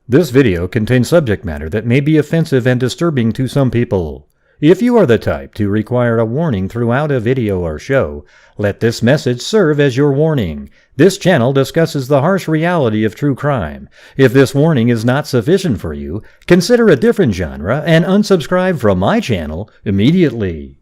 This video contains subject matter that may be offensive and disturbing to some people. If you are the type to require a warning throughout a video or show, let this message serve as your warning. This channel discusses the harsh reality of true crime. If this warning is not sufficient for you, consider a different genre and unsubscribe from my channel immediately.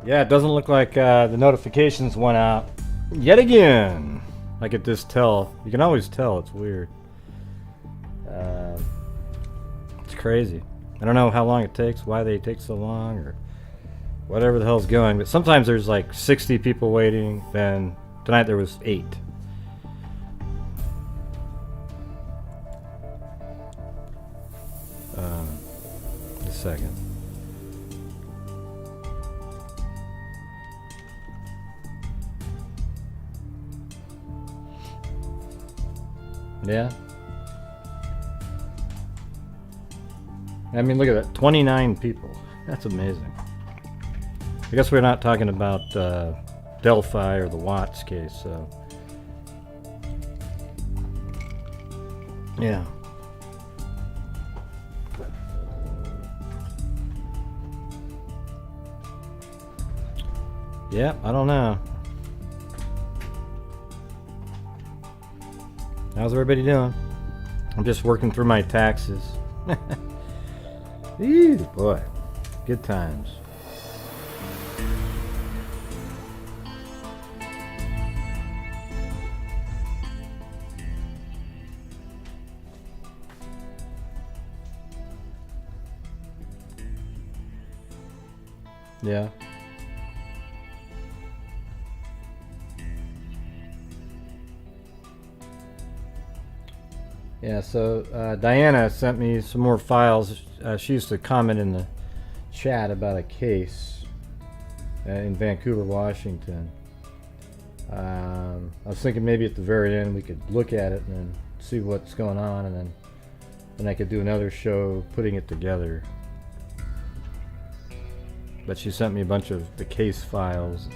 Yeah, it doesn't look like the notifications went out yet again. I could just tell. You can always tell. It's weird. It's crazy. I don't know how long it takes, why they take so long, or whatever the hell's going. But sometimes there's like 60 people waiting. Then tonight there was 8. Just a second. Yeah. I mean, look at that. 29 people. That's amazing. I guess we're not talking about Delphi or the Watts case, so. Yeah. Yeah, I don't know. How's everybody doing? I'm just working through my taxes. Ew, boy. Good times. Yeah. Yeah, so Diana sent me some more files. She used to comment in the chat about a case in Vancouver, Washington. I was thinking maybe at the very end we could look at it and then see what's going on, and then I could do another show putting it together. But she sent me a bunch of the case files.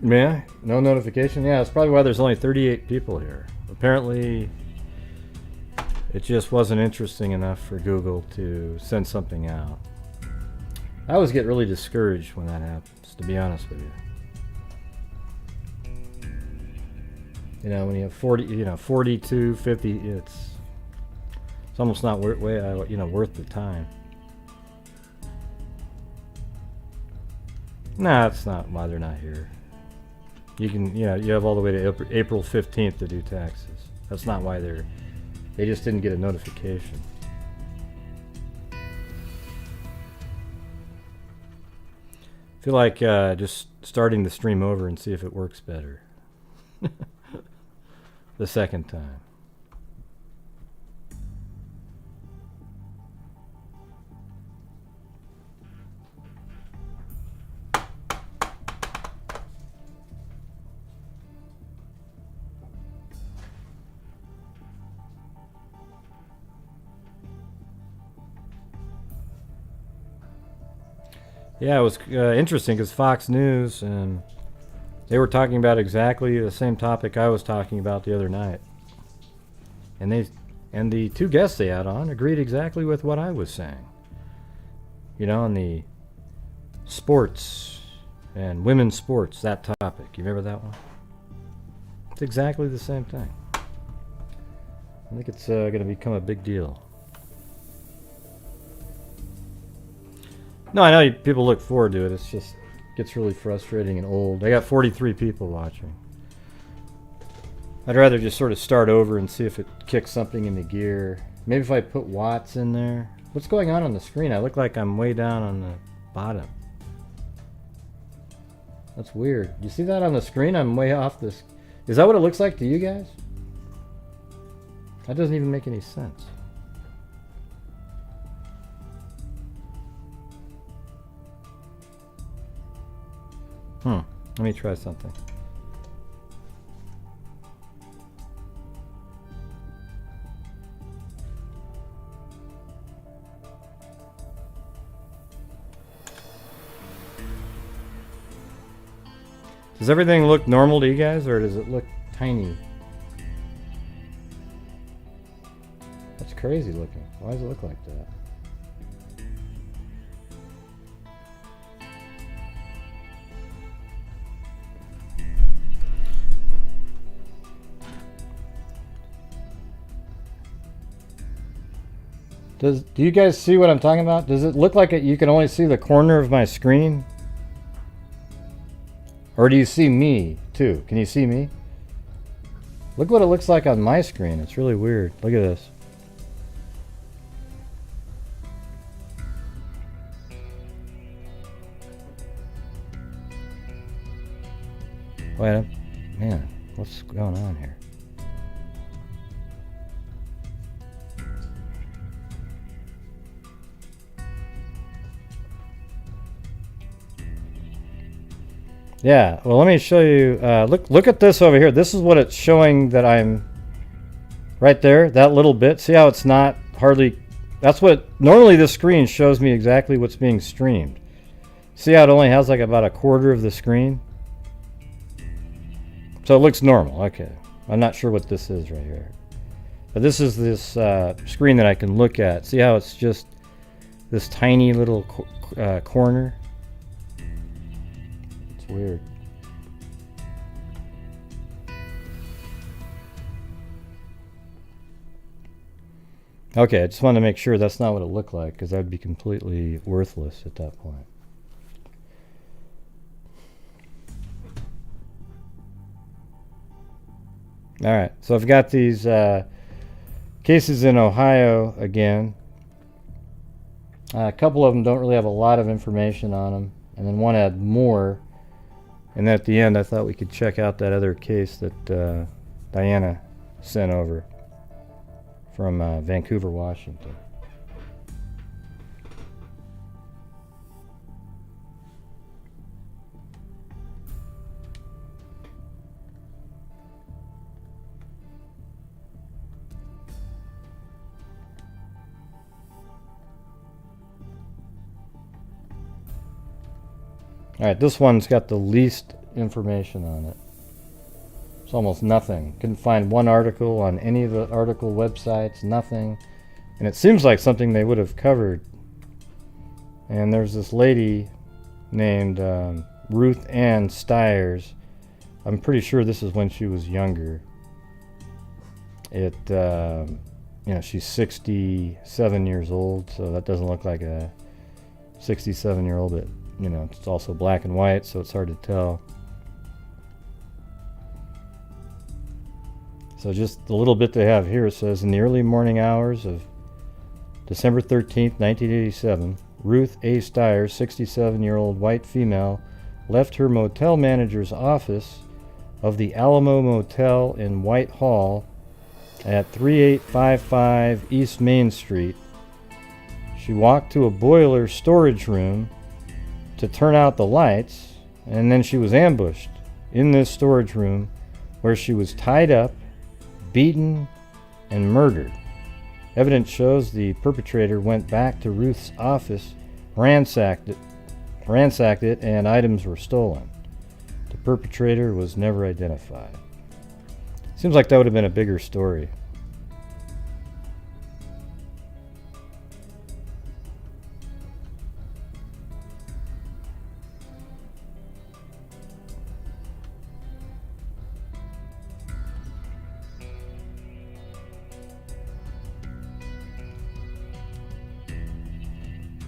Yeah, no notification. Yeah, that's probably why there's only 38 people here. Apparently, it just wasn't interesting enough for Google to send something out. I always get really discouraged when that happens, to be honest with you. You know, when you have 42, 50, it's almost not worth the time. Nah, that's not why they're not here. You can, you have all the way to April 15th to do taxes. That's not why they just didn't get a notification. I feel like just starting the stream over and see if it works better. The second time. Yeah, it was interesting because Fox News, and they were talking about exactly the same topic I was talking about the other night. And the two guests they had on agreed exactly with what I was saying. You know, on the sports and women's sports, that topic. You remember that one? It's exactly the same thing. I think it's going to become a big deal. No, I know people look forward to it. It's just gets really frustrating and old. I got 43 people watching. I'd rather just sort of start over and see if it kicks something into gear. Maybe if I put watts in there. What's going on the screen? I look like I'm way down on the bottom. That's weird. You see that on the screen? I'm way off this. Is that what it looks like to you guys? That doesn't even make any sense. Let me try something. Does everything look normal to you guys, or does it look tiny? That's crazy looking. Why does it look like that? Do you guys see what I'm talking about? Does it look like you can only see the corner of my screen? Or do you see me too? Can you see me? Look what it looks like on my screen. It's really weird. Look at this. Wait, man, what's going on here? Yeah, well, let me show you. Look at this over here. This is what it's showing that I'm right there, that little bit. See how it's not hardly... That's what... Normally this screen shows me exactly what's being streamed. See how it only has like about a quarter of the screen? So it looks normal. Okay. I'm not sure what this is right here. But this is this screen that I can look at. See how it's just this tiny little corner? Weird. Okay, I just wanted to make sure that's not what it looked like, because that would be completely worthless at that point. Alright, so I've got these cases in Ohio again. A couple of them don't really have a lot of information on them, and then one had more. And at the end, I thought we could check out that other case that Diana sent over from Vancouver, Washington. Alright, this one's got the least information on it. It's almost nothing. Couldn't find one article on any of the article websites, nothing. And it seems like something they would have covered. And there's this lady named Ruth Ann Stires. I'm pretty sure this is when she was younger. You know, she's 67 years old, so that doesn't look like a 67-year-old, but you know, it's also black and white, so it's hard to tell. So just the little bit they have here, it says, in the early morning hours of December 13th, 1987, Ruth A. Steyers, 67-year-old white female, left her motel manager's office of the Alamo Motel in Whitehall at 3855 East Main Street. She walked to a boiler storage room to turn out the lights, and then she was ambushed in this storage room where she was tied up, beaten, and murdered. Evidence shows the perpetrator went back to Ruth's office, ransacked it, and items were stolen. The perpetrator was never identified. Seems like that would have been a bigger story.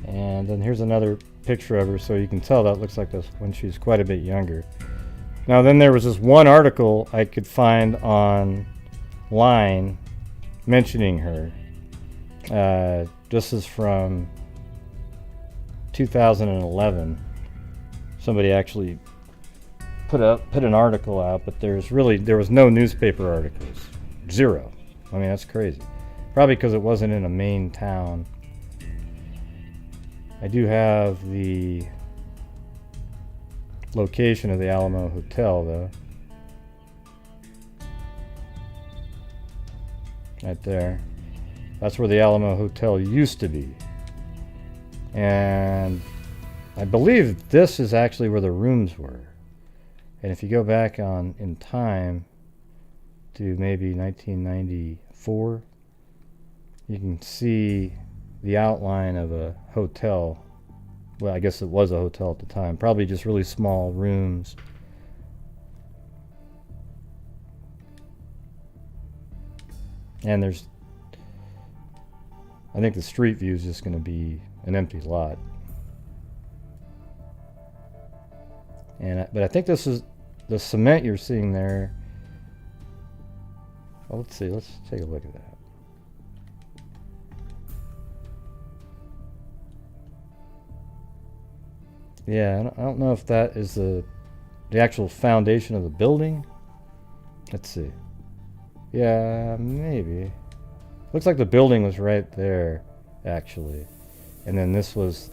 And then here's another picture of her, so you can tell that looks like this when she's quite a bit younger. Now then there was this one article I could find online mentioning her. This is from 2011. Somebody actually put an article out, but there was no newspaper articles. Zero. I mean, that's crazy. Probably because it wasn't in a main town. I do have the location of the Alamo Hotel, though. Right there. That's where the Alamo Hotel used to be. And I believe this is actually where the rooms were. And if you go back in time to maybe 1994, you can see the outline of a hotel. Well, I guess it was a hotel at the time. Probably just really small rooms. And I think the street view is just going to be an empty lot. But I think this is the cement you're seeing there. Well, let's see. Let's take a look at that. Yeah, I don't know if that is the actual foundation of the building. Let's see. Yeah, maybe. Looks like the building was right there, actually. And then this was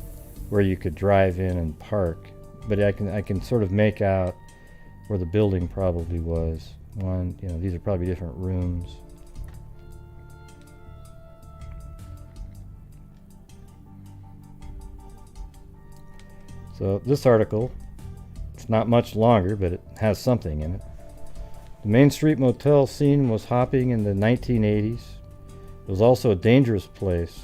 where you could drive in and park. But I can sort of make out where the building probably was. These are probably different rooms. So this article, it's not much longer, but it has something in it. The Main Street motel scene was hopping in the 1980s. It was also a dangerous place.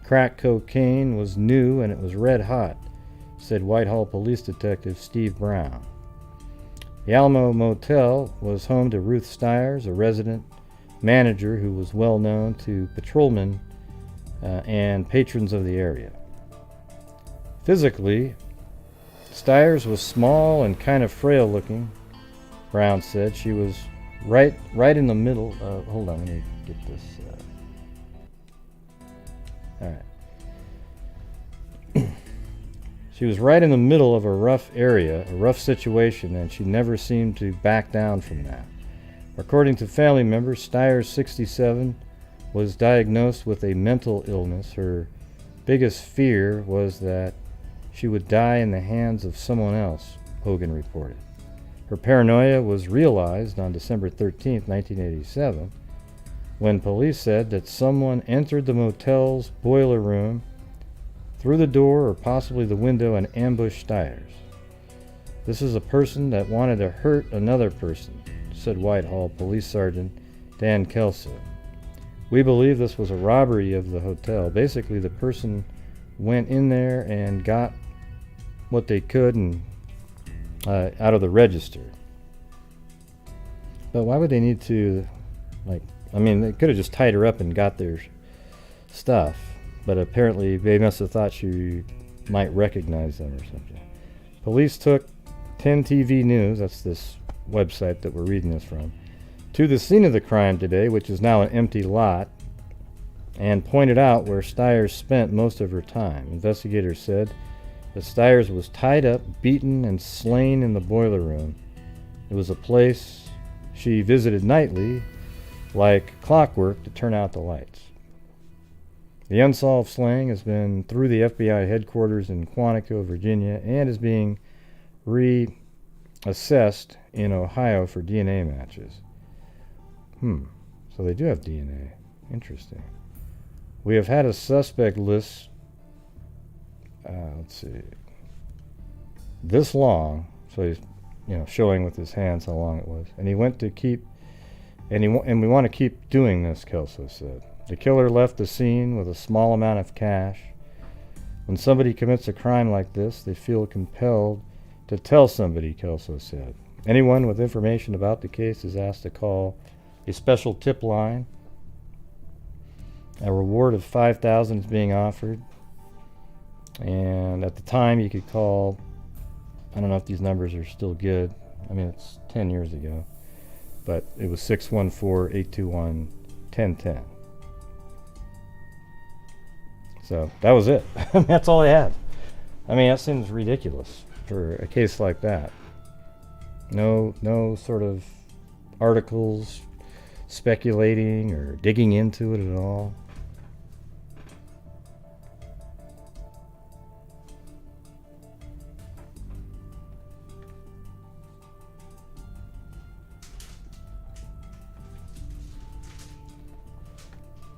Crack cocaine was new and it was red hot, said Whitehall Police Detective Steve Brown. The Alamo Motel was home to Ruth Steyers, a resident manager who was well known to patrolmen and patrons of the area. Physically, Steyers was small and kind of frail looking, Brown said. She was right in the middle. Hold on, let me get this. All right. She was right in the middle of a rough area, a rough situation, and she never seemed to back down from that. According to family members, Steyers, 67, was diagnosed with a mental illness. Her biggest fear was that she would die in the hands of someone else, Hogan reported. Her paranoia was realized on December 13, 1987, when police said that someone entered the motel's boiler room through the door or possibly the window and ambushed Steyers. This is a person that wanted to hurt another person, said Whitehall Police Sergeant Dan Kelso. We believe this was a robbery of the hotel. Basically, the person went in there and got what they could and out of the register. But why would they need to, they could have just tied her up and got their stuff. But apparently they must have thought she might recognize them or something. Police took 10 TV News, that's this website that we're reading this from, to the scene of the crime today, which is now an empty lot, and pointed out where Steyers spent most of her time. Investigators said that Steyers was tied up, beaten, and slain in the boiler room. It was a place she visited nightly, like clockwork, to turn out the lights. The unsolved slaying has been through the FBI headquarters in Quantico, Virginia, and is being reassessed in Ohio for DNA matches. So they do have DNA. Interesting. We have had a suspect list, let's see, this long, so he's, showing with his hands how long it was. And he went to keep, and we want to keep doing this, Kelso said. The killer left the scene with a small amount of cash. When somebody commits a crime like this, they feel compelled to tell somebody, Kelso said. Anyone with information about the case is asked to call a special tip line. A reward of $5,000 is being offered. And at the time, you could call, I don't know if these numbers are still good. I mean, it's 10 years ago. But it was 614-821-1010. So that was it. That's all I had. I mean, that seems ridiculous for a case like that. No sort of articles speculating or digging into it at all.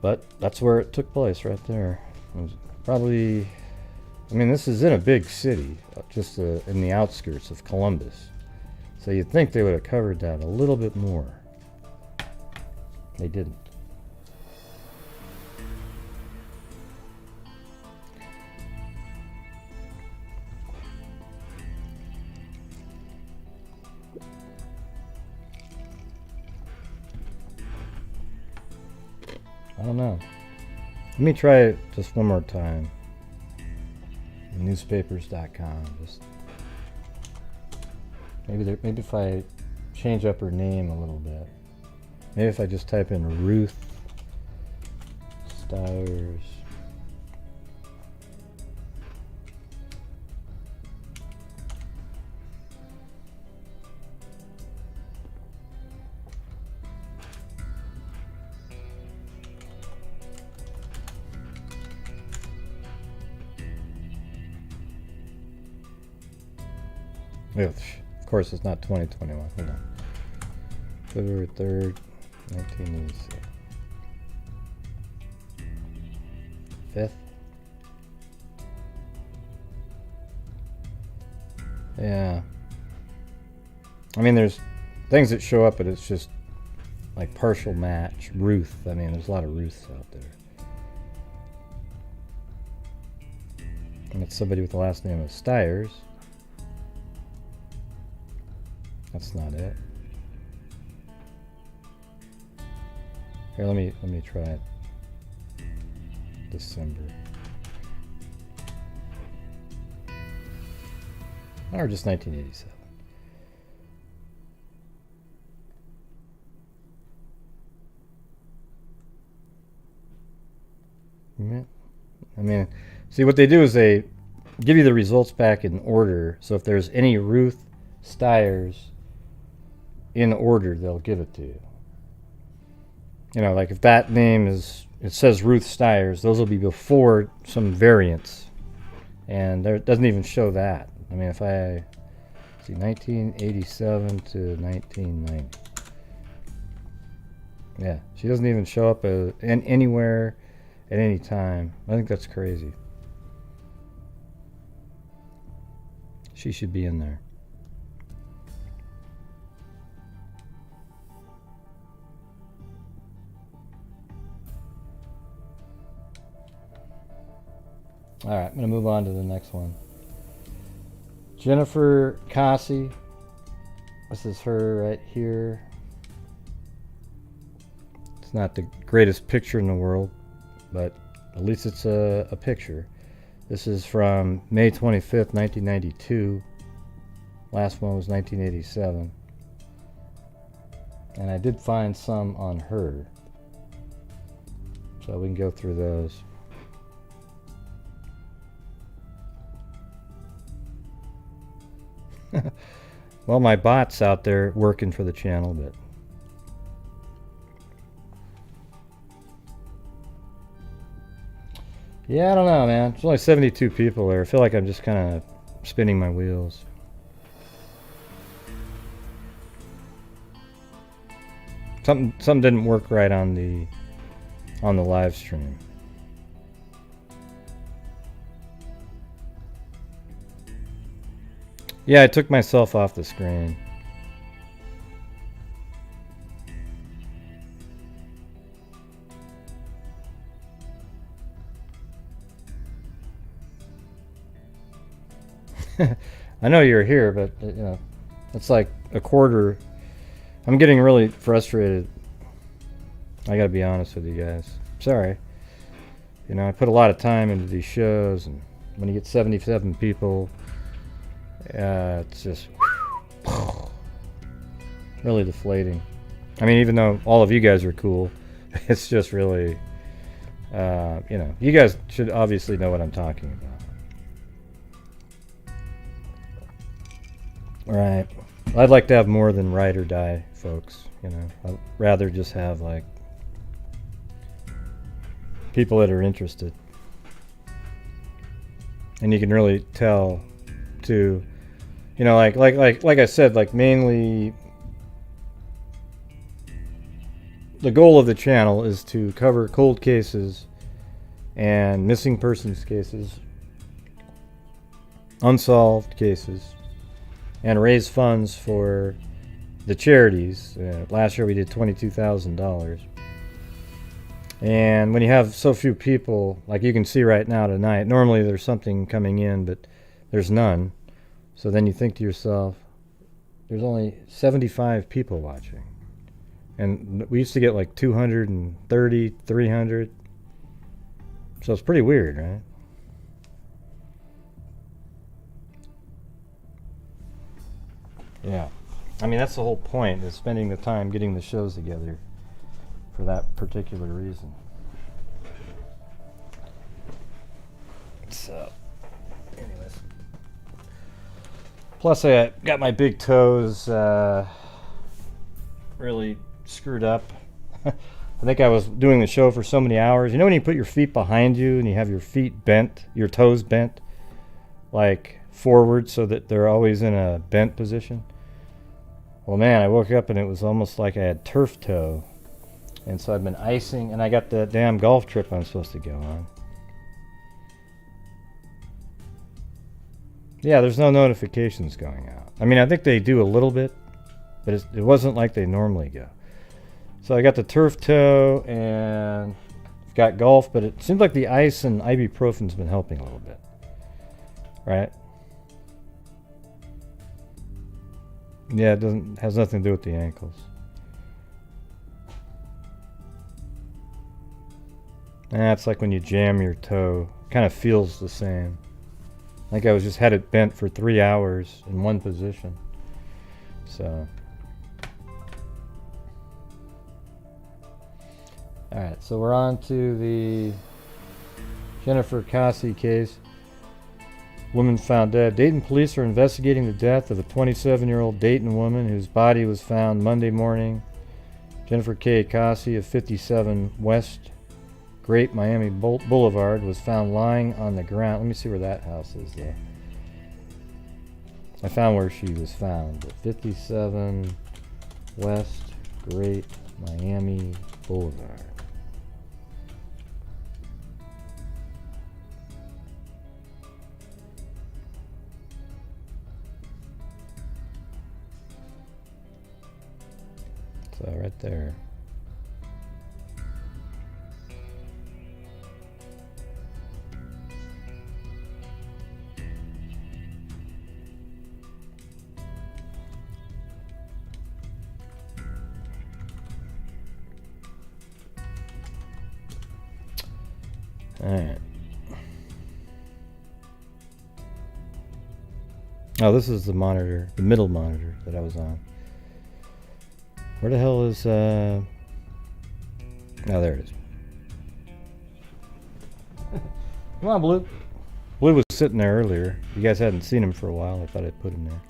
But that's where it took place, right there. It was probably, I mean, this is in a big city, just in the outskirts of Columbus. So you'd think they would have covered that a little bit more. They didn't. I don't know. Let me try it just one more time. Newspapers.com. Just maybe if I change up her name a little bit. Maybe if I just type in Ruth Steyers. Of course, it's not 2021. Hold on. February 3rd, 1986. 5th. Yeah. I mean, there's things that show up, but it's just like partial match. Ruth. I mean, there's a lot of Ruths out there. And it's somebody with the last name of Stires. That's not it. Here, let me try it. December. Or just 1987. I mean, see what they do is they give you the results back in order. So if there's any Ruth Steyers in order, they'll give it to you. You know, like if that name is, it says Ruth Steyers, those will be before some variants. And there, it doesn't even show that. I mean, if I see 1987 to 1990. Yeah, she doesn't even show up anywhere at any time. I think that's crazy. She should be in there. All right, I'm going to move on to the next one. Jennifer Causey. This is her right here. It's not the greatest picture in the world, but at least it's a picture. This is from May 25th, 1992. Last one was 1987. And I did find some on her. So we can go through those. Well, my bot's out there working for the channel, but yeah, I don't know, man. There's only 72 people there. I feel like I'm just kind of spinning my wheels. Something didn't work right on the live stream. Yeah, I took myself off the screen. I know you're here, but you know, it's like a quarter. I'm getting really frustrated. I gotta be honest with you guys. Sorry. You know, I put a lot of time into these shows, and when you get 77 people, it's just really deflating. I mean, even though all of you guys are cool, it's just really, you know, you guys should obviously know what I'm talking about. Right. I'd like to have more than ride or die folks, you know. I'd rather just have, like, people that are interested. And you can really tell, too, you know, like I said, like, mainly the goal of the channel is to cover cold cases and missing persons cases, unsolved cases, and raise funds for the charities. Last year we did $22,000. And when you have so few people, like you can see right now tonight, normally there's something coming in, but there's none. So then you think to yourself, there's only 75 people watching. And we used to get like 230, 300. So it's pretty weird, right? Yeah. I mean, that's the whole point, is spending the time getting the shows together for that particular reason. So, anyways. Plus, I got my big toes really screwed up. I think I was doing the show for so many hours. You know when you put your feet behind you and you have your feet bent, your toes bent, like forward so that they're always in a bent position? Well, man, I woke up and it was almost like I had turf toe. And so I've been icing, and I got the damn golf trip I'm supposed to go on. Yeah, there's no notifications going out. I mean, I think they do a little bit, but it wasn't like they normally go. So I got the turf toe and got golf, but it seems like the ice and ibuprofen's been helping a little bit. Right? Yeah, it has nothing to do with the ankles. It's like when you jam your toe. Kind of feels the same. I think I had it bent for 3 hours in one position. So. Alright, so we're on to the Jennifer Causey case. Woman found dead. Dayton police are investigating the death of a 27-year-old Dayton woman whose body was found Monday morning. Jennifer K. Causey of 57 West Great Miami Boulevard was found lying on the ground. Let me see where that house is, though. I found where she was found. 57 West Great Miami Boulevard. So right there. Alright. Oh, this is the monitor, the middle monitor that I was on. Where the hell is, oh, there it is. Come on, Blue. Blue was sitting there earlier. You guys hadn't seen him for a while. I thought I'd put him there.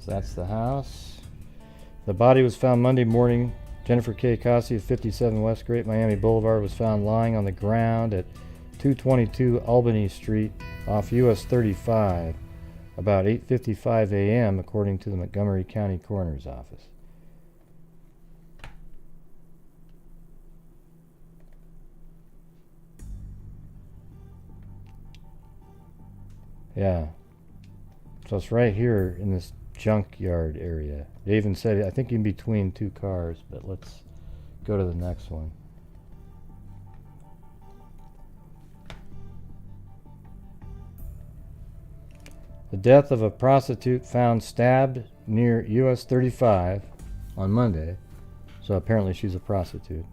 So that's the house. The body was found Monday morning. Jennifer K. Causey of 57 West Great Miami Boulevard was found lying on the ground at 222 Albany Street off US 35 about 8:55 a.m. according to the Montgomery County Coroner's Office. Yeah. So it's right here in this junkyard area. They even said, I think in between two cars, but let's go to the next one. The death of a prostitute found stabbed near US 35 on Monday. So apparently she's a prostitute.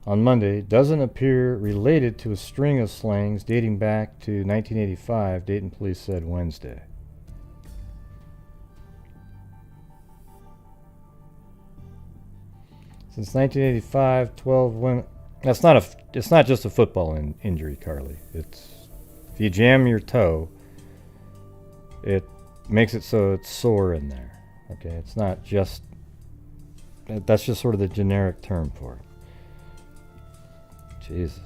on Monday doesn't appear related to a string of slangs dating back to 1985, Dayton police said Wednesday. Since 1985, 12 women... It's not just a football injury, Carly. It's... If you jam your toe, it makes it so it's sore in there. Okay, it's not just... That's just sort of the generic term for it. Jesus.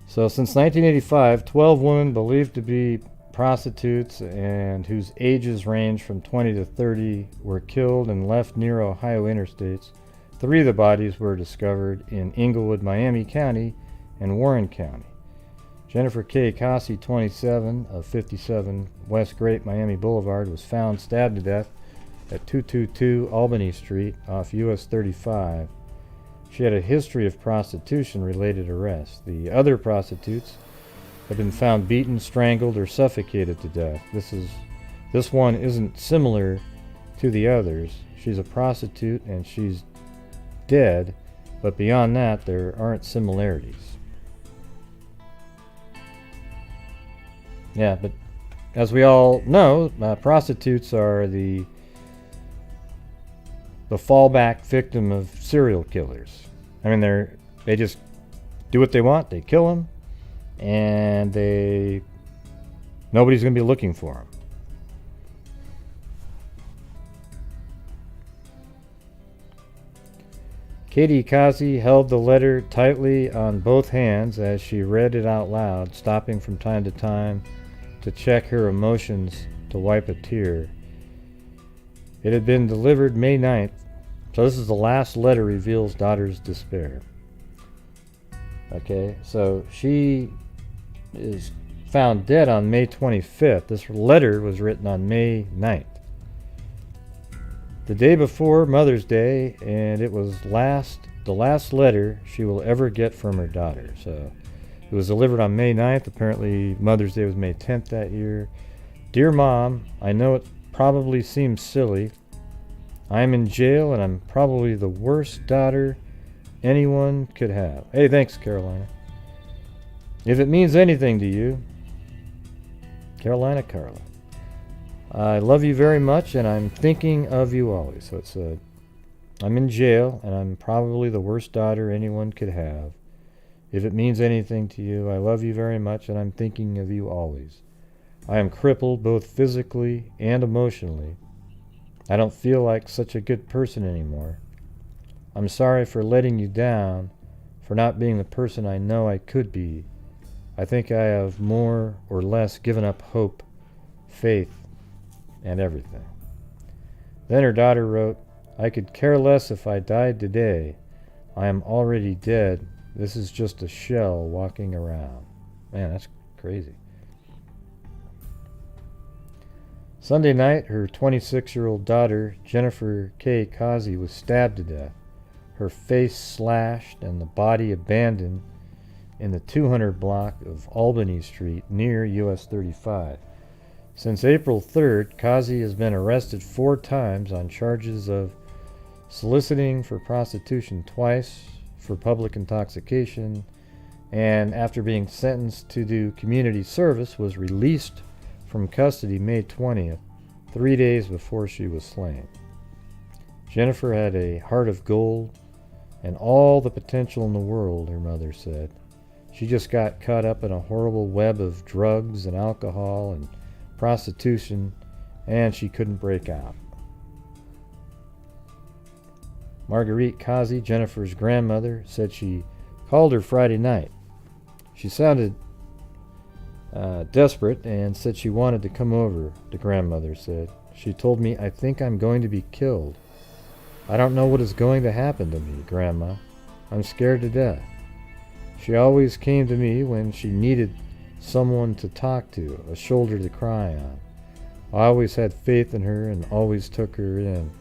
So since 1985, 12 women believed to be prostitutes and whose ages range from 20 to 30 were killed and left near Ohio interstates. 3 of the bodies were discovered in Englewood, Miami County, and Warren County. Jennifer Causey, 27, of 57 West Great Miami Boulevard, was found stabbed to death at 222 Albany Street off US 35. She had a history of prostitution-related arrests. The other prostitutes have been found beaten, strangled, or suffocated to death. This one isn't similar to the others. She's a prostitute and she's dead, but beyond that, there aren't similarities. Yeah, but as we all know, prostitutes are the fallback victim of serial killers. I mean, they just do what they want. They kill them, and nobody's going to be looking for them. Kazi held the letter tightly on both hands as she read it out loud, stopping from time to time to check her emotions to wipe a tear. It had been delivered May 9th, so this is the last letter reveals daughter's despair. Okay, so she is found dead on May 25th. This letter was written on May 9th. The day before Mother's Day, and it was the last letter she will ever get from her daughter. So it was delivered on May 9th. Apparently Mother's Day was May 10th that year. Dear Mom, I know it probably seems silly. I'm in jail and I'm probably the worst daughter anyone could have. Hey, thanks, Carolina. If it means anything to you, Carolina Carla. I love you very much, and I'm thinking of you always. So it's I'm in jail, and I'm probably the worst daughter anyone could have. If it means anything to you, I love you very much, and I'm thinking of you always. I am crippled both physically and emotionally. I don't feel like such a good person anymore. I'm sorry for letting you down, for not being the person I know I could be. I think I have more or less given up hope, faith, and everything. Then her daughter wrote, I could care less if I died today. I am already dead. This is just a shell walking around. Man, that's crazy. Sunday night, her 26-year-old daughter, Jennifer Causey, was stabbed to death, her face slashed and the body abandoned in the 200 block of Albany Street near US 35. Since April 3rd, Kazi has been arrested 4 times on charges of soliciting for prostitution twice, for public intoxication, and after being sentenced to do community service, was released from custody May 20th, 3 days before she was slain. Jennifer had a heart of gold and all the potential in the world, her mother said. She just got caught up in a horrible web of drugs and alcohol and prostitution, and she couldn't break out. Marguerite Kazi, Jennifer's grandmother, said she called her Friday night. She sounded desperate and said she wanted to come over, the grandmother said. She told me, I think I'm going to be killed. I don't know what is going to happen to me, Grandma. I'm scared to death. She always came to me when she needed someone to talk to, a shoulder to cry on. I always had faith in her and always took her in.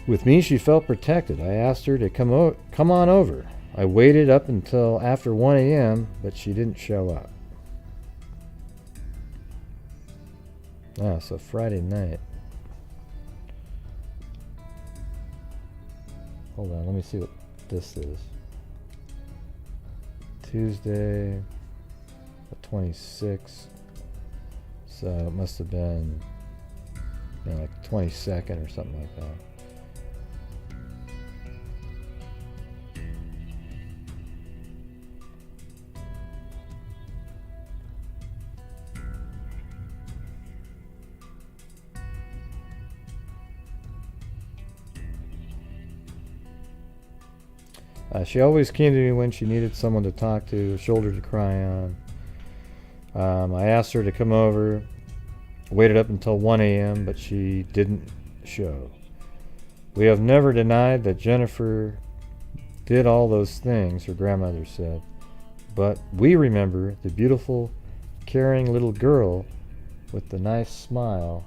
With me, she felt protected. I asked her to come on over. I waited up until after 1 a.m., but she didn't show up. So Friday night. Hold on, let me see what this is. Tuesday, the 26th. So it must have been, you know, like 22nd or something like that. She always came to me when she needed someone to talk to, a shoulder to cry on. I asked her to come over, waited up until 1 a.m., but she didn't show. We have never denied that Jennifer did all those things, her grandmother said, but we remember the beautiful, caring little girl with the nice smile.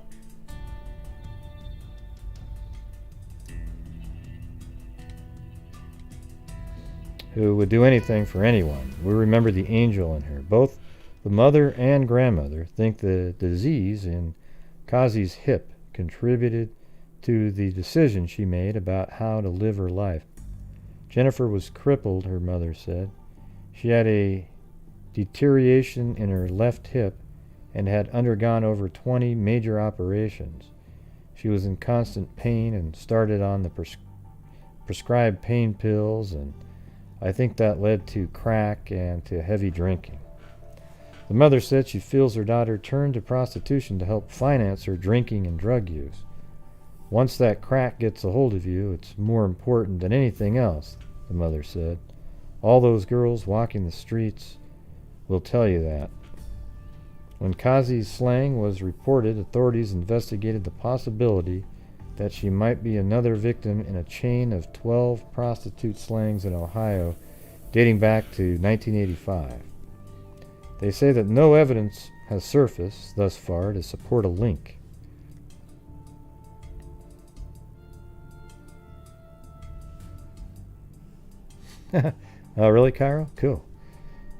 Who would do anything for anyone. We remember the angel in her. Both the mother and grandmother think the disease in Kazi's hip contributed to the decision she made about how to live her life. Jennifer was crippled, her mother said. She had a deterioration in her left hip and had undergone over 20 major operations. She was in constant pain and started on the prescribed pain pills, and I think that led to crack and to heavy drinking. The mother said she feels her daughter turned to prostitution to help finance her drinking and drug use. Once that crack gets a hold of you, it's more important than anything else, the mother said. All those girls walking the streets will tell you that. When Kazi's slaying was reported, authorities investigated the possibility that she might be another victim in a chain of 12 prostitute slayings in Ohio dating back to 1985. They say that no evidence has surfaced thus far to support a link. Oh, really, Cairo? Cool.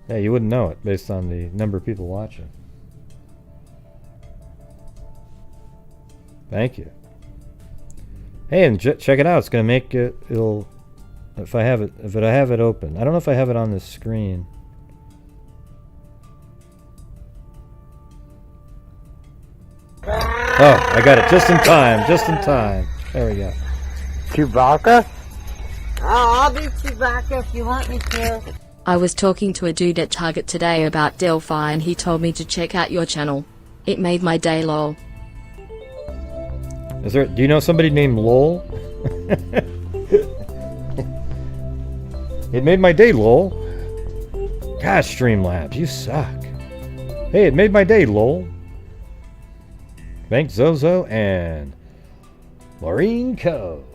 Yeah, you wouldn't know it based on the number of people watching. Thank you. Hey, and check it out. It's gonna make it. It'll. If I have it open. I don't know if I have it on this screen. Oh, I got it just in time. Just in time. There we go. Chewbacca? Oh, I'll be Chewbacca if you want me to. I was talking to a dude at Target today about Delphi, and he told me to check out your channel. It made my day, lol. Do you know somebody named Lol? It made my day, lol. Gosh, Streamlabs, you suck. Hey, it made my day, lol. Thanks, Zozo and Maureen Co.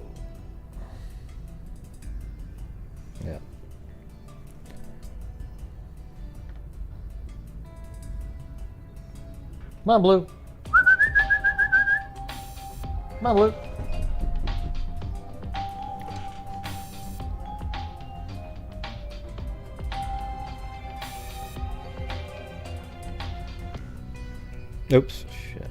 Yeah. Come on, Blue. Come on, Blue. Oops, shit.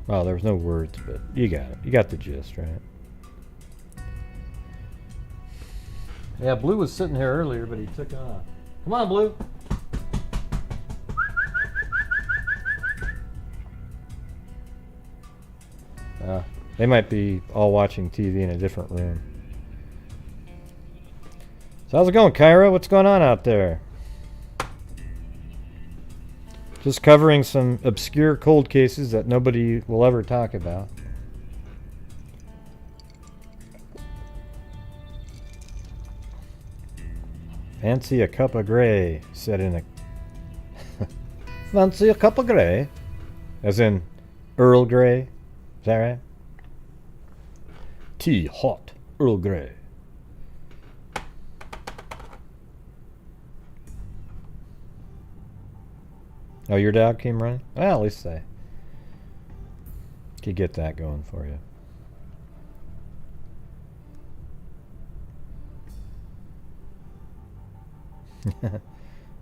Well, there was no words, but you got it. You got the gist, right? Yeah, Blue was sitting here earlier, but he took off. Come on, Blue. They might be all watching TV in a different room. So how's it going, Kyra? What's going on out there? Just covering some obscure cold cases that nobody will ever talk about. Fancy a cup of gray, said in a... Fancy a cup of gray? As in Earl Grey? Is that right? Tea hot, Earl Grey. Oh, your dog came running? Well, at least they could get that going for you.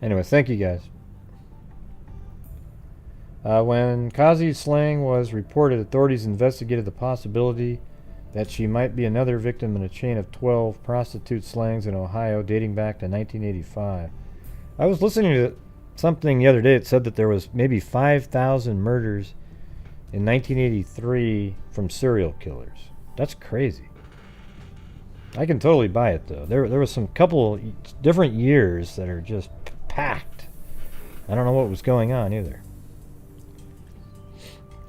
Anyway, thank you guys. When Kazi's slaying was reported, authorities investigated the possibility that she might be another victim in a chain of 12 prostitute slayings in Ohio dating back to 1985. I was listening to something the other day that said that there was maybe 5,000 murders in 1983 from serial killers. That's crazy. I can totally buy it, though. There was some couple different years that are just packed. I don't know what was going on either.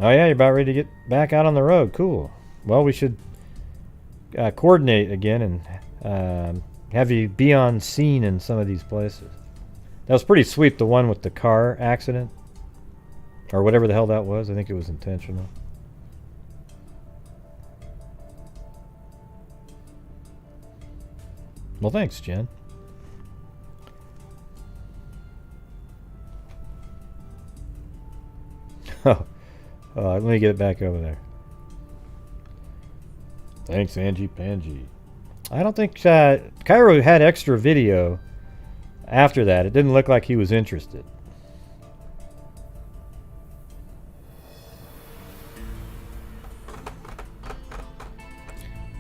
Oh yeah, you're about ready to get back out on the road. Cool. Well, we should coordinate again and have you be on scene in some of these places. That was pretty sweet, the one with the car accident. Or whatever the hell that was. I think it was intentional. Well, thanks, Jen. Let me get it back over there. Thanks, Angie Pangie. I don't think Cairo had extra video after that. It didn't look like he was interested.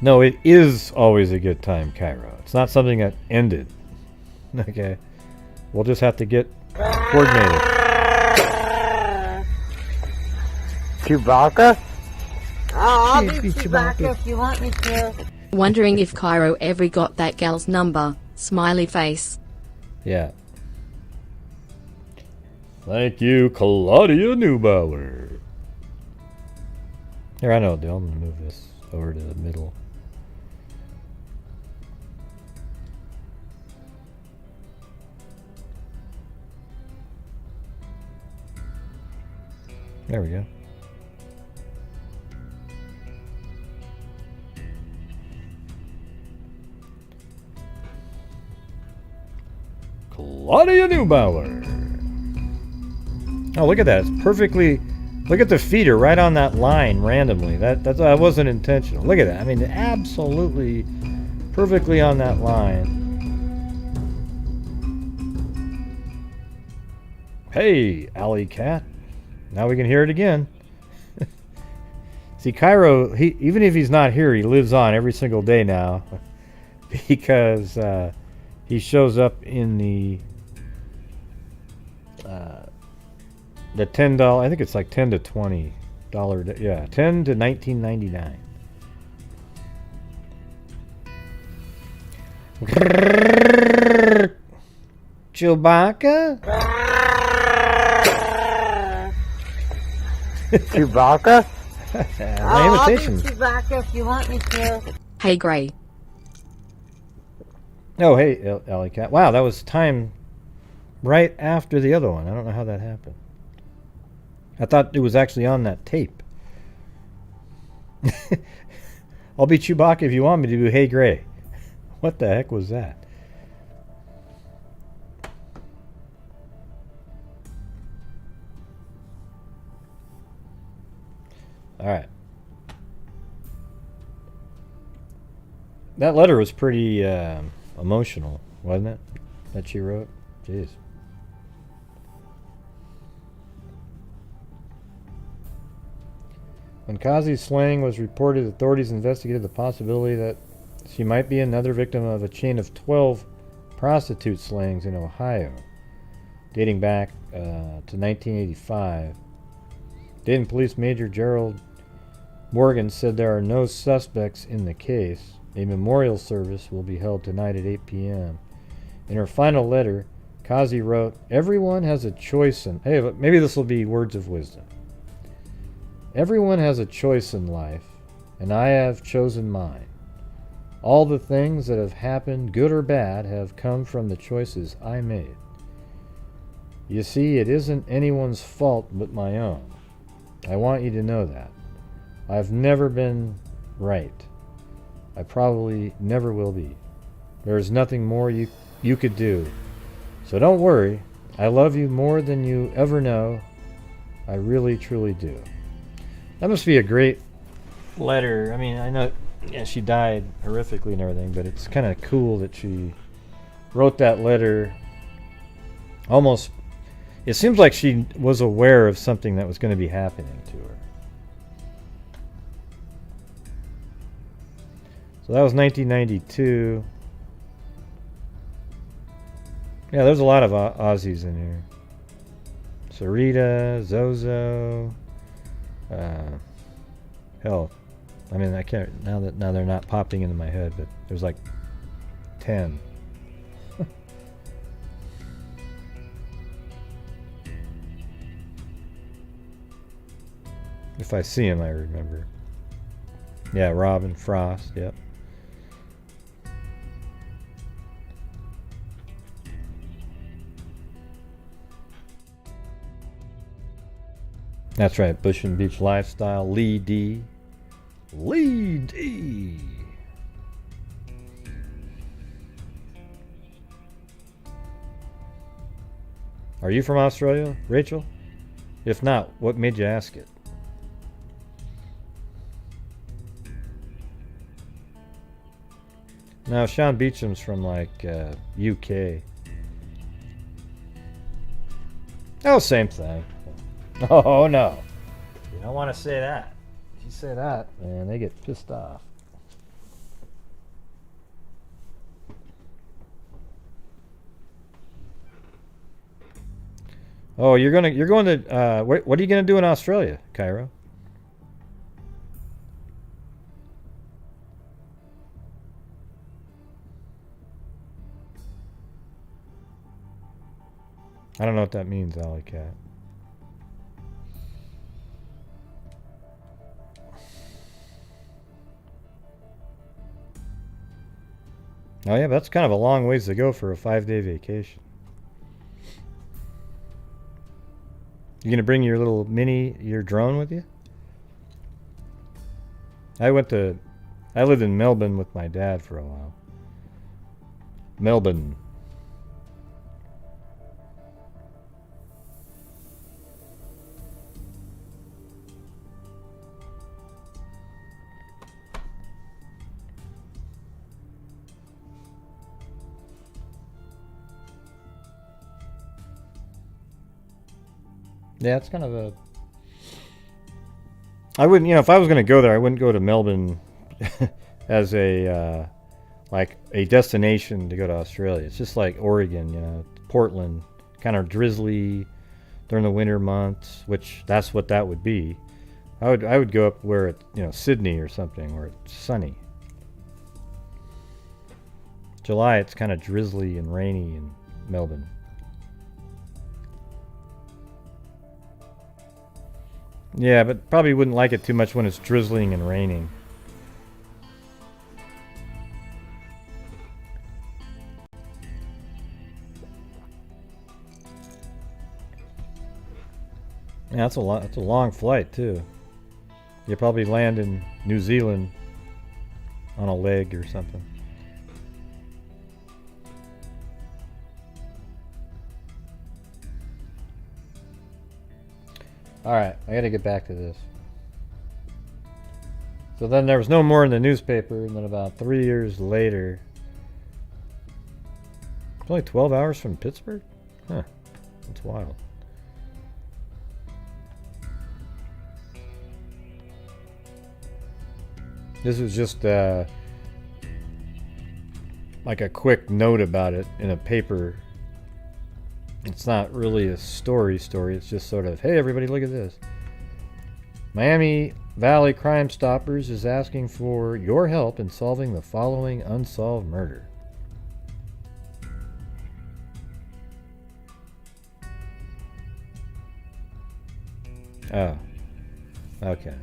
No, it is always a good time, Cairo. It's not something that ended. Okay. We'll just have to get coordinated. Chewbacca? I'll be Chewbacca if you want me to. Wondering if Cairo ever got that gal's number. Smiley face. Yeah. Thank you, Claudia Neubauer. Here, I know, Dale. I'm going to move this over to the middle. There we go. Claudia Neubauer. Oh, look at that. It's perfectly... Look at the feeder right on that line randomly. That wasn't intentional. Look at that. I mean, absolutely perfectly on that line. Hey, Alley Cat. Now we can hear it again. See, Cairo, even if he's not here, he lives on every single day now. Because he shows up in the $10, I think it's like $10 to $20, yeah, $10 to $19.99. Chewbacca? Chewbacca? My imitation. I'll be Chewbacca if you want me to. Hey Gray. Oh, hey, Alley Cat. Wow, that was time right after the other one. I don't know how that happened. I thought it was actually on that tape. I'll be Chewbacca if you want me to do Hey Gray. What the heck was that? Alright. That letter was pretty emotional, wasn't it? That she wrote? Jeez. When Kazi's slaying was reported, authorities investigated the possibility that she might be another victim of a chain of 12 prostitute slayings in Ohio, dating back to 1985. Dayton Police Major Gerald Morgan said there are no suspects in the case. A memorial service will be held tonight at 8 p.m. In her final letter, Kazi wrote, "Everyone has a choice in..." Hey, but maybe this will be words of wisdom. "Everyone has a choice in life, and I have chosen mine. All the things that have happened, good or bad, have come from the choices I made. You see, it isn't anyone's fault but my own. I want you to know that. I've never been right. I probably never will be. There is nothing more you could do. So don't worry. I love you more than you ever know. I really, truly do." That must be a great letter. I mean, I know she died horrifically and everything, but it's kind of cool that she wrote that letter almost... it seems like she was aware of something that was going to be happening to her. So that was 1992. Yeah, there's a lot of Aussies in here. Sarita, Zozo. Hell, I mean, I can't now they're not popping into my head, but there's like 10. If I see him, I remember. Yeah, Robin Frost. Yep. That's right, Bush and Beach Lifestyle, Lee D. Lee D. Are you from Australia, Rachel? If not, what made you ask it? No, Sean Beecham's from like UK. Oh, same thing. Oh no. You don't want to say that. If you say that, man, they get pissed off. Oh, you're going to what are you going to do in Australia, Cairo? I don't know what that means, Alley Cat. Oh yeah, but that's kind of a long ways to go for a 5-day vacation. You gonna bring your little your drone with you? I lived in Melbourne with my dad for a while. Melbourne. Yeah, it's kind of a... I wouldn't, if I was going to go there, I wouldn't go to Melbourne as a, like a destination to go to Australia. It's just like Oregon, Portland, kind of drizzly during the winter months, which that's what that would be. I would go up where it, Sydney or something, where it's sunny. July, it's kind of drizzly and rainy in Melbourne. Yeah, but probably wouldn't like it too much when it's drizzling and raining. Yeah, that's a lot. It's a long flight too. You probably land in New Zealand on a leg or something. Alright, I gotta get back to this. So then there was no more in the newspaper, and then about 3 years later... It's only 12 hours from Pittsburgh? Huh, that's wild. This was just like a quick note about it in a paper. It's not really a story. It's just sort of, hey everybody, look at this. Miami Valley Crime Stoppers is asking for your help in solving the following unsolved murder. Oh, okay.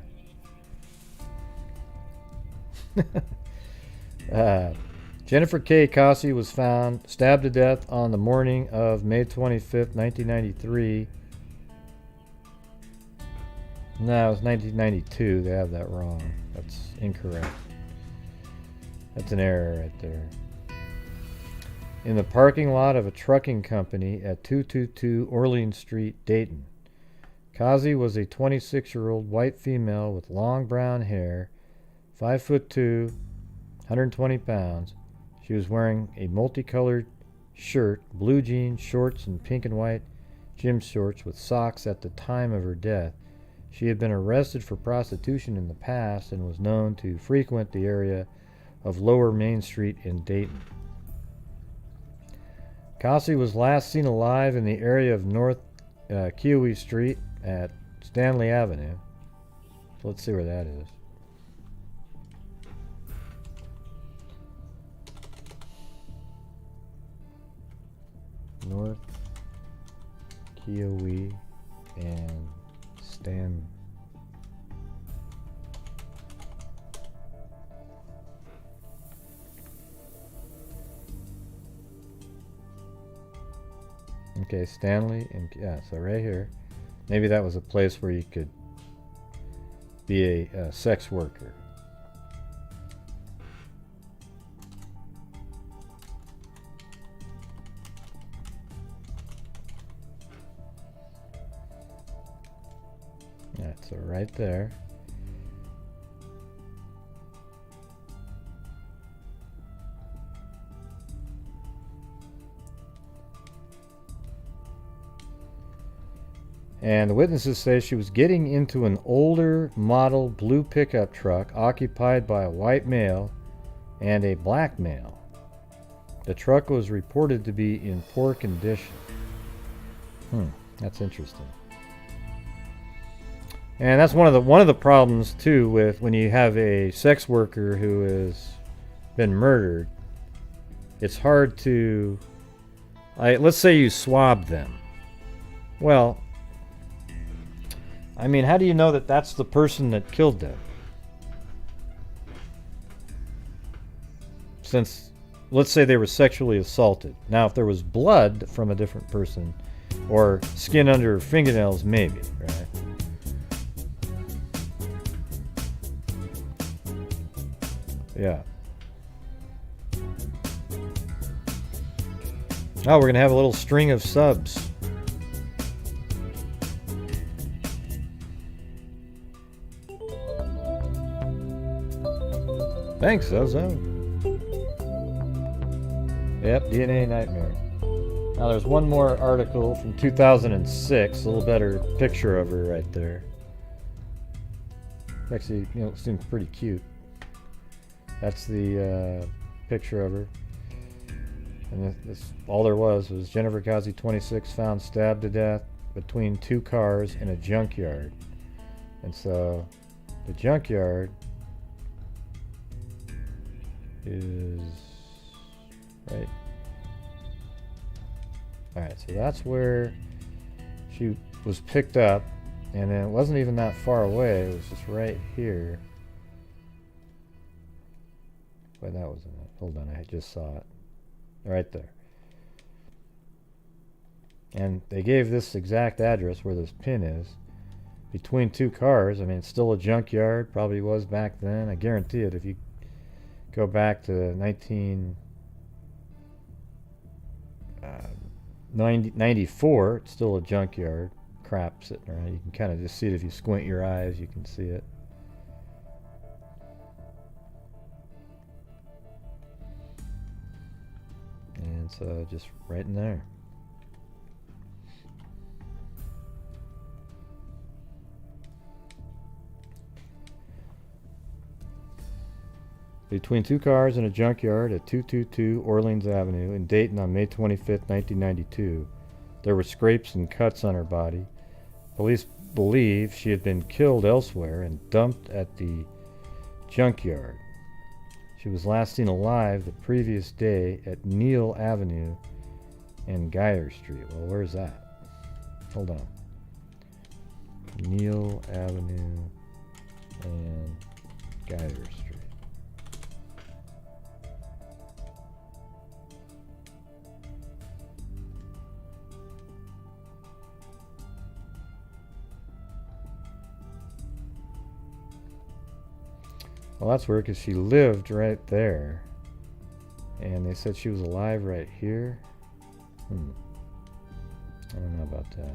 Jennifer Causey was found stabbed to death on the morning of May 25th, 1993. No, it was 1992. They have that wrong. That's incorrect. That's an error right there. In the parking lot of a trucking company at 222 Orleans Street, Dayton. Kazi was a 26-year-old white female with long brown hair, 5'2", 120 pounds. She was wearing a multicolored shirt, blue jeans, shorts, and pink and white gym shorts with socks at the time of her death. She had been arrested for prostitution in the past and was known to frequent the area of Lower Main Street in Dayton. Kazi was last seen alive in the area of North Kiyo Street at Stanley Avenue. So let's see where that is. North Kiyo and Stan. Okay, Stanley, and yeah, so right here. Maybe that was a place where you could be a sex worker. Yeah, so right there. And the witnesses say she was getting into an older model blue pickup truck occupied by a white male and a black male. The truck was reported to be in poor condition. That's interesting. And that's one of the problems too with when you have a sex worker who has been murdered. It's hard to, let's say you swab them. Well, I mean, how do you know that that's the person that killed them? Since, let's say they were sexually assaulted. Now, if there was blood from a different person, or skin under fingernails, maybe, right? Yeah. Oh, we're going to have a little string of subs. Thanks, Zozo. Yep, DNA Nightmare. Now there's one more article from 2006, a little better picture of her right there. Actually, it seems pretty cute. That's the picture of her. And this, all there was Jennifer Causey, 26, found stabbed to death between two cars in a junkyard. And so the junkyard is right. Alright, so that's where she was picked up, and then it wasn't even that far away, it was just right here. Wait, that wasn't it. Hold on, I just saw it. Right there. And they gave this exact address where this pin is. Between two cars. I mean, it's still a junkyard, probably was back then. I guarantee it, if you go back to 1994, it's still a junkyard. Crap sitting around. You can kind of just see it if you squint your eyes, you can see it. And so just right in there. Between two cars in a junkyard at 222 Orleans Avenue in Dayton on May 25th, 1992, there were scrapes and cuts on her body. Police believe she had been killed elsewhere and dumped at the junkyard. She was last seen alive the previous day at Neal Avenue and Geyer Street. Well, where's that? Hold on. Neal Avenue and Geyer Street. Well, that's weird because she lived right there. And they said she was alive right here. I don't know about that.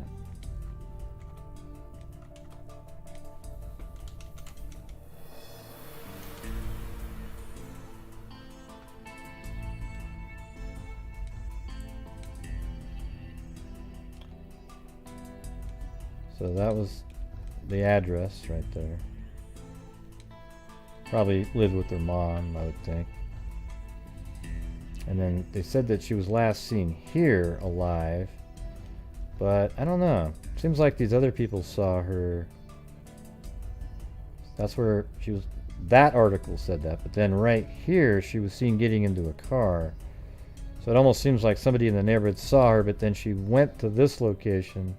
So that was the address right there. Probably lived with her mom, I would think. And then they said that she was last seen here alive, but I don't know. Seems like these other people saw her. That's where she was. That article said that, but then right here she was seen getting into a car. So it almost seems like somebody in the neighborhood saw her, but then she went to this location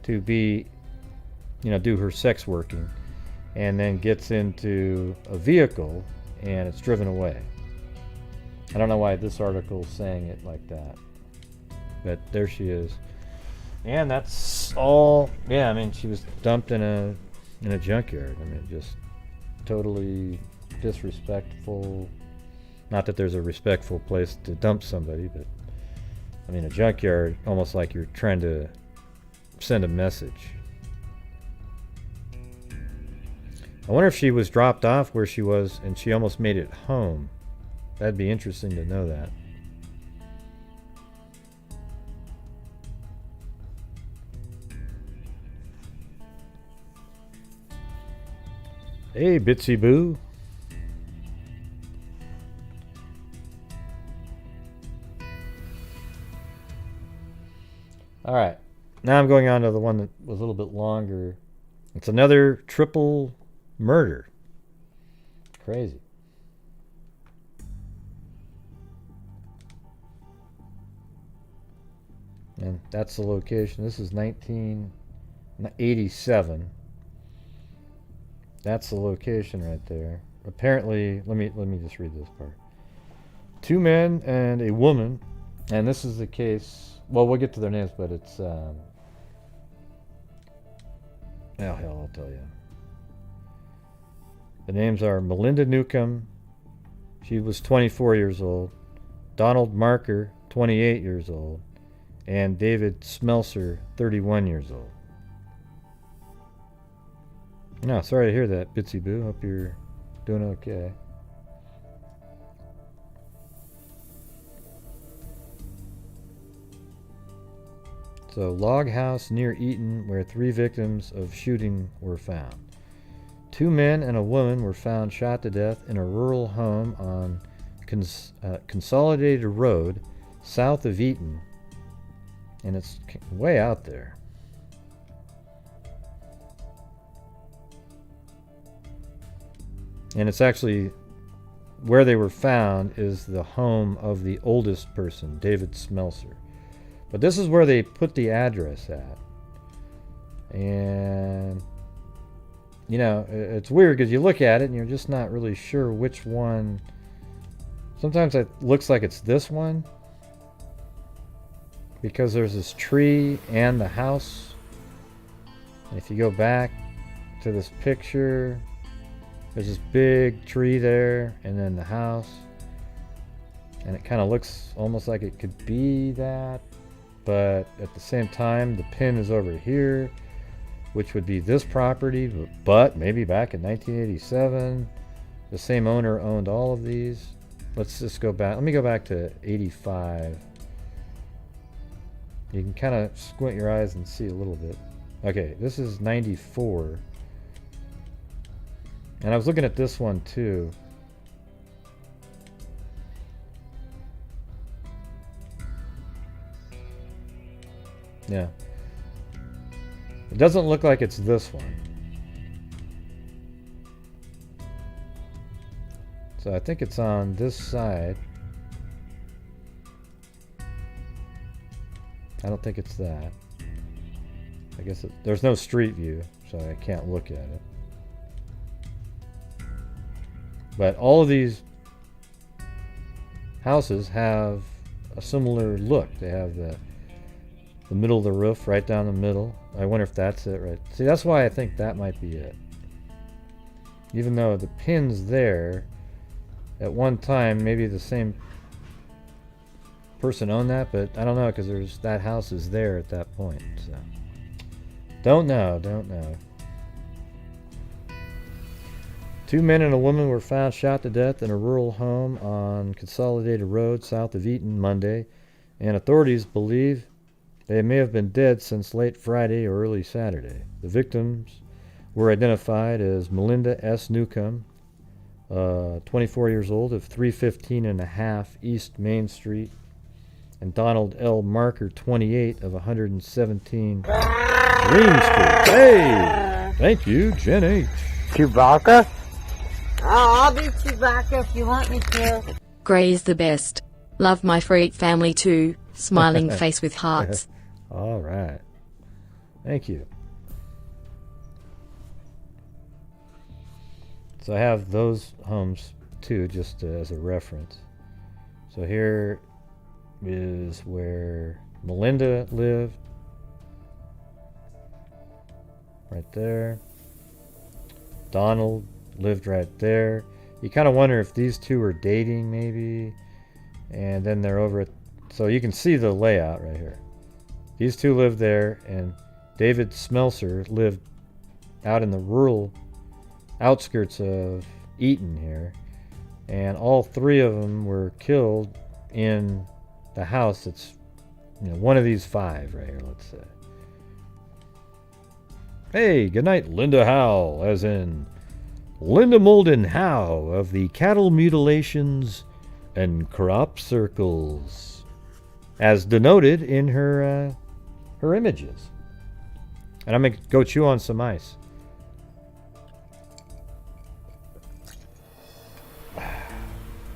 to be, do her sex working, and then gets into a vehicle and it's driven away. I don't know why this article is saying it like that, but there she is. And that's all. Yeah, I mean, she was dumped in a junkyard. I mean, just totally disrespectful. Not that there's a respectful place to dump somebody, but I mean, a junkyard, almost like you're trying to send a message. I wonder if she was dropped off where she was and she almost made it home. That'd be interesting to know that. Hey, Bitsy Boo. Alright, now I'm going on to the one that was a little bit longer. It's another triple murder. Crazy. And that's the location. This is 1987. That's the location right there. Apparently, let me just read this part. 2 men and a woman, and this is the case. Well, we'll get to their names, but it's hell, I'll tell you. The names are Melinda Newcomb. She was 24 years old. Donnie Marker, 28 years old. And David Smelser, 31 years old. No, sorry to hear that, Bitsy Boo. Hope you're doing okay. So, log house near Eaton where 3 victims of shooting were found. 2 men and a woman were found shot to death in a rural home on Consolidated Road, south of Eaton. And it's way out there. And it's actually where they were found is the home of the oldest person, David Smelser. But this is where they put the address at. And, it's weird because you look at it and you're just not really sure which one. Sometimes it looks like it's this one, because there's this tree and the house. And if you go back to this picture, there's this big tree there and then the house. And it kind of looks almost like it could be that. But at the same time, the pin is over here, which would be this property. But maybe back in 1987, the same owner owned all of these. Let's just go back. Let me go back to 85. You can kind of squint your eyes and see a little bit. Okay, this is 94. And I was looking at this one too. Yeah. It doesn't look like it's this one. So I think it's on this side. I don't think it's that. I guess there's no street view, so I can't look at it. But all of these houses have a similar look. They have the middle of the roof right down the middle. I wonder if that's it, right? See, that's why I think that might be it. Even though the pin's there, at one time, maybe the same person owned that, but I don't know, because that house is there at that point. So don't know. 2 men and a woman were found shot to death in a rural home on Consolidated Road south of Eaton Monday, and authorities believe They may have been dead since late Friday or early Saturday. The victims were identified as Melinda S. Newcomb, 24 years old, of 315 and a half East Main Street, and Donald L. Marker, 28, of 117 Green Street. Hey! Thank you, Jen H. Chewbacca? I'll be Chewbacca if you want me to. Gray is the best. Love my freak family too. Smiling face with hearts. All right. Thank you. So I have those homes too, just as a reference. So here is where Melinda lived. Right there. Donald lived right there. You kind of wonder if these two were dating maybe. And then they're over at... So you can see the layout right here. These two lived there, and David Smelser lived out in the rural outskirts of Eaton here. And all three of them were killed in the house that's, one of these five right here, let's say. Hey, good night, Linda Howe, as in Linda Molden Howe of the Cattle Mutilations and Crop Circles, as denoted in her images. And I'm going to go chew on some ice.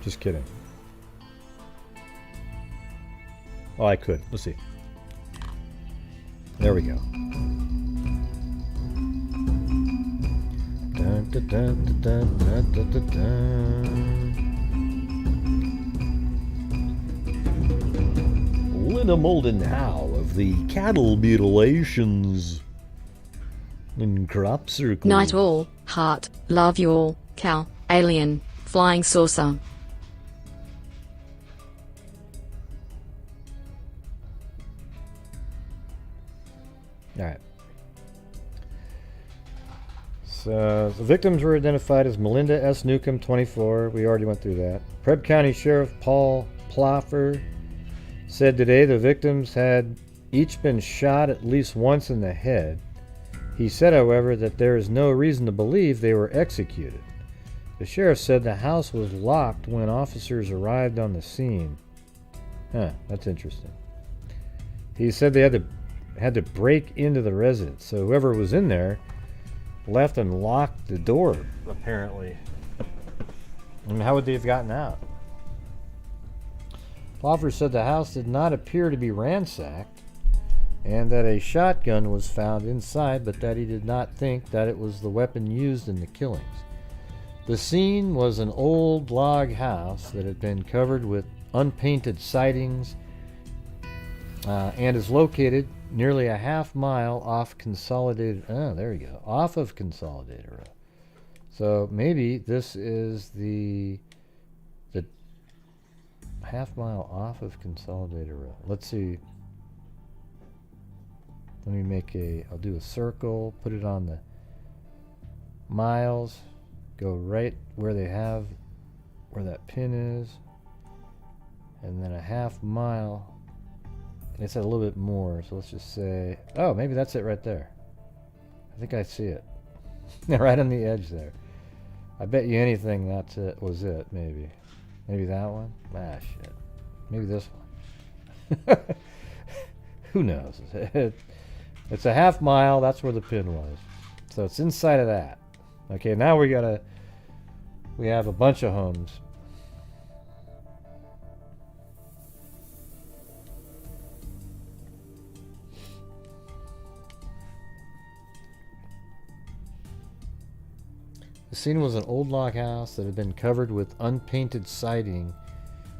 Just kidding. Oh, I could. Let's see. There we go. Dun, dun, dun, dun, dun, dun, dun, dun. Linda Molden Howe of the Cattle Mutilations and Crop Circles. Night all, heart, love you all, cow, alien, flying saucer. Alright. So, the victims were identified as Melinda S. Newcomb, 24. We already went through that. Preb County Sheriff Paul Ploffer said today the victims had each been shot at least once in the head. He said, however, that there is no reason to believe they were executed. The sheriff said the house was locked when officers arrived on the scene. Huh, that's interesting. He said they had to break into the residence, so whoever was in there left and locked the door, apparently. I mean, how would they have gotten out? Ploffer said the house did not appear to be ransacked and that a shotgun was found inside, but that he did not think that it was the weapon used in the killings. The scene was an old log house that had been covered with unpainted sidings and is located nearly a half mile off Consolidated. Oh, there you go. Off of Consolidated Road. So maybe this is the half mile off of Consolidated Road. Let's see. Let me I'll do a circle, put it on the miles, go right where where that pin is, and then a half mile. It's a little bit more, so let's just say, oh, maybe that's it right there. I think I see it. Right on the edge there. I bet you anything that's it, was it, maybe. Maybe that one? Ah, shit. Maybe this one. Who knows? It's a half mile, that's where the pin was. So it's inside of that. Okay, now we have a bunch of homes. The scene was an old log house that had been covered with unpainted siding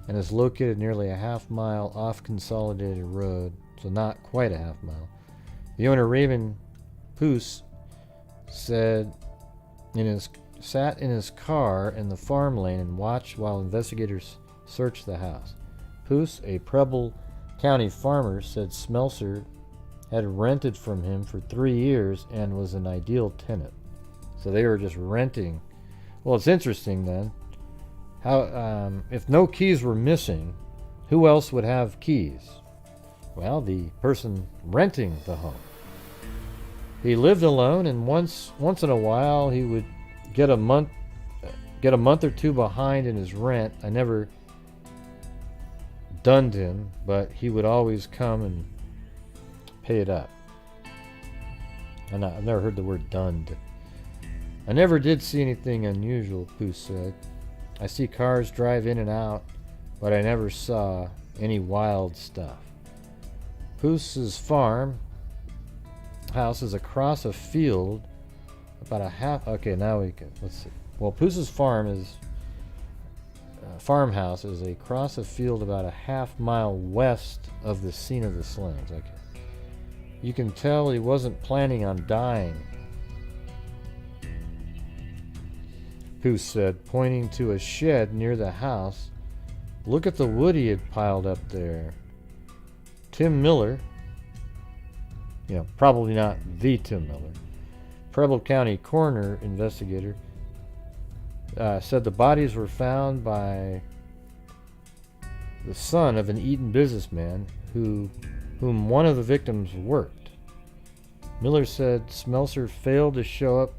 and is located nearly a half mile off Consolidated Road, so not quite a half mile. The owner, Raven Poos, said sat in his car in the farm lane and watched while investigators searched the house. Poos, a Preble County farmer, said Smelser had rented from him for 3 years and was an ideal tenant. So they were just renting. Well, it's interesting then. How if no keys were missing, who else would have keys? Well, the person renting the home. He lived alone, and once in a while he would get a month or two behind in his rent. I never dunned him, but he would always come and pay it up. I've never heard the word dunned. I never did see anything unusual, Poos said. I see cars drive in and out, but I never saw any wild stuff. Poos's farm house is across a field about a half. Okay, now we can. Let's see. Well, Poos's farmhouse is across a field about a half-mile west of the scene of the slings. Okay. You can tell he wasn't planning on dying, Poos said, pointing to a shed near the house. Look at the wood he had piled up there. Tim Miller, probably not the Tim Miller, Preble County Coroner investigator, said the bodies were found by the son of an Eaton businessman whom one of the victims worked. Miller said Smelser failed to show up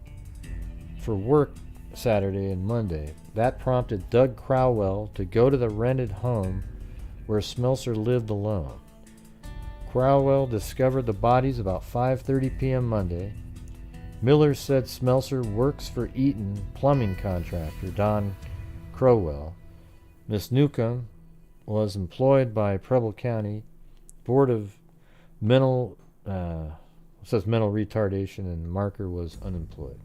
for work Saturday and Monday. That prompted Doug Crowell to go to the rented home where Smelser lived alone. Crowell discovered the bodies about 5:30 p.m. Monday. Miller said Smelser works for Eaton plumbing contractor Don Crowell. Miss Newcomb was employed by Preble County Board of mental retardation, and Marker was unemployed.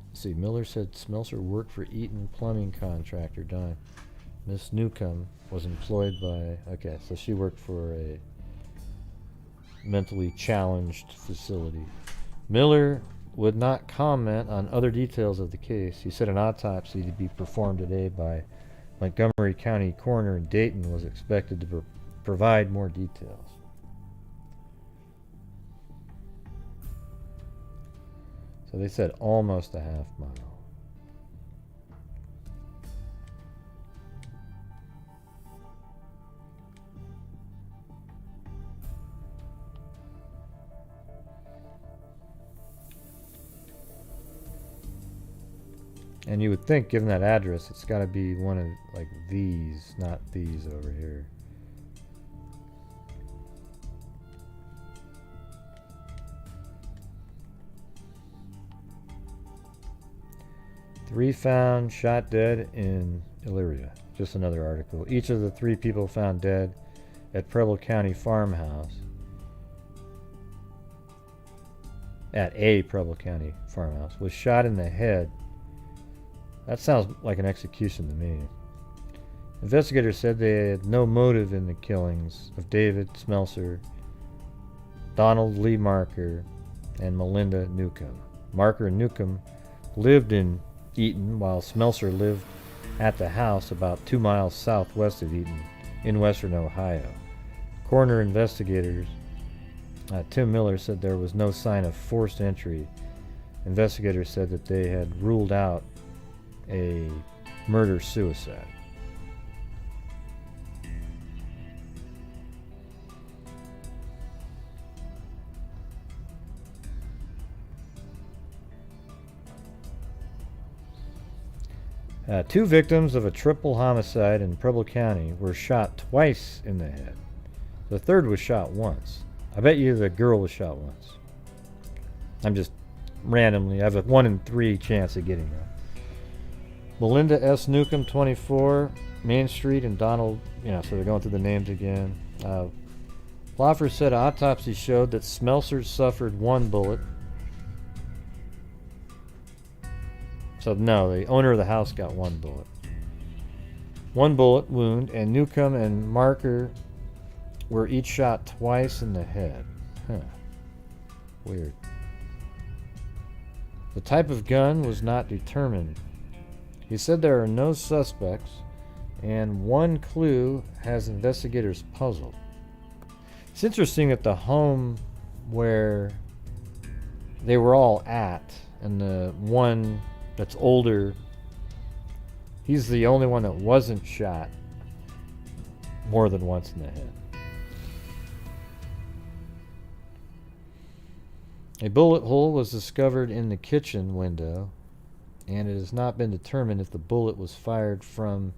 Let's see, Miller said Smelser worked for Eaton plumbing contractor Don. Miss Newcomb was employed by, okay, so she worked for a mentally challenged facility. Miller would not comment on other details of the case. He said an autopsy to be performed today by Montgomery County Coroner in Dayton was expected to provide more details. So they said almost a half mile. And you would think, given that address, it's got to be one of these, not these over here. Three found shot dead in Elyria. Just another article. Each of the three people found dead at Preble County farmhouse. At a Preble County farmhouse was shot in the head. That sounds like an execution to me. Investigators said they had no motive in the killings of David Smelser, Donald Lee Marker, and Melinda Newcomb. Marker and Newcomb lived in Eaton, while Smelser lived at the house about 2 miles southwest of Eaton in western Ohio. Coroner investigators Tim Miller said there was no sign of forced entry. Investigators said that they had ruled out a murder-suicide. Two victims of a triple homicide in Preble County were shot twice in the head. The third was shot once. I bet you the girl was shot once. I'm just randomly, I have a 1 in 3 chance of getting that. Melinda S. Newcomb, 24, Main Street, and Donald, so they're going through the names again. Loffer said autopsy showed that Smelser suffered 1 bullet. So no, the owner of the house got 1 bullet. 1 bullet wound, and Newcomb and Marker were each shot twice in the head. Huh. Weird. The type of gun was not determined. He said there are no suspects, and 1 clue has investigators puzzled. It's interesting that the home where they were all at, and the one that's older, he's the only one that wasn't shot. more than once in the head. A bullet hole was discovered in the kitchen window, and it has not been determined if the bullet was fired from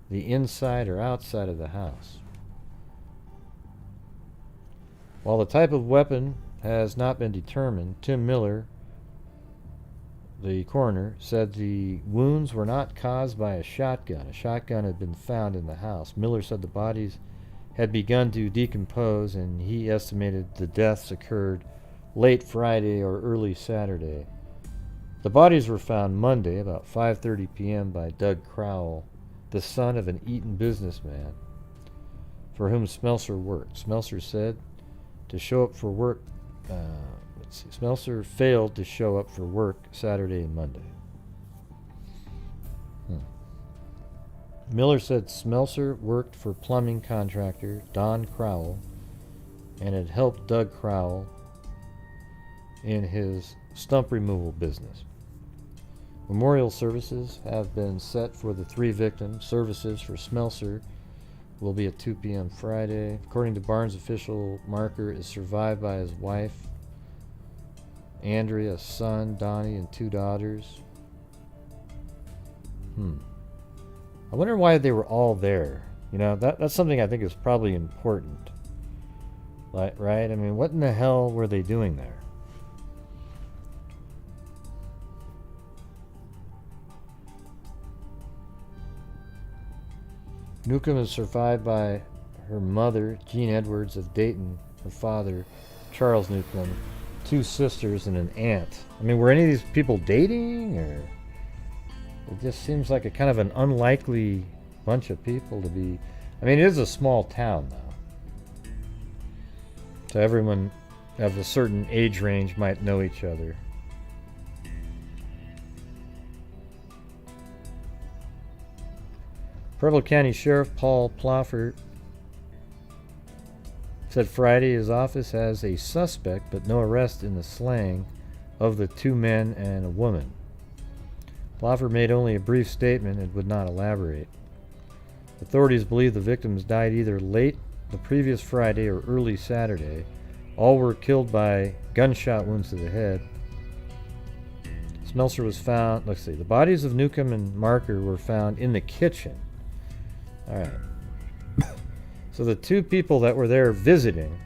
the inside or outside of the house. While the type of weapon has not been determined, Tim Miller, the coroner, said the wounds were not caused by a shotgun. A shotgun had been found in the house. Miller said the bodies had begun to decompose, and he estimated the deaths occurred late Friday or early Saturday. The bodies were found Monday about 5:30 p.m. by Doug Crowell, the son of an Eaton businessman for whom Smelser worked. Smelser said to show up for work. Smelser failed to show up for work Saturday and Monday. Miller said Smelser worked for plumbing contractor Don Crowell and had helped Doug Crowell in his stump removal business. Memorial services have been set for the 3 victims. Services for Smelser will be at 2 p.m. Friday. According to Barnes official, Marker is survived by his wife, Andrea, a son, Donnie, and 2 daughters. I wonder why they were all there. You know, that's something I think is probably important. Right? I mean, what in the hell were they doing there? Newcomb is survived by her mother, Jean Edwards of Dayton, her father, Charles Newcomb, 2 sisters, and an aunt. I mean, were any of these people dating, or it just seems like a kind of an unlikely bunch of people to be. I mean, it is a small town, though, so everyone of a certain age range might know each other. Preble County Sheriff Paul Ploffer said Friday his office has a suspect but no arrest in the slaying of the 2 men and a woman. Ploffer made only a brief statement and would not elaborate. Authorities believe the victims died either late the previous Friday or early Saturday. All were killed by gunshot wounds to the head. Smelser was found, the bodies of Newcomb and Marker were found in the kitchen. All right. So the 2 people that were there visiting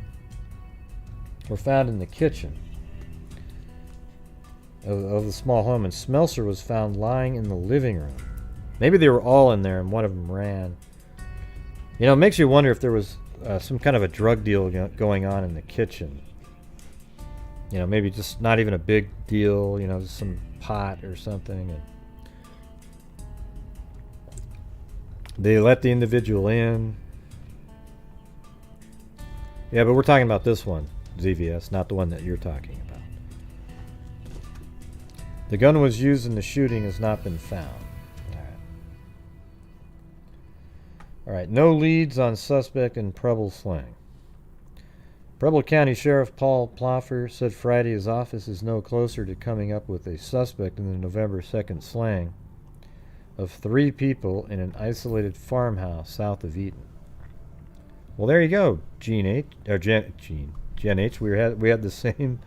were found in the kitchen of the small home, and Smelser was found lying in the living room. Maybe they were all in there and one of them ran. You know, it makes you wonder if there was some kind of a drug deal going on in the kitchen. You know, maybe just not even a big deal, you know, just some pot or something. And they let the individual in. Yeah, but we're talking about this one, ZVS, not the one that you're talking about. The gun was used in the shooting has not been found. All right, no leads on suspect in Preble slaying. Preble County Sheriff Paul Ploffer said Friday his office is no closer to coming up with a suspect in the November 2nd slaying of 3 people in an isolated farmhouse south of Eaton. Well, there you go, Jen H. We had the same.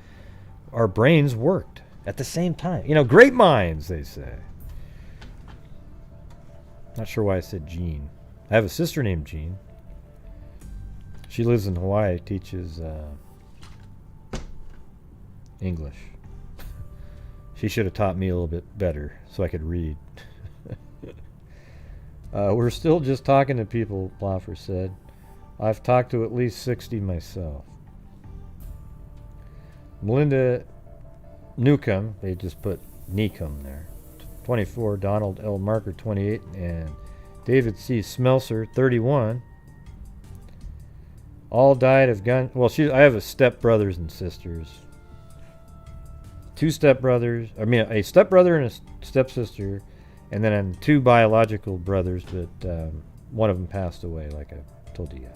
Our brains worked at the same time. You know, great minds, they say. Not sure why I said Jean. I have a sister named Jean. She lives in Hawaii, teaches English. She should have taught me a little bit better so I could read. We're still just talking to people, Ploffer said. I've talked to at least 60 myself. Melinda Newcomb, they just put Newcomb there, 24, Donald L. Marker, 28, and David C. Smelser, 31. All died of gun. Well, I have a stepbrothers and sisters. 2 stepbrothers. I mean, a stepbrother and a stepsister, and then 2 biological brothers, but one of them passed away, like I told you guys.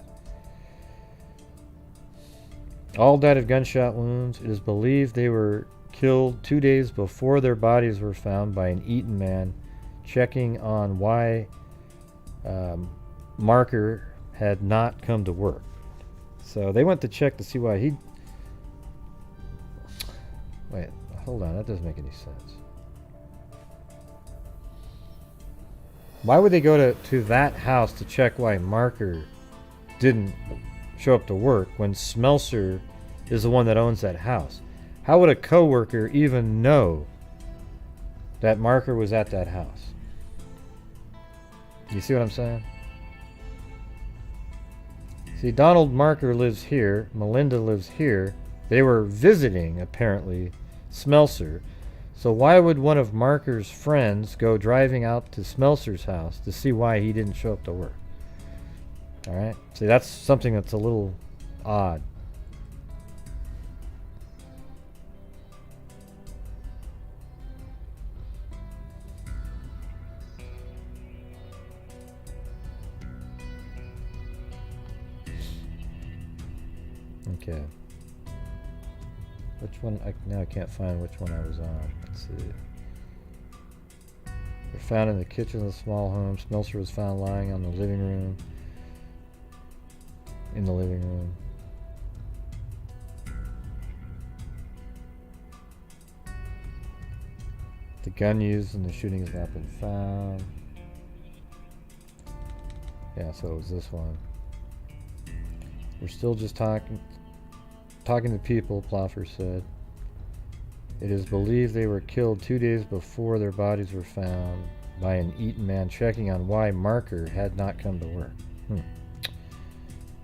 All died of gunshot wounds. It is believed they were killed 2 days before their bodies were found by an Eaton man checking on why Marker had not come to work. So they went to check to see why he... Wait, hold on, that doesn't make any sense. Why would they go to that house to check why Marker didn't show up to work when Smelser is the one that owns that house? How would a coworker even know that Marker was at that house? You see what I'm saying? See, Donald Marker lives here. Melinda lives here. They were visiting, apparently, Smelser. So why would one of Marker's friends go driving out to Smelser's house to see why he didn't show up to work? Alright? See, that's something that's a little odd. Okay. Which one? Now I can't find which one I was on. Let's see. They're found in the kitchen of the small home. Smelser was found lying on the living room. In the living room. The gun used in the shooting has not been found. Yeah, so it was this one. We're still just talking to people, Ploffer said. It is believed they were killed 2 days before their bodies were found by an Eaton man checking on why Marker had not come to work.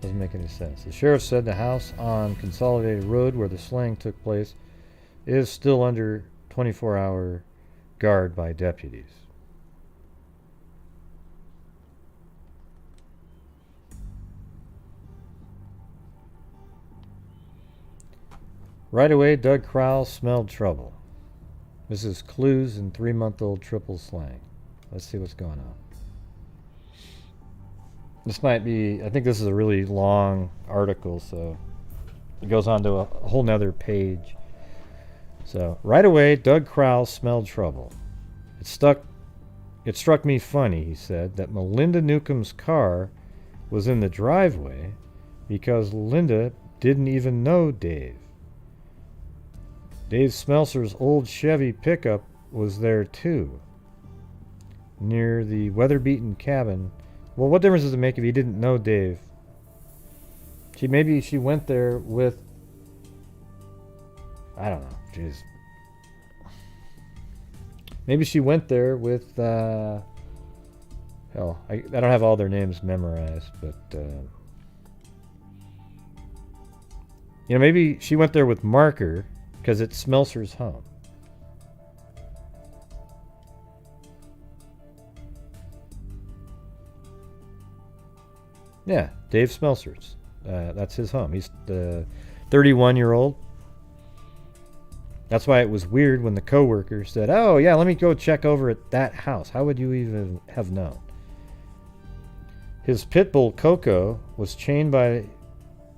Doesn't make any sense. The sheriff said the house on Consolidated Road where the slaying took place is still under 24-hour guard by deputies. Right away, Doug Crowell smelled trouble. Mrs. Clues and 3-month-old triple slang. Let's see what's going on. This might be, I think this is a really long article, so it goes on to a whole nother page. So, right away, Doug Crowell smelled trouble. It struck me funny, he said, that Melinda Newcomb's car was in the driveway because Linda didn't even know Dave. Dave Smelser's old Chevy pickup was there too, near the weather-beaten cabin. Well, what difference does it make if he didn't know Dave? Maybe she went there with... I don't know. Jeez. Maybe she went there with... hell, I don't have all their names memorized, but... maybe she went there with Marker... because it's Smelser's home. Yeah, Dave Smelser's. That's his home. He's the 31-year-old. That's why it was weird when the coworker said, "Oh, yeah, let me go check over at that house." How would you even have known? His pit bull, Coco, was chained by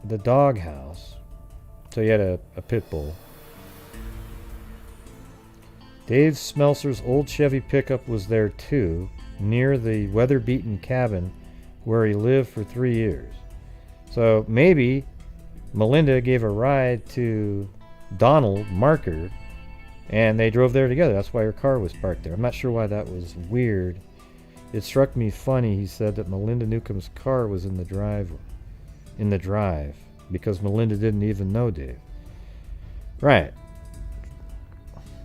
the doghouse. So he had a pit bull. Dave Smelser's old Chevy pickup was there too, near the weather-beaten cabin where he lived for 3 years. So maybe Melinda gave a ride to Donald Marker and they drove there together. That's why her car was parked there. I'm not sure why that was weird. It struck me funny, he said, that Melinda Newcomb's car was in the drive because Melinda didn't even know Dave. Right.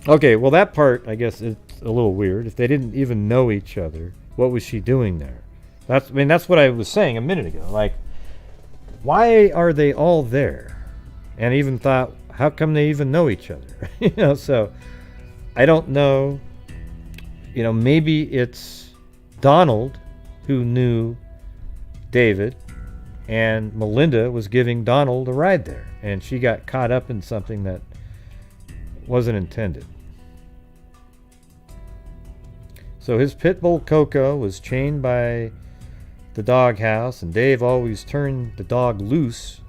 Okay, well that part, I guess, is a little weird. If they didn't even know each other, what was she doing there? That's what I was saying a minute ago. Like, why are they all there? And I even thought, how come they even know each other? So I don't know. Maybe it's Donald who knew David, and Melinda was giving Donald a ride there, and she got caught up in something that wasn't intended. So his pit bull Coco was chained by the doghouse, and Dave always turned the dog loose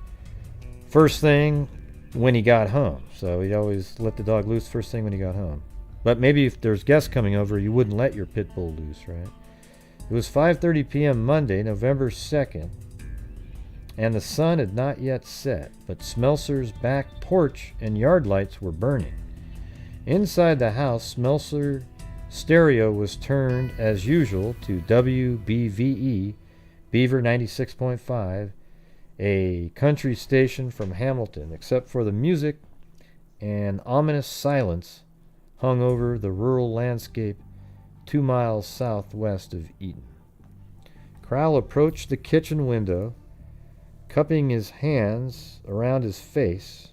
first thing when he got home. So he'd always let the dog loose first thing when he got home. But maybe if there's guests coming over, you wouldn't let your pit bull loose, right? It was 5:30 p.m. Monday, November 2nd, and the sun had not yet set, but Smelser's back porch and yard lights were burning. Inside the house, Smelser stereo was turned as usual to WBVE, Beaver 96.5, a country station from Hamilton, except for the music and ominous silence hung over the rural landscape 2 miles southwest of Eaton. Crowell approached the kitchen window, cupping his hands around his face.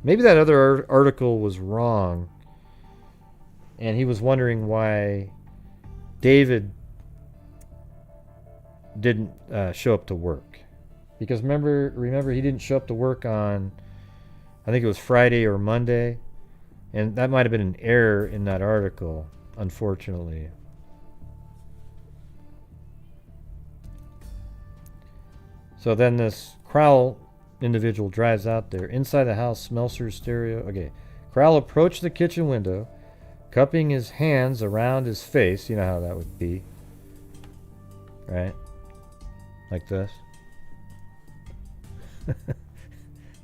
Maybe that other article was wrong, and he was wondering why David didn't show up to work. Because remember he didn't show up to work on, I think it was Friday or Monday, and that might have been an error in that article, unfortunately. So then this Crowell individual drives out there. Inside the house, Smelser's stereo. Okay. Crowell approached the kitchen window, cupping his hands around his face. You know how that would be. Right? Like this.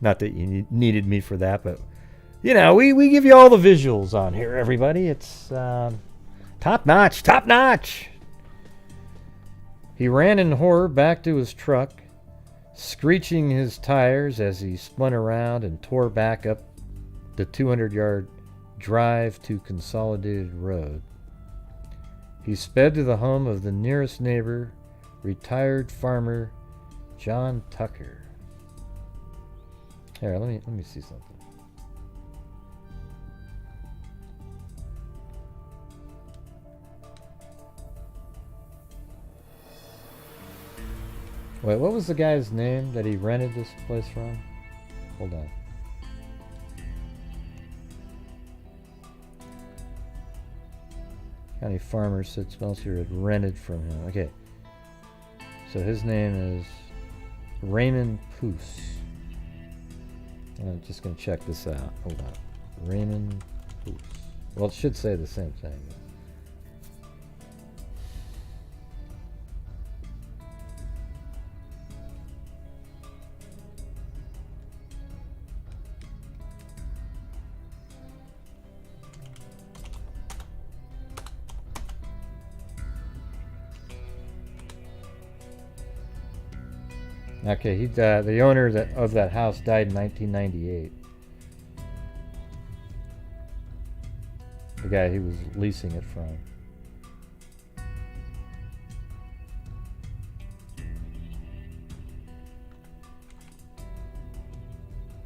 Not that you needed me for that, but you know, we give you all the visuals on here, everybody. It's top notch, top notch. He ran in horror back to his truck, screeching his tires as he spun around and tore back up the 200-yard drive to Consolidated Road. He sped to the home of the nearest neighbor, retired farmer John Tucker. Here, let me see something. Wait, what was the guy's name that he rented this place from? Hold on. County farmer said Smelser had rented from him. Okay. So his name is Raymond Poos. I'm just going to check this out. Hold on. Raymond Poos. Well, it should say the same thing. Okay, he the owner of that house died in 1998. The guy he was leasing it from.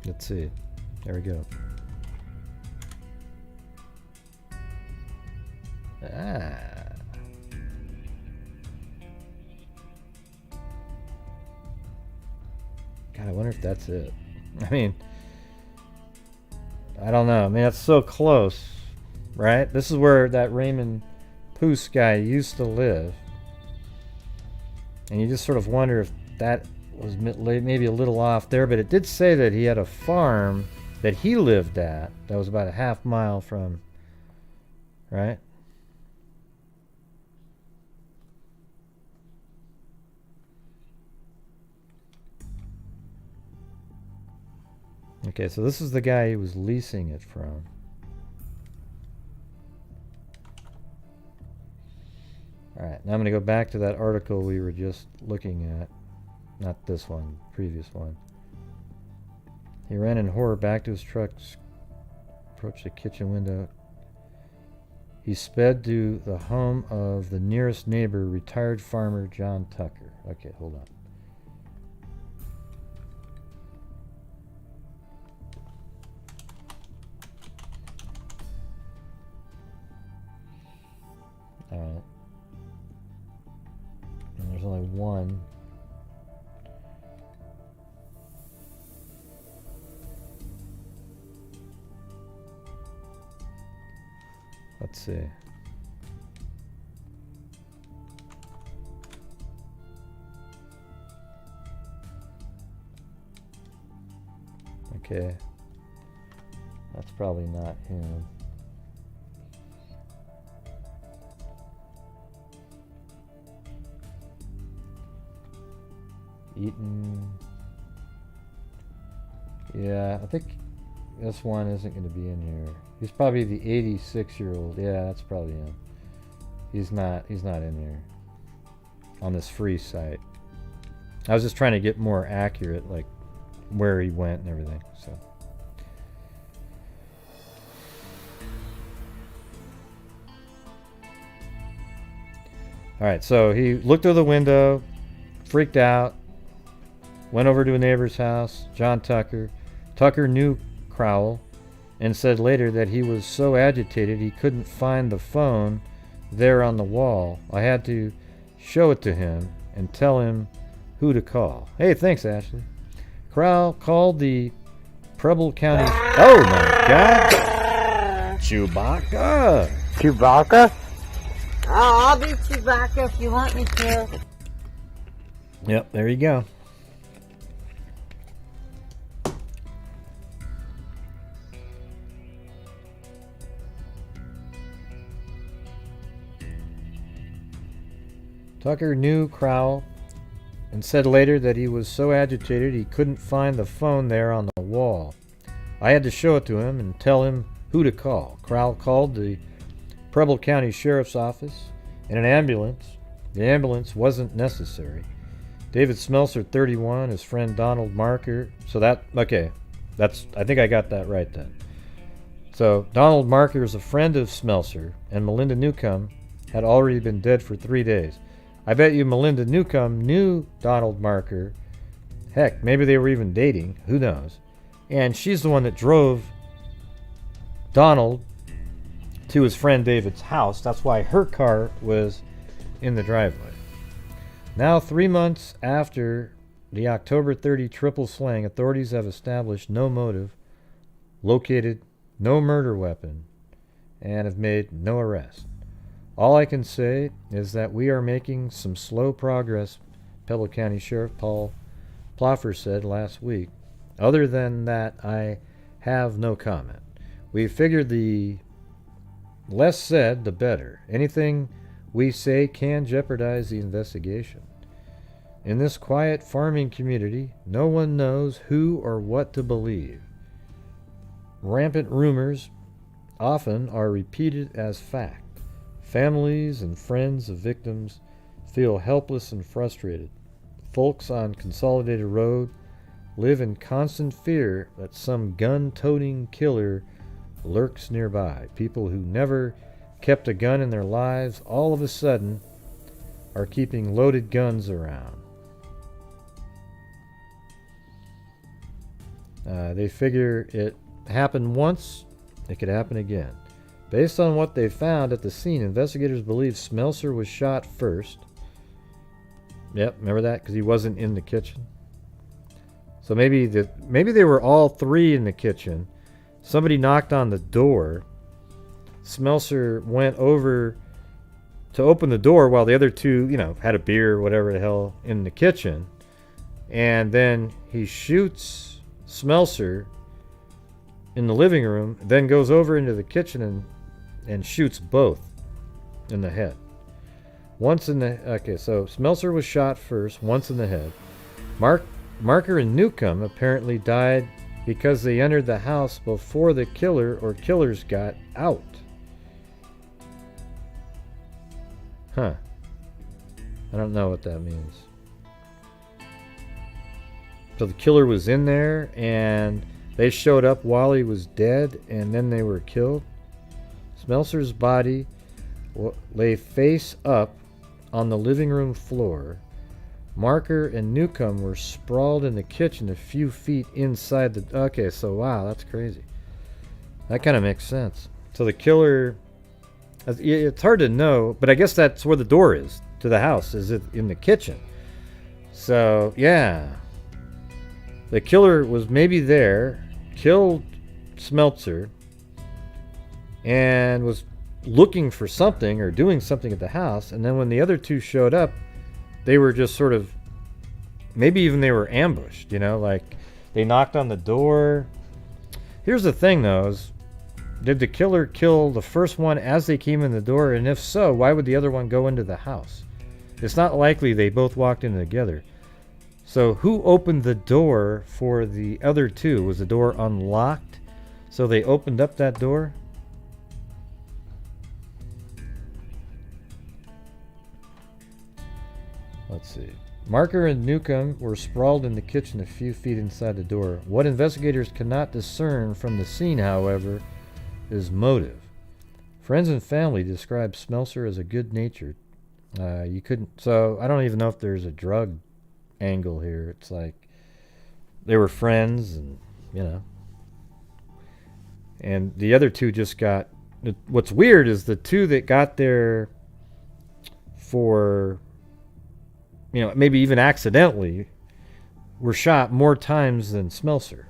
Let's see. There we go. Ah. God, I wonder if that's it. I mean, I don't know. I mean, that's so close, right? This is where that Raymond Poos guy used to live. And you just sort of wonder if that was maybe a little off there. But it did say that he had a farm that he lived at that was about a half mile from, right? Okay, so this is the guy he was leasing it from. Alright, now I'm going to go back to that article we were just looking at. Not this one, previous one. He ran in horror back to his truck, approached the kitchen window. He sped to the home of the nearest neighbor, retired farmer John Tucker. Okay, hold on. Alright. And there's only one. Let's see. Okay. That's probably not him. Eaton. Yeah, I think this one isn't going to be in here. He's probably the 86-year-old. Yeah, that's probably him. He's not in here on this free site. I was just trying to get more accurate, like where he went and everything. So. All right, so he looked through the window, freaked out, went over to a neighbor's house, John Tucker. Tucker knew Crowell and said later that he was so agitated he couldn't find the phone there on the wall. I had to show it to him and tell him who to call. Hey, thanks, Ashley. Crowell called the Preble County... Oh, my God! Chewbacca! Chewbacca? Oh, I'll be Chewbacca if you want me to. Yep, there you go. Tucker knew Crowell and said later that he was so agitated he couldn't find the phone there on the wall. I had to show it to him and tell him who to call. Crowell called the Preble County Sheriff's Office and an ambulance. The ambulance wasn't necessary. David Smelser, 31, his friend Donald Marker. So that, okay, I think I got that right then. So Donald Marker is a friend of Smelser, and Melinda Newcomb had already been dead for 3 days. I bet you Melinda Newcomb knew Donald Marker. Heck, maybe they were even dating. Who knows? And she's the one that drove Donald to his friend David's house. That's why her car was in the driveway. Now, 3 months after the October 30 triple slaying, authorities have established no motive, located no murder weapon, and have made no arrest. All I can say is that we are making some slow progress, Preble County Sheriff Paul Ploffer said last week. Other than that, I have no comment. We figured the less said, the better. Anything we say can jeopardize the investigation. In this quiet farming community, no one knows who or what to believe. Rampant rumors often are repeated as fact. Families and friends of victims feel helpless and frustrated. Folks on Consolidated Road live in constant fear that some gun-toting killer lurks nearby. People who never kept a gun in their lives all of a sudden are keeping loaded guns around. They figure it happened once, it could happen again. Based on what they found at the scene, investigators believe Smelser was shot first. Yep, remember that? Because he wasn't in the kitchen. So maybe they were all three in the kitchen. Somebody knocked on the door. Smelser went over to open the door while the other two, had a beer or whatever the hell in the kitchen. And then he shoots Smelser in the living room, then goes over into the kitchen and shoots both in the head. Once in the... Okay, so Smelser was shot first, once in the head. Marker and Newcomb apparently died because they entered the house before the killer or killers got out. Huh. I don't know what that means. So the killer was in there and they showed up while he was dead and then they were killed. Smelser's body lay face up on the living room floor. Marker and Newcomb were sprawled in the kitchen a few feet inside the... Okay, so wow, that's crazy. That kind of makes sense. So the killer... It's hard to know, but I guess that's where the door is to the house, is it in the kitchen. So, yeah. The killer was maybe there, killed Smelser, and was looking for something or doing something at the house, and then when the other two showed up, they were just sort of, maybe even they were ambushed, like they knocked on the door. Here's the thing though, is did the killer kill the first one as they came in the door, and if so, why would the other one go into the house? It's not likely they both walked in together. So who opened the door for the other two? Was the door unlocked? So they opened up that door? Let's see. Marker and Newcomb were sprawled in the kitchen a few feet inside the door. What investigators cannot discern from the scene, however, is motive. Friends and family describe Smelser as a good-natured. You couldn't... So, I don't even know if there's a drug angle here. It's like they were friends and, you know. And the other two just got... What's weird is the two that got there for... you know, maybe even accidentally, were shot more times than Smelser.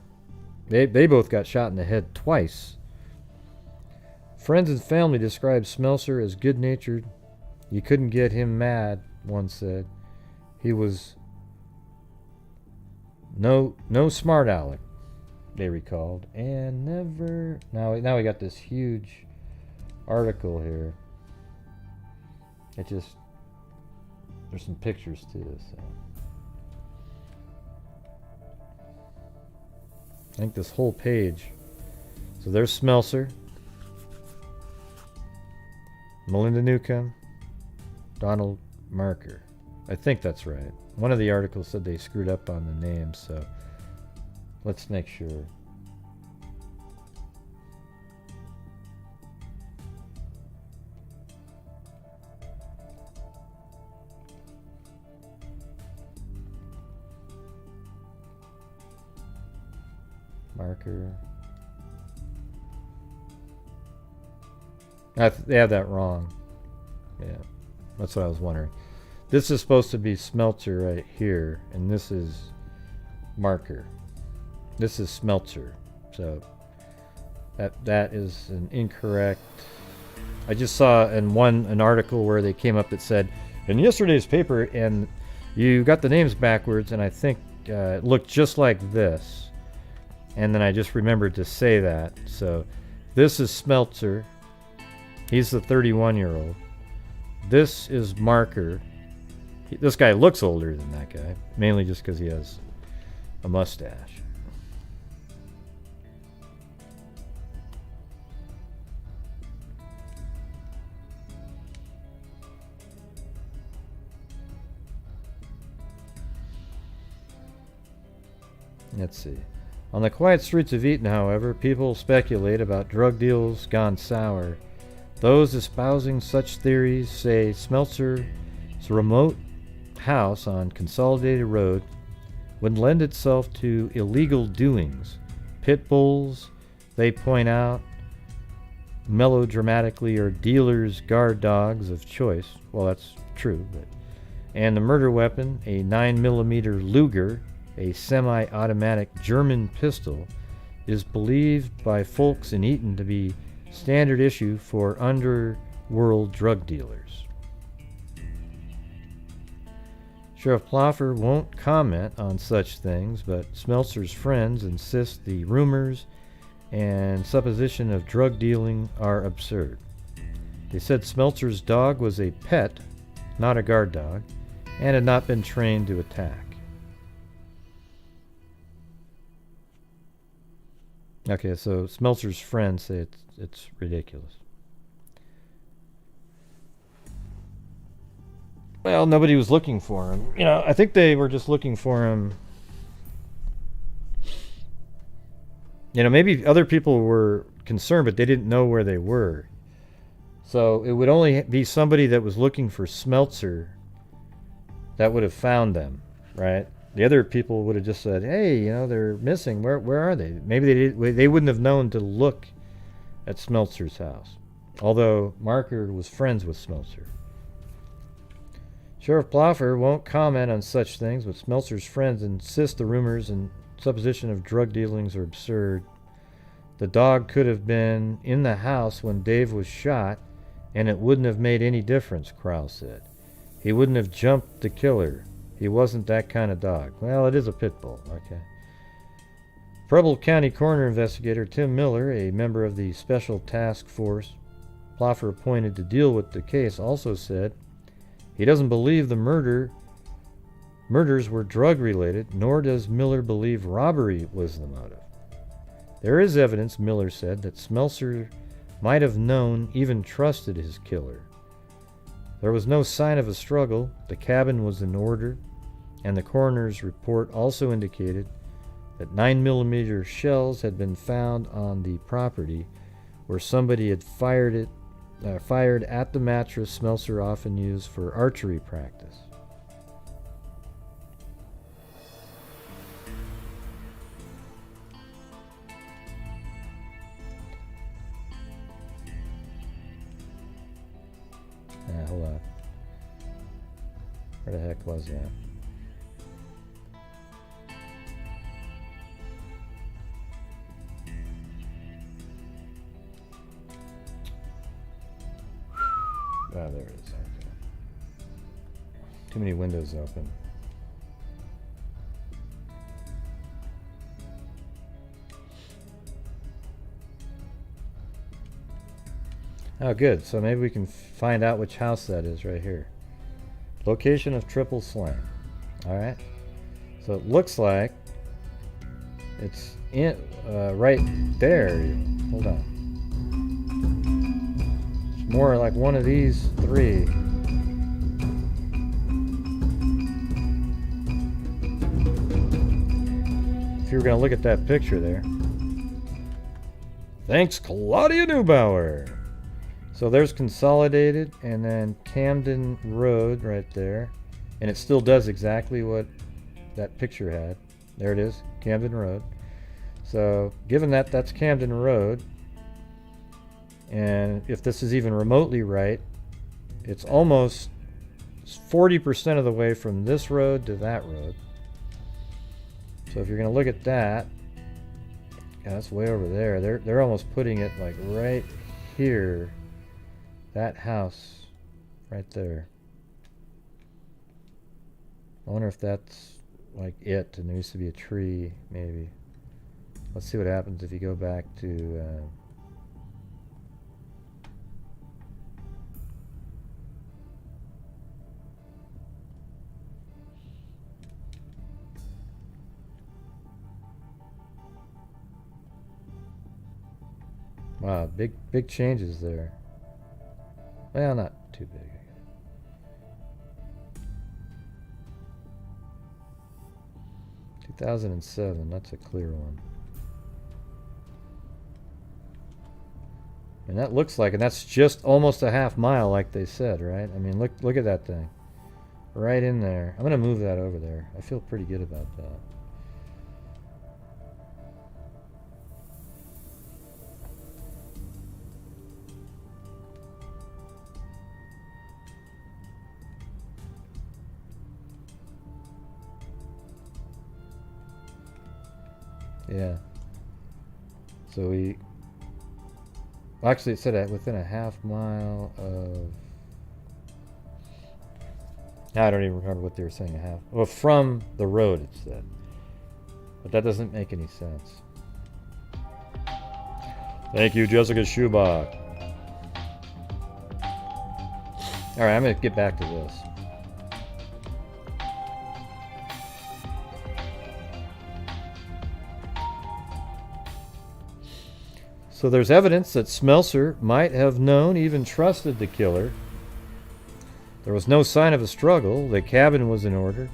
They both got shot in the head twice. Friends and family described Smelser as good-natured. You couldn't get him mad, one said. He was no smart aleck, they recalled. And never... Now we got this huge article here. It just... There's some pictures too, so. I think this whole page. So there's Smelser, Melinda Newcomb, Donnie Marker. I think that's right. One of the articles said they screwed up on the names, so let's make sure. Marker. They have that wrong. Yeah, that's what I was wondering. This is supposed to be Smelter right here, and this is Marker. This is Smelter. So that is an incorrect. I just saw in an article where they came up that said in yesterday's paper, and you got the names backwards, and I think it looked just like this. And then I just remembered to say that. So this is Smelter. He's the 31-year-old. This is Marker. This guy looks older than that guy, mainly just because he has a mustache. Let's see. On the quiet streets of Eaton, however, people speculate about drug deals gone sour. Those espousing such theories say Smelser's remote house on Consolidated Road would lend itself to illegal doings. Pit bulls, they point out, melodramatically are dealers' guard dogs of choice. Well, that's true. And the murder weapon, a 9mm Luger, a semi-automatic German pistol, is believed by folks in Eaton to be standard issue for underworld drug dealers. Sheriff Ploffer won't comment on such things, but Smelser's friends insist the rumors and supposition of drug dealing are absurd. They said Smelser's dog was a pet, not a guard dog, and had not been trained to attack. Okay, so Smelser's friends say it's ridiculous. Well, nobody was looking for him. You know, I think they were just looking for him. You know, maybe other people were concerned, but they didn't know where they were. So it would only be somebody that was looking for Smelser that would have found them, right? The other people would have just said, "Hey, you know, they're missing. Where are they?" Maybe they wouldn't have known to look at Smelser's house. Although Marker was friends with Smelser. Sheriff Ploffer won't comment on such things, but Smelser's friends insist the rumors and supposition of drug dealings are absurd. The dog could have been in the house when Dave was shot, and it wouldn't have made any difference, Crowell said. He wouldn't have jumped the killer. He wasn't that kind of dog. Well, it is a pit bull, okay. Preble County Coroner investigator Tim Miller, a member of the Special Task Force Ploffer appointed to deal with the case, also said he doesn't believe the murder murders were drug-related, nor does Miller believe robbery was the motive. There is evidence, Miller said, that Smelser might have known, even trusted his killer. There was no sign of a struggle, the cabin was in order, and the coroner's report also indicated that 9mm shells had been found on the property where somebody had fired at the mattress Smelser often used for archery practice. Hold on. Where the heck was that? Ah, there it is. Okay. Too many windows open. Oh, good. So maybe we can find out which house that is right here. Location of triple slam. Alright. So it looks like it's in right there. Hold on. It's more like one of these three. If you were going to look at that picture there. Thanks, Claudia Neubauer. So there's Consolidated and then Camden Road right there. And it still does exactly what that picture had. There it is, Camden Road. So given that that's Camden Road, and if this is even remotely right, it's almost 40% of the way from this road to that road. So if you're going to look at that, yeah, that's way over there. They're almost putting it like right here. That house right there. I wonder if that's like it, and there used to be a tree, maybe. Let's see what happens if you go back to wow, big changes there. Well, not too big. 2007, that's a clear one. And that looks like, and that's just almost a half mile like they said, right? I mean, look at that thing. Right in there. I'm going to move that over there. I feel pretty good about that. Yeah. So we... Actually, it said within a half mile of... I don't even remember what they were saying, a half... Well, from the road, it said. But that doesn't make any sense. Thank you, Jessica Schubach. Alright, I'm going to get back to this. So there's evidence that Smelser might have known, even trusted the killer. There was no sign of a struggle, the cabin was in order,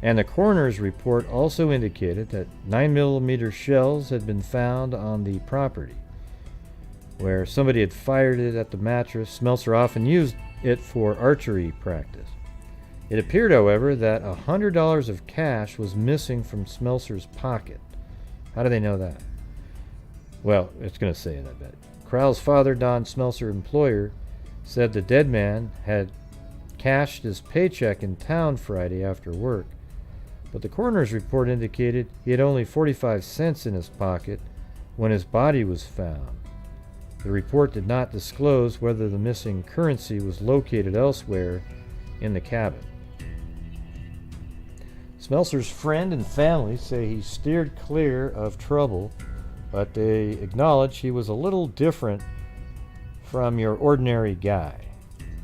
and the coroner's report also indicated that 9mm shells had been found on the property, where somebody had fired it at the mattress. Smelser often used it for archery practice. It appeared, however, that $100 of cash was missing from Smelser's pocket. How do they know that? Well, it's going to say it, I bet. Crowell's father, Don Smelser, employer, said the dead man had cashed his paycheck in town Friday after work, but the coroner's report indicated he had only 45 cents in his pocket when his body was found. The report did not disclose whether the missing currency was located elsewhere in the cabin. Smelser's friend and family say he steered clear of trouble, but they acknowledge he was a little different from your ordinary guy.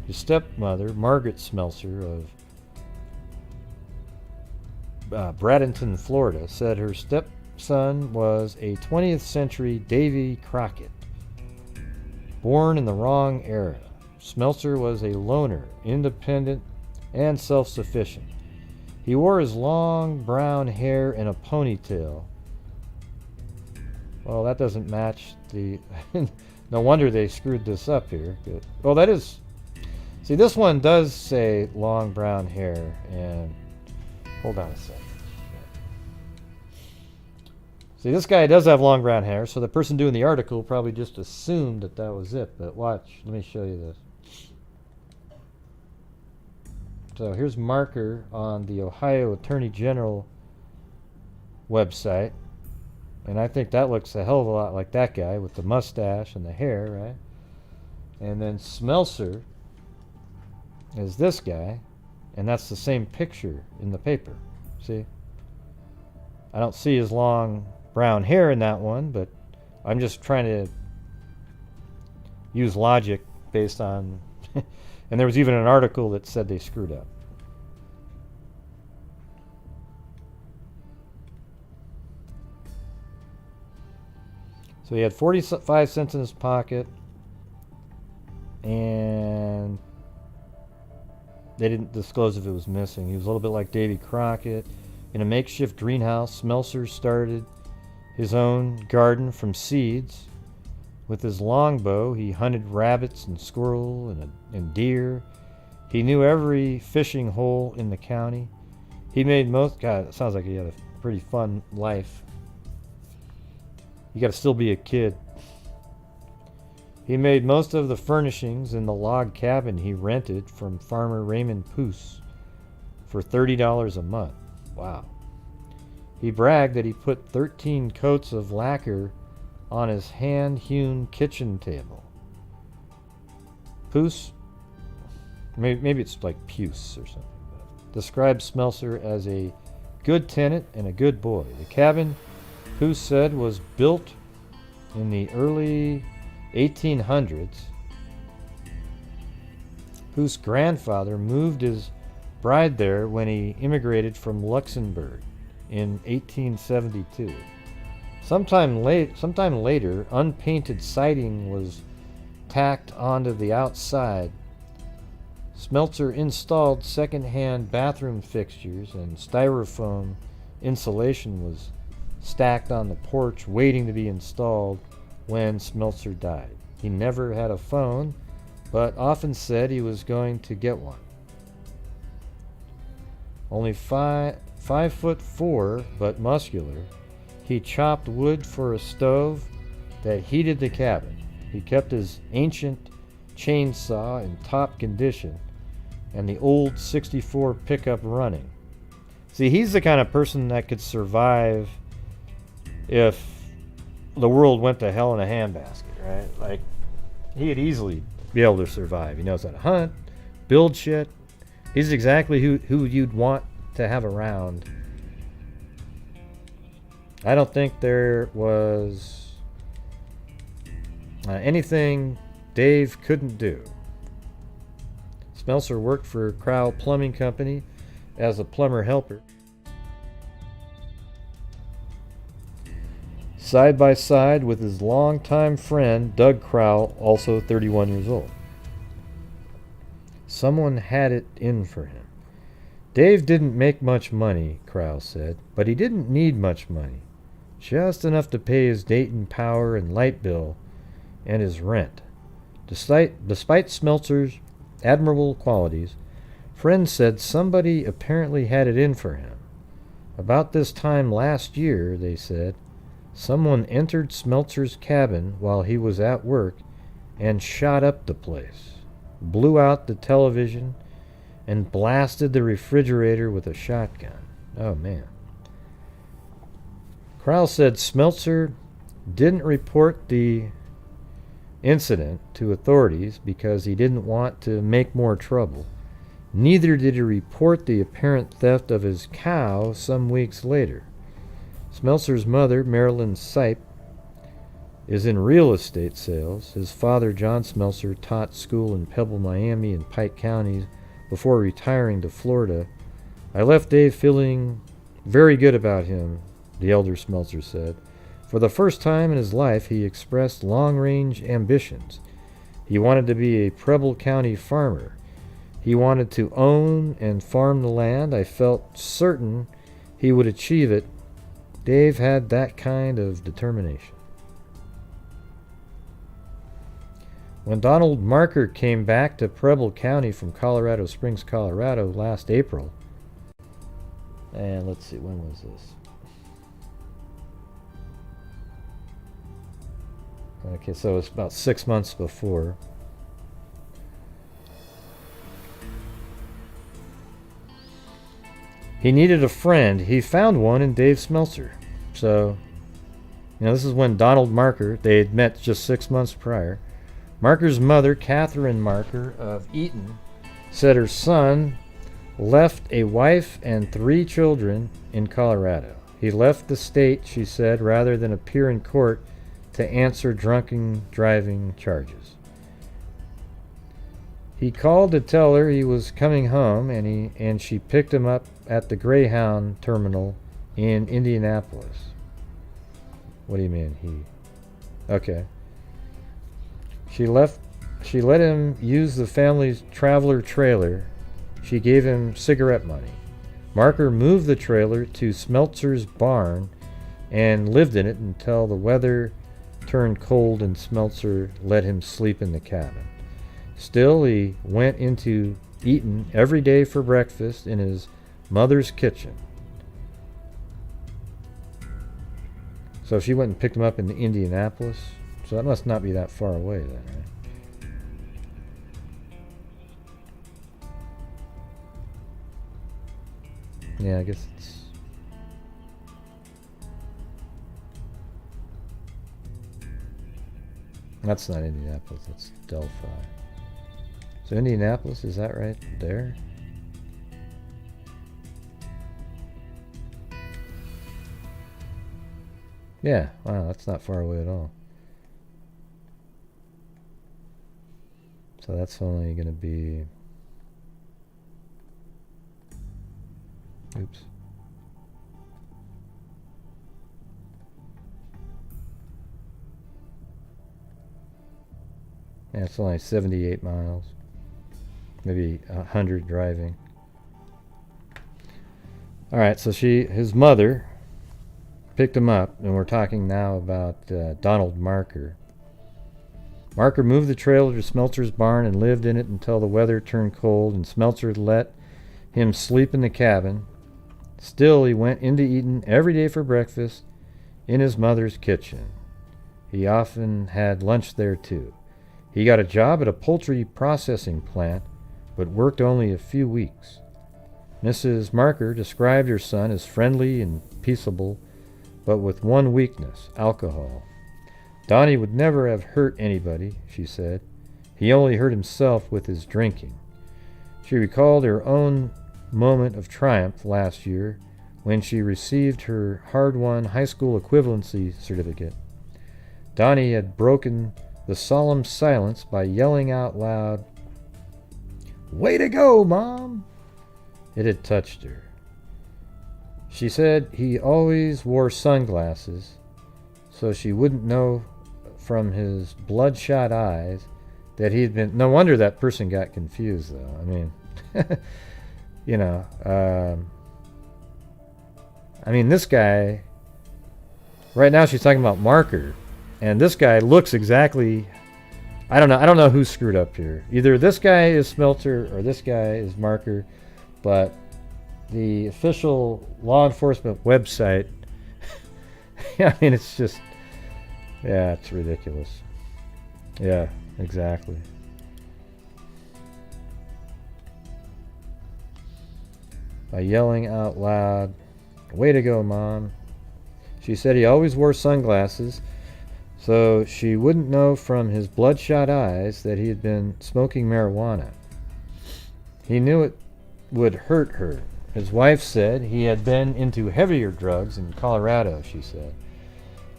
His stepmother, Margaret Smelser of Bradenton, Florida, said her stepson was a 20th century Davy Crockett, born in the wrong era. Smelser was a loner, independent, and self-sufficient. He wore his long brown hair in a ponytail. Well, that doesn't match the... No wonder they screwed this up here. Good. Well, that is... See, this one does say long brown hair, and... Hold on a second. See, this guy does have long brown hair, so the person doing the article probably just assumed that that was it. But watch, let me show you this. So here's Marker on the Ohio Attorney General website. And I think that looks a hell of a lot like that guy with the mustache and the hair, right? And then Smelser is this guy, and that's the same picture in the paper. See? I don't see his long brown hair in that one, but I'm just trying to use logic based on... And there was even an article that said they screwed up. So he had 45 cents in his pocket, and they didn't disclose if it was missing. He was a little bit like Davy Crockett. In a makeshift greenhouse, Smelser started his own garden from seeds. With his longbow, he hunted rabbits and squirrel and deer. He knew every fishing hole in the county. He made most... God, it sounds like he had a pretty fun life. You got to still be a kid. He made most of the furnishings in the log cabin he rented from farmer Raymond Poose for $30 a month. Wow. He bragged that he put 13 coats of lacquer on his hand-hewn kitchen table. Poose, maybe it's like Puce or something, described Smelser as a good tenant and a good boy. The cabin, Poose said, was built in the early 1800s. Poose's grandfather moved his bride there when he immigrated from Luxembourg in 1872. Sometime later, unpainted siding was tacked onto the outside. Smelser installed second-hand bathroom fixtures, and styrofoam insulation was stacked on the porch waiting to be installed when Smelser died. He never had a phone, but often said he was going to get one. Only 5'4", but muscular, he chopped wood for a stove that heated the cabin. He kept his ancient chainsaw in top condition and the old 64 pickup running. See, he's the kind of person that could survive if the world went to hell in a handbasket, right? Like, he'd easily be able to survive. He knows how to hunt, build shit. He's exactly who you'd want to have around. I don't think there was anything Dave couldn't do. Smelser worked for Crowell Plumbing Company as a plumber helper, side by side with his longtime friend Doug Crowell, also 31 years old. Someone had it in for him. Dave didn't make much money, Crowell said, but he didn't need much money. Just enough to pay his Dayton power and light bill and his rent. Despite Smelser's admirable qualities, friends said somebody apparently had it in for him. About this time last year, they said, someone entered Smelser's cabin while he was at work and shot up the place, blew out the television, and blasted the refrigerator with a shotgun. Oh, man. Crowell said Smelser didn't report the incident to authorities because he didn't want to make more trouble. Neither did he report the apparent theft of his cow some weeks later. Smelser's mother, Marilyn Sipe, is in real estate sales. His father, John Smelser, taught school in Pebble, Miami, and Pike counties before retiring to Florida. I left Dave feeling very good about him, the elder Smelser said. For the first time in his life, he expressed long-range ambitions. He wanted to be a Preble County farmer. He wanted to own and farm the land. I felt certain he would achieve it. Dave had that kind of determination. When Donald Marker came back to Preble County from Colorado Springs, Colorado last April, and let's see, when was this? Okay, so it's about 6 months before. He needed a friend. He found one in Dave Smelser. So, this is when Donald Marker, they had met just 6 months prior. Marker's mother, Catherine Marker of Eaton, said her son left a wife and 3 children in Colorado. He left the state, she said, rather than appear in court to answer drunken driving charges. He called to tell her he was coming home, and she picked him up at the Greyhound terminal in Indianapolis. What do you mean, he? Okay. She let him use the family's traveler trailer. She gave him cigarette money. Marker moved the trailer to Smelser's barn and lived in it until the weather turned cold and Smelser let him sleep in the cabin. Still, he went into Eaton every day for breakfast in his mother's kitchen. So she went and picked him up in Indianapolis. So that must not be that far away then, right? Yeah, I guess it's... That's not Indianapolis, that's Delphi. So Indianapolis, is that right there? Yeah, wow, that's not far away at all. So that's only going to be... Oops. Yeah, it's only 78 miles. Maybe 100 driving. Alright, so his mother picked him up, and we're talking now about Donald Marker. Marker moved the trailer to Smelser's barn and lived in it until the weather turned cold, and Smelser let him sleep in the cabin. Still, he went into Eaton every day for breakfast in his mother's kitchen. He often had lunch there, too. He got a job at a poultry processing plant, but worked only a few weeks. Mrs. Marker described her son as friendly and peaceable, but with one weakness, alcohol. Donnie would never have hurt anybody, she said. He only hurt himself with his drinking. She recalled her own moment of triumph last year when she received her hard-won high school equivalency certificate. Donnie had broken the solemn silence by yelling out loud, "Way to go, Mom!" It had touched her. She said he always wore sunglasses, so she wouldn't know from his bloodshot eyes that he had been... No wonder that person got confused, though. I mean, this guy... Right now she's talking about Marker, and this guy looks exactly... I don't know who screwed up here. Either this guy is Smelser or this guy is Marker, but the official law enforcement website... it's just... Yeah, it's ridiculous. Yeah, exactly. By yelling out loud, "Way to go, Mom." She said he always wore sunglasses, so she wouldn't know from his bloodshot eyes that he had been smoking marijuana. He knew it would hurt her. His wife said he had been into heavier drugs in Colorado, she said.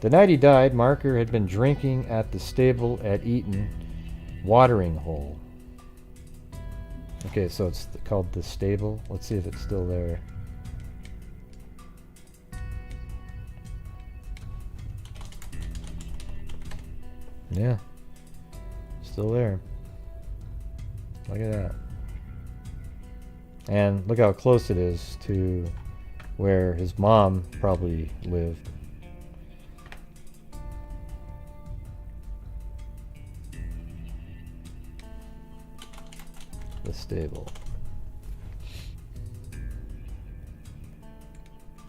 The night he died, Marker had been drinking at the stable at Eaton watering hole. Okay, so it's called the stable. Let's see if it's still there. Yeah. Still there. Look at that. And look how close it is to where his mom probably lived. The stable.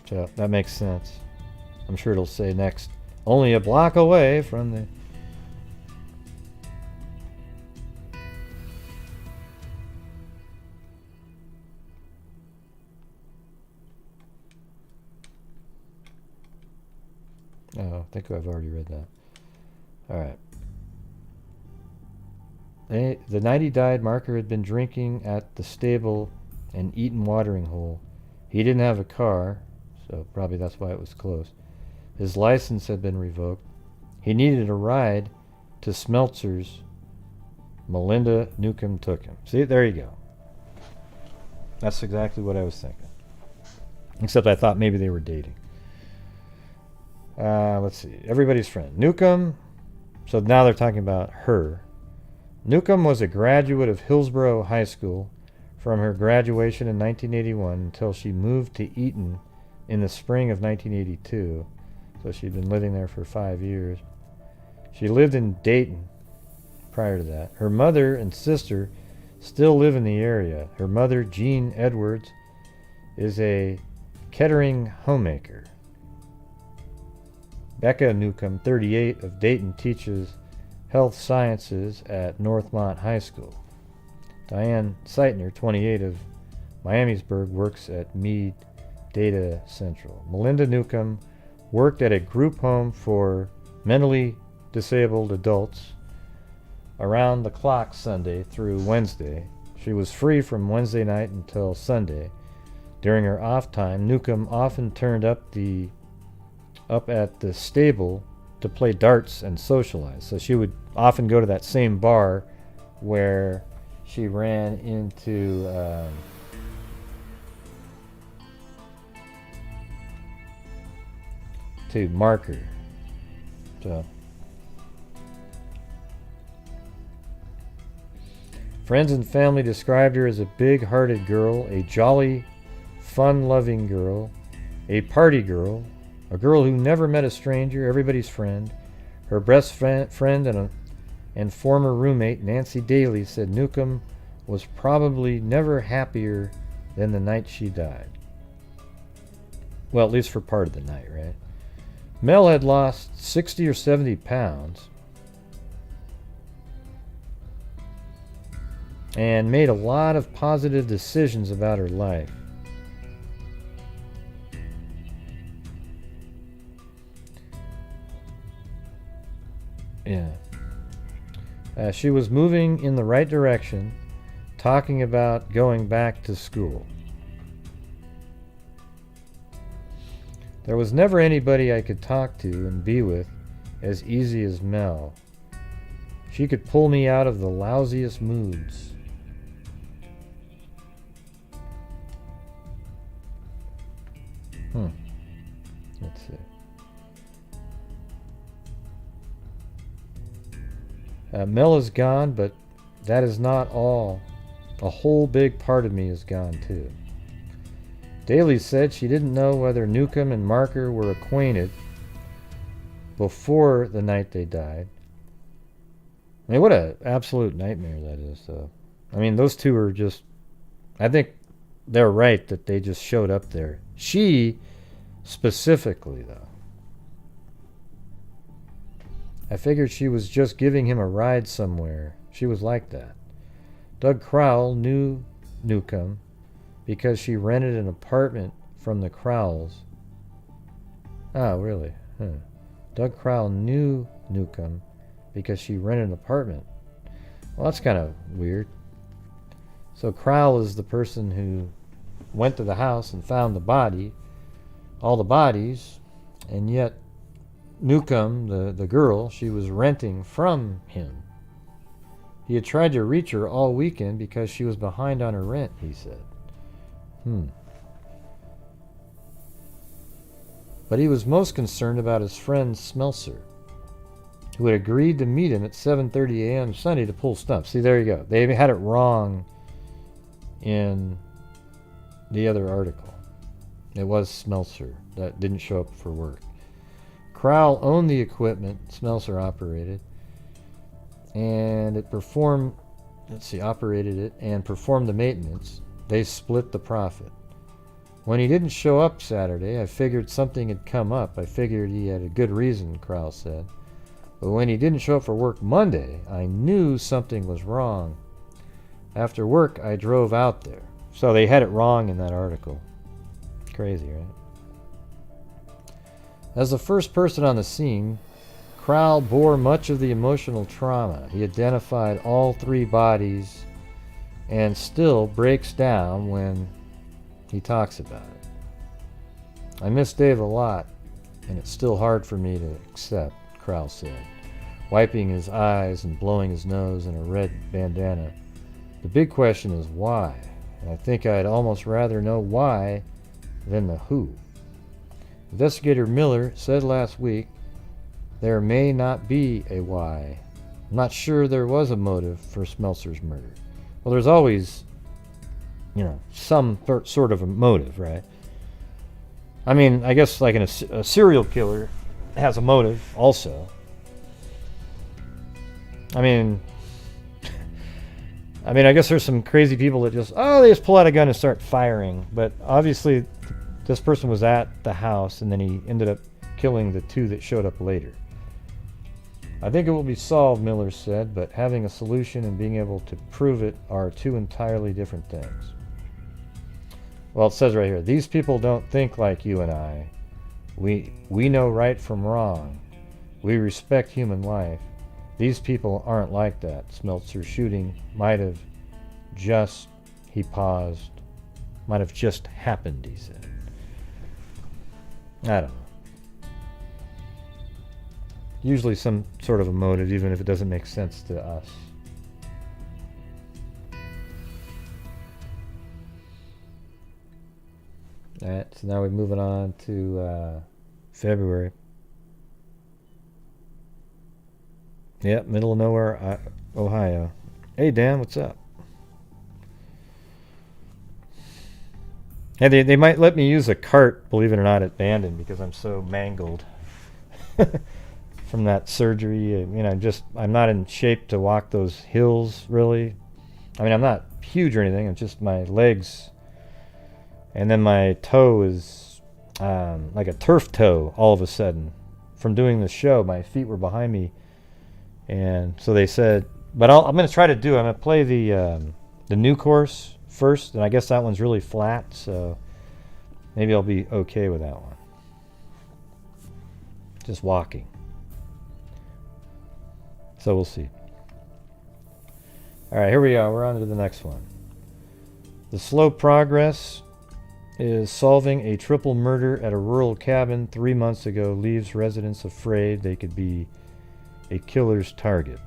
So that makes sense. I'm sure it'll say next, only a block away from the... Oh, I think I've already read that. Alright. The night he died, Marker had been drinking at the stable and Eaton watering hole. He didn't have a car, so probably that's why it was close. His license had been revoked. He needed a ride to Smelser's. Melinda Newcomb took him. See, there you go. That's exactly what I was thinking. Except I thought maybe they were dating. Let's see. Everybody's friend. Newcomb. So now they're talking about her. Newcomb was a graduate of Hillsborough High School from her graduation in 1981 until she moved to Eaton in the spring of 1982. So she'd been living there for 5 years. She lived in Dayton prior to that. Her mother and sister still live in the area. Her mother, Jean Edwards, is a Kettering homemaker. Becca Newcomb, 38, of Dayton, teaches health sciences at Northmont High School. Diane Seitner, 28, of Miamisburg, works at Meade Data Central. Melinda Newcomb worked at a group home for mentally disabled adults around the clock Sunday through Wednesday. She was free from Wednesday night until Sunday. During her off time, Newcomb often turned up at the stable to play darts and socialize. So she would often go to that same bar where she ran into to Marker. So friends and family described her as a big-hearted girl, a jolly, fun-loving girl, a party girl, a girl who never met a stranger, everybody's friend. Her best friend and former roommate, Nancy Daly, said Newcomb was probably never happier than the night she died. Well, at least for part of the night, right? Mel had lost 60 or 70 pounds and made a lot of positive decisions about her life. Yeah. She was moving in the right direction, talking about going back to school. There was never anybody I could talk to and be with as easy as Mel. She could pull me out of the lousiest moods. Let's see. Mel is gone, but that is not all. A whole big part of me is gone too. Daly said she didn't know whether Newcomb and Marker were acquainted before the night they died. I mean, what an absolute nightmare that is, though. I mean, those two are just... I think they're right that they just showed up there. She, specifically, though. I figured she was just giving him a ride somewhere. She was like that. Doug Crowell knew Newcomb because she rented an apartment from the Crowells. Oh, really? Doug Crowell knew Newcomb because she rented an apartment. Well, that's kind of weird. So Crowell is the person who went to the house and found the body, all the bodies, and yet Newcomb, the girl, she was renting from him. He had tried to reach her all weekend because she was behind on her rent, he said. But he was most concerned about his friend Smelser. who had agreed to meet him at 7:30 a.m. Sunday to pull stumps. See, there you go. They had it wrong in the other article. It was Smelser that didn't show up for work. Crowell owned the equipment Smelser operated, and operated it and performed the maintenance. They split the profit. When he didn't show up Saturday, I figured something had come up. I figured he had a good reason, Crowell said. But when he didn't show up for work Monday, I knew something was wrong. After work, I drove out there. So they had it wrong in that article. Crazy, right? As the first person on the scene, Crowell bore much of the emotional trauma. He identified all 3 bodies and still breaks down when he talks about it. I miss Dave a lot, and it's still hard for me to accept, Crowell said, wiping his eyes and blowing his nose in a red bandana. The big question is why, and I think I'd almost rather know why than the who. Investigator Miller said last week there may not be a why. I'm not sure there was a motive for Smelser's murder. Well, there's always, some sort of a motive, right? I mean, I guess like a serial killer has a motive also. I mean, I guess there's some crazy people that they just pull out a gun and start firing. But obviously, this person was at the house, and then he ended up killing the 2 that showed up later. I think it will be solved, Miller said, but having a solution and being able to prove it are 2 entirely different things. Well, it says right here, these people don't think like you and I. We know right from wrong. We respect human life. These people aren't like that. Smelser's shooting might have just happened, he said. I don't know. Usually some sort of a motive, even if it doesn't make sense to us. Alright, so now we're moving on to February. Yep, middle of nowhere, Ohio. Hey, Dan, what's up? Hey, they might let me use a cart, believe it or not, at Bandon because I'm so mangled from that surgery. I'm not in shape to walk those hills, really. I mean, I'm not huge or anything. It's just my legs. And then my toe is like a turf toe all of a sudden. From doing the show, my feet were behind me. And so they said, but I'm going to try to I'm going to play the new course first. And I guess that one's really flat. So maybe I'll be okay with that one. Just walking. So we'll see. All right, here we are. We're on to the next one. The slow progress is solving a triple murder at a rural cabin 3 months ago leaves residents afraid they could be a killer's target.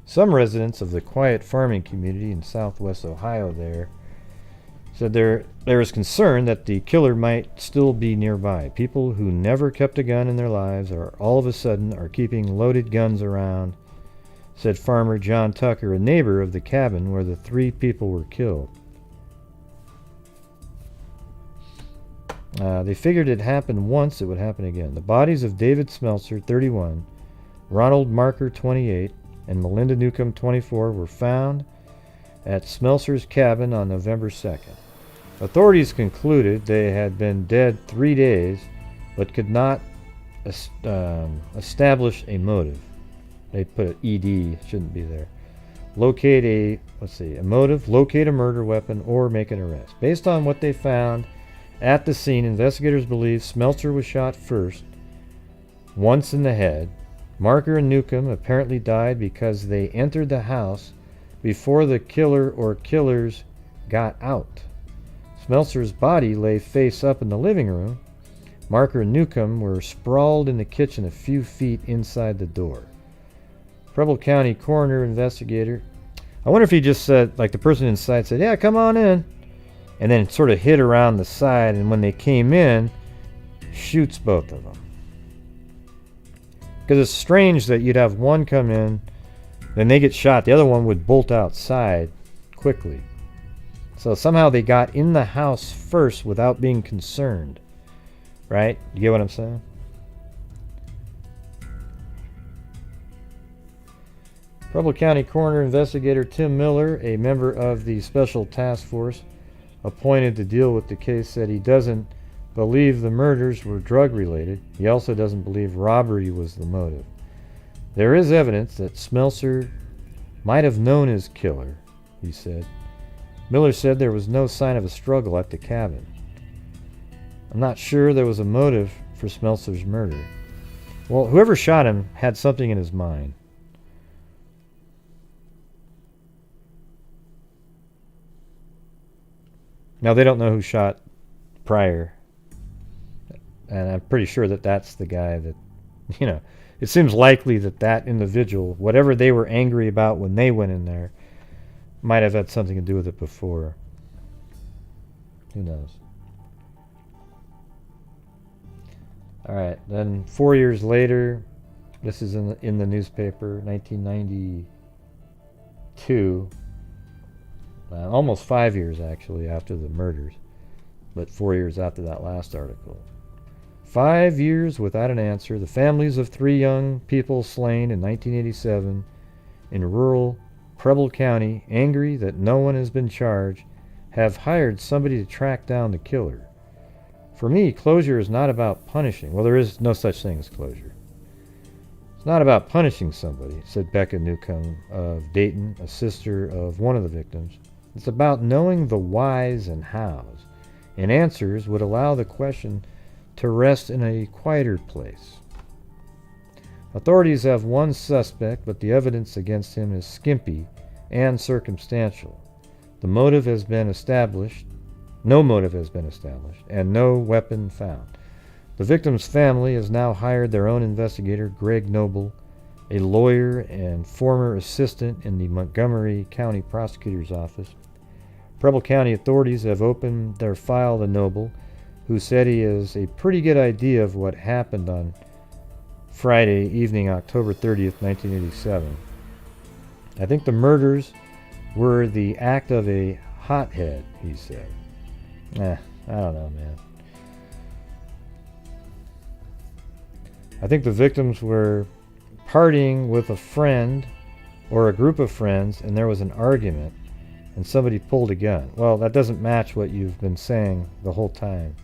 Some residents of the quiet farming community in southwest Ohio said there is concern that the killer might still be nearby. People who never kept a gun in their lives are all of a sudden are keeping loaded guns around, said farmer John Tucker, a neighbor of the cabin where the 3 people were killed. They figured it happened once, it would happen again. The bodies of David Smelser, 31, Ronald Marker, 28, and Melinda Newcomb, 24, were found at Smelser's cabin on November 2nd. Authorities concluded they had been dead 3 days, but could not establish a motive. They put an ED, shouldn't be there. Locate a motive, locate a murder weapon, or make an arrest. Based on what they found at the scene, investigators believe Smelser was shot first, once in the head. Marker and Newcomb apparently died because they entered the house before the killer or killers got out. Smelser's body lay face up in the living room. Marker and Newcomb were sprawled in the kitchen a few feet inside the door. Preble County coroner investigator. I wonder if he just said, like the person inside said, yeah, come on in. And then sort of hid around the side, and when they came in, shoots both of them. Because it's strange that you'd have one come in, then they get shot, the other one would bolt outside quickly. So somehow they got in the house first without being concerned. Right? You get what I'm saying? Preble County Coroner Investigator Tim Miller, a member of the Special Task Force appointed to deal with the case, said he doesn't believe the murders were drug-related. He also doesn't believe robbery was the motive. There is evidence that Smelser might have known his killer, he said. Miller said there was no sign of a struggle at the cabin. I'm not sure there was a motive for Smelser's murder. Well, whoever shot him had something in his mind. Now, they don't know who shot Pryor. And I'm pretty sure that that's the guy that, it seems likely that that individual, whatever they were angry about when they went in there, might have had something to do with it before. Who knows? All right, then 4 years later, this is in the newspaper, 1992. Almost 5 years, actually, after the murders, but 4 years after that last article. 5 years without an answer. The families of 3 young people slain in 1987 in rural Preble County, angry that no one has been charged, have hired somebody to track down the killer. For me, closure is not about punishing. Well, there is no such thing as closure. It's not about punishing somebody, said Becca Newcomb of Dayton, a sister of one of the victims. It's about knowing the whys and hows, and answers would allow the question to rest in a quieter place. Authorities have one suspect, but the evidence against him is skimpy and circumstantial. The motive has been established. No motive has been established, and no weapon found. The victim's family has now hired their own investigator, Greg Noble, a lawyer and former assistant in the Montgomery County Prosecutor's Office. Preble County authorities have opened their file to Noble, who said he has a pretty good idea of what happened on Friday evening, October 30th, 1987. I think the murders were the act of a hothead, he said. I don't know, man. I think the victims were partying with a friend or a group of friends, and there was an argument, and somebody pulled a gun. Well, that doesn't match what you've been saying the whole time.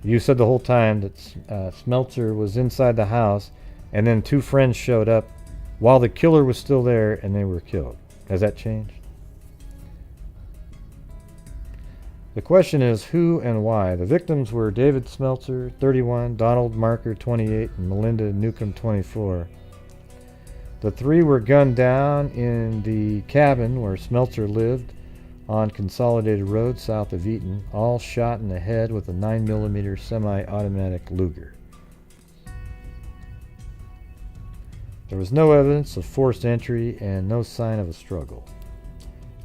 You said the whole time that Smelser was inside the house, and then 2 friends showed up while the killer was still there, and they were killed. Has that changed? The question is who and why. The victims were David Smelser, 31, Donald Marker, 28, and Melinda Newcomb, 24. The 3 were gunned down in the cabin where Smelser lived on Consolidated Road south of Eaton, all shot in the head with a 9mm semi-automatic Luger. There was no evidence of forced entry and no sign of a struggle.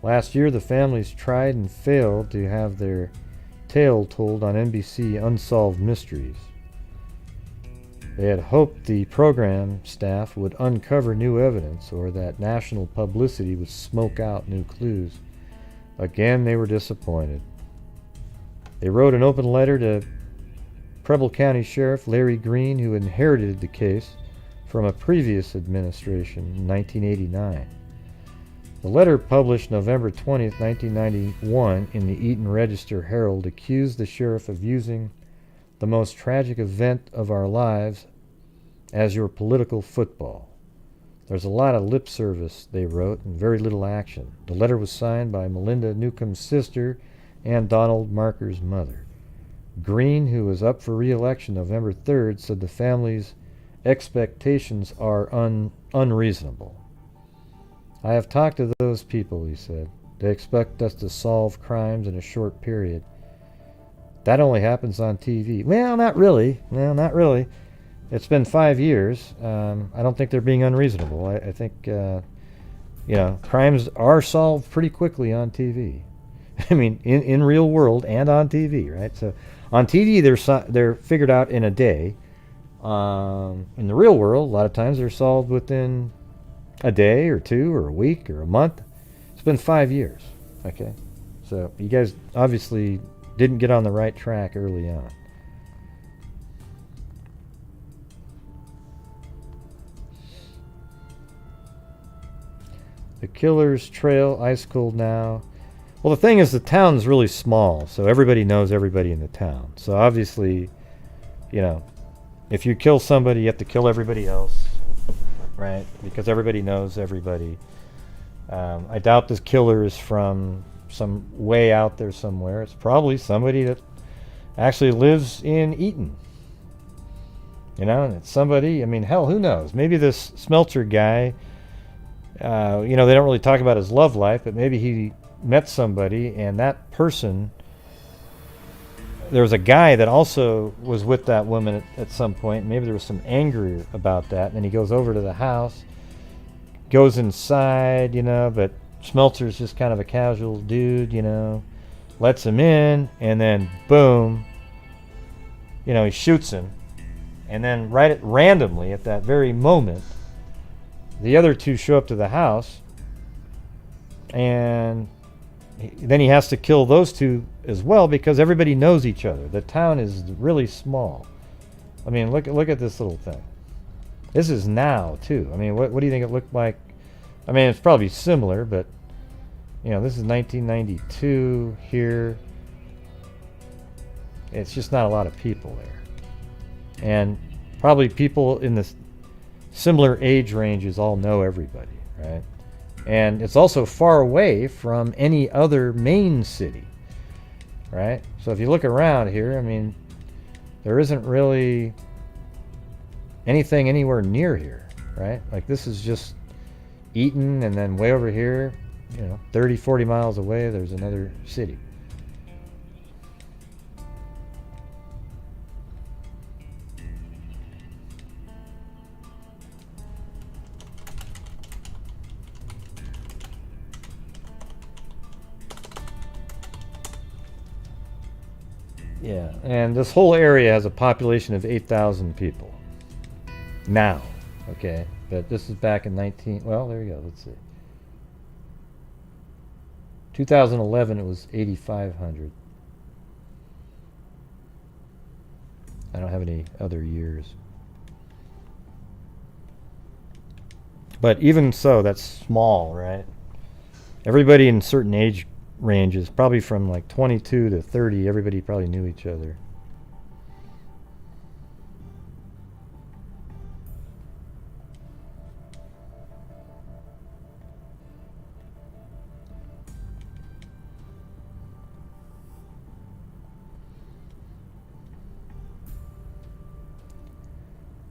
Last year, the families tried and failed to have their tale told on NBC Unsolved Mysteries. They had hoped the program staff would uncover new evidence or that national publicity would smoke out new clues. Again, they were disappointed. They wrote an open letter to Preble County Sheriff Larry Green, who inherited the case from a previous administration in 1989. The letter, published November 20th, 1991 in the Eaton Register-Herald, accused the sheriff of using the most tragic event of our lives as your political football. There's a lot of lip service, they wrote, and very little action. The letter was signed by Melinda Newcomb's sister and Donald Marker's mother. Green, who was up for re-election November 3rd, said the family's expectations are unreasonable. I have talked to those people, he said. They expect us to solve crimes in a short period. That only happens on TV. Well, not really. It's been 5 years. I don't think they're being unreasonable. I think, crimes are solved pretty quickly on TV. I mean, in real world and on TV, right? So on TV, they're figured out in a day. In the real world, a lot of times they're solved within a day or two or a week or a month. It's been 5 years. Okay, so you guys obviously didn't get on the right track early on. The killer's trail, ice cold now. Well, the thing is, the town's really small, so everybody knows everybody in the town. So obviously, you know, if you kill somebody, you have to kill everybody else, right? Because everybody knows everybody. I doubt this killer is from some way out there somewhere. It's probably somebody that actually lives in Eaton. You know, and it's somebody, I mean, hell, who knows? Maybe this Smelser guy, you know, they don't really talk about his love life, but maybe he met somebody, and that person, there was a guy that also was with that woman at some point. Maybe there was some anger about that, and then he goes over to the house, goes inside, you know, but Smelser's just kind of a casual dude, you know, lets him in, and then boom, you know, he shoots him. And then randomly at that very moment, the other two show up to the house, and then he has to kill those two as well because everybody knows each other. The town is really small. I mean, look at this little thing. This is now too. I mean, what do you think it looked like? I mean, it's probably similar, but you know, this is 1992 here. It's just not a lot of people there, and probably people in the similar age ranges all know everybody, right? And it's also far away from any other main city, right? So if you look around here, I mean, there isn't really anything anywhere near here, right? Like this is just Eaton, and then way over here, you know, 30, 40 miles away, there's another city. Yeah, and this whole area has a population of 8,000 people now, okay? But this is back in well, there you go, let's see. 2011, it was 8,500. I don't have any other years. But even so, that's small, right? Everybody in certain age ranges, probably from like 22 to 30, everybody probably knew each other.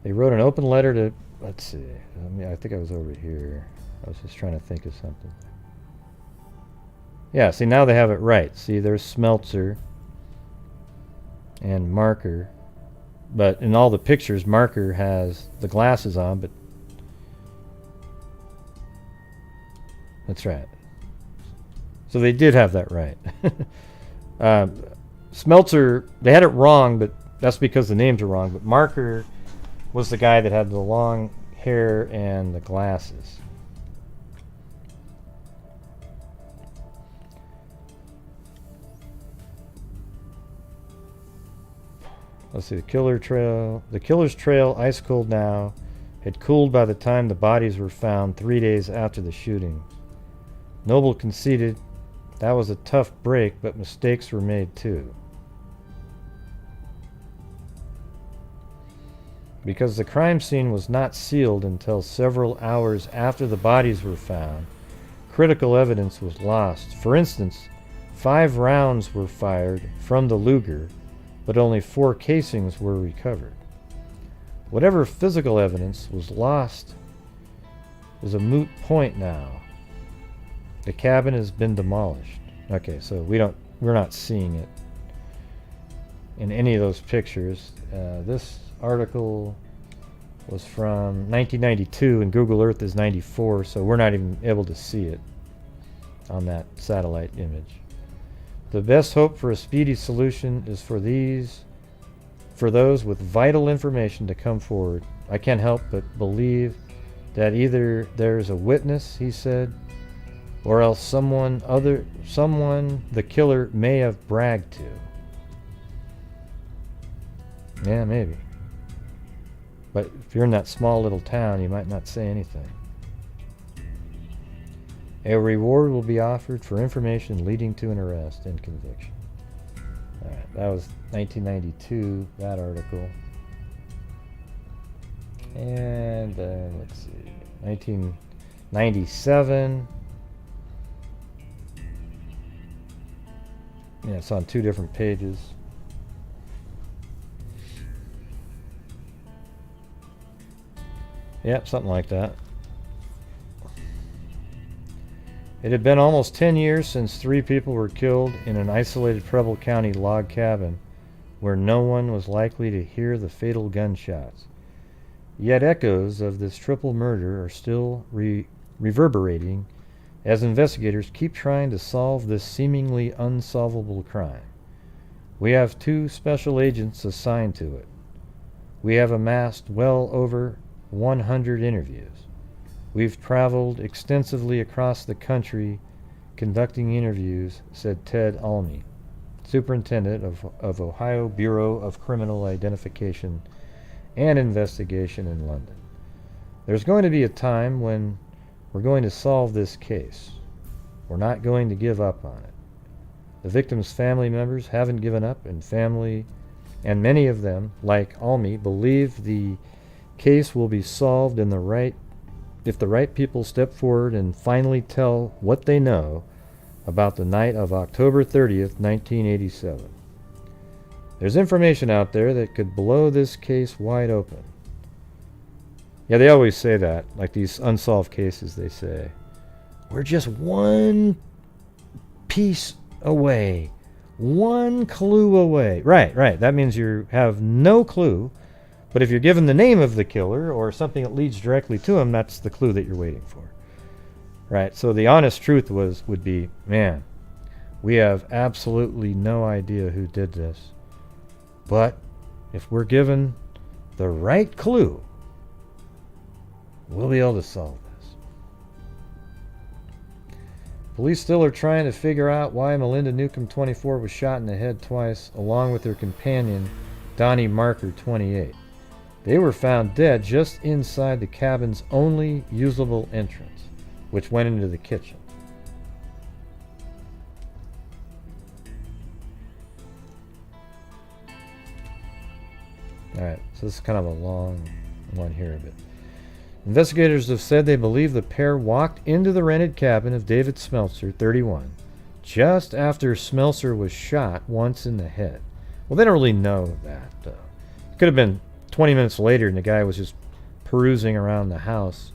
They wrote an open letter to, let's see, I think I was over here. I was just trying to think of something. Yeah, see, now they have it right. See, there's Smelser and Marker. But in all the pictures, Marker has the glasses on, but that's right. So they did have that right. Smelser, they had it wrong, but that's because the names are wrong. But Marker was the guy that had the long hair and the glasses. Let's see, the killer's trail, ice cold now, had cooled by the time the bodies were found 3 days after the shooting. Noble conceded that was a tough break, but mistakes were made too. Because the crime scene was not sealed until several hours after the bodies were found, critical evidence was lost. For instance, 5 rounds were fired from the Luger, but only 4 casings were recovered. Whatever physical evidence was lost is a moot point now. The cabin has been demolished. Okay, so we're not seeing it in any of those pictures. This article was from 1992 and Google Earth is 94, so we're not even able to see it on that satellite image. The best hope for a speedy solution is for these for those with vital information to come forward. I can't help but believe that either there's a witness, he said, or else someone the killer may have bragged to. Yeah, maybe. But if you're in that small little town, you might not say anything. A reward will be offered for information leading to an arrest and conviction. All right, that was 1992, that article. And let's see, 1997. Yeah, it's on 2 different pages. Yep, something like that. It had been almost 10 years since 3 people were killed in an isolated Preble County log cabin where no one was likely to hear the fatal gunshots. Yet echoes of this triple murder are still reverberating as investigators keep trying to solve this seemingly unsolvable crime. We have 2 special agents assigned to it. We have amassed well over 100 interviews. We've traveled extensively across the country conducting interviews, said Ted Almy, superintendent of Ohio Bureau of Criminal Identification and Investigation in London. There's going to be a time when we're going to solve this case. We're not going to give up on it. The victims' family members haven't given up, and many of them, like Almy, believe the case will be solved if the right people step forward and finally tell what they know about the night of October 30th, 1987. There's information out there that could blow this case wide open. Yeah, they always say that, like these unsolved cases, they say, we're just one piece away, one clue away. Right, that means you have no clue, but if you're given the name of the killer or something that leads directly to him, that's the clue that you're waiting for. Right, so the honest truth would be, man, we have absolutely no idea who did this, but if we're given the right clue, we'll be able to solve this. Police still are trying to figure out why Melinda Newcomb, 24, was shot in the head twice, along with her companion, Donnie Marker, 28. They were found dead just inside the cabin's only usable entrance, which went into the kitchen. Alright, so this is kind of a long one here, but investigators have said they believe the pair walked into the rented cabin of David Smelser, 31, just after Smelser was shot once in the head. Well, they don't really know that. It could have been 20 minutes later and the guy was just perusing around the house.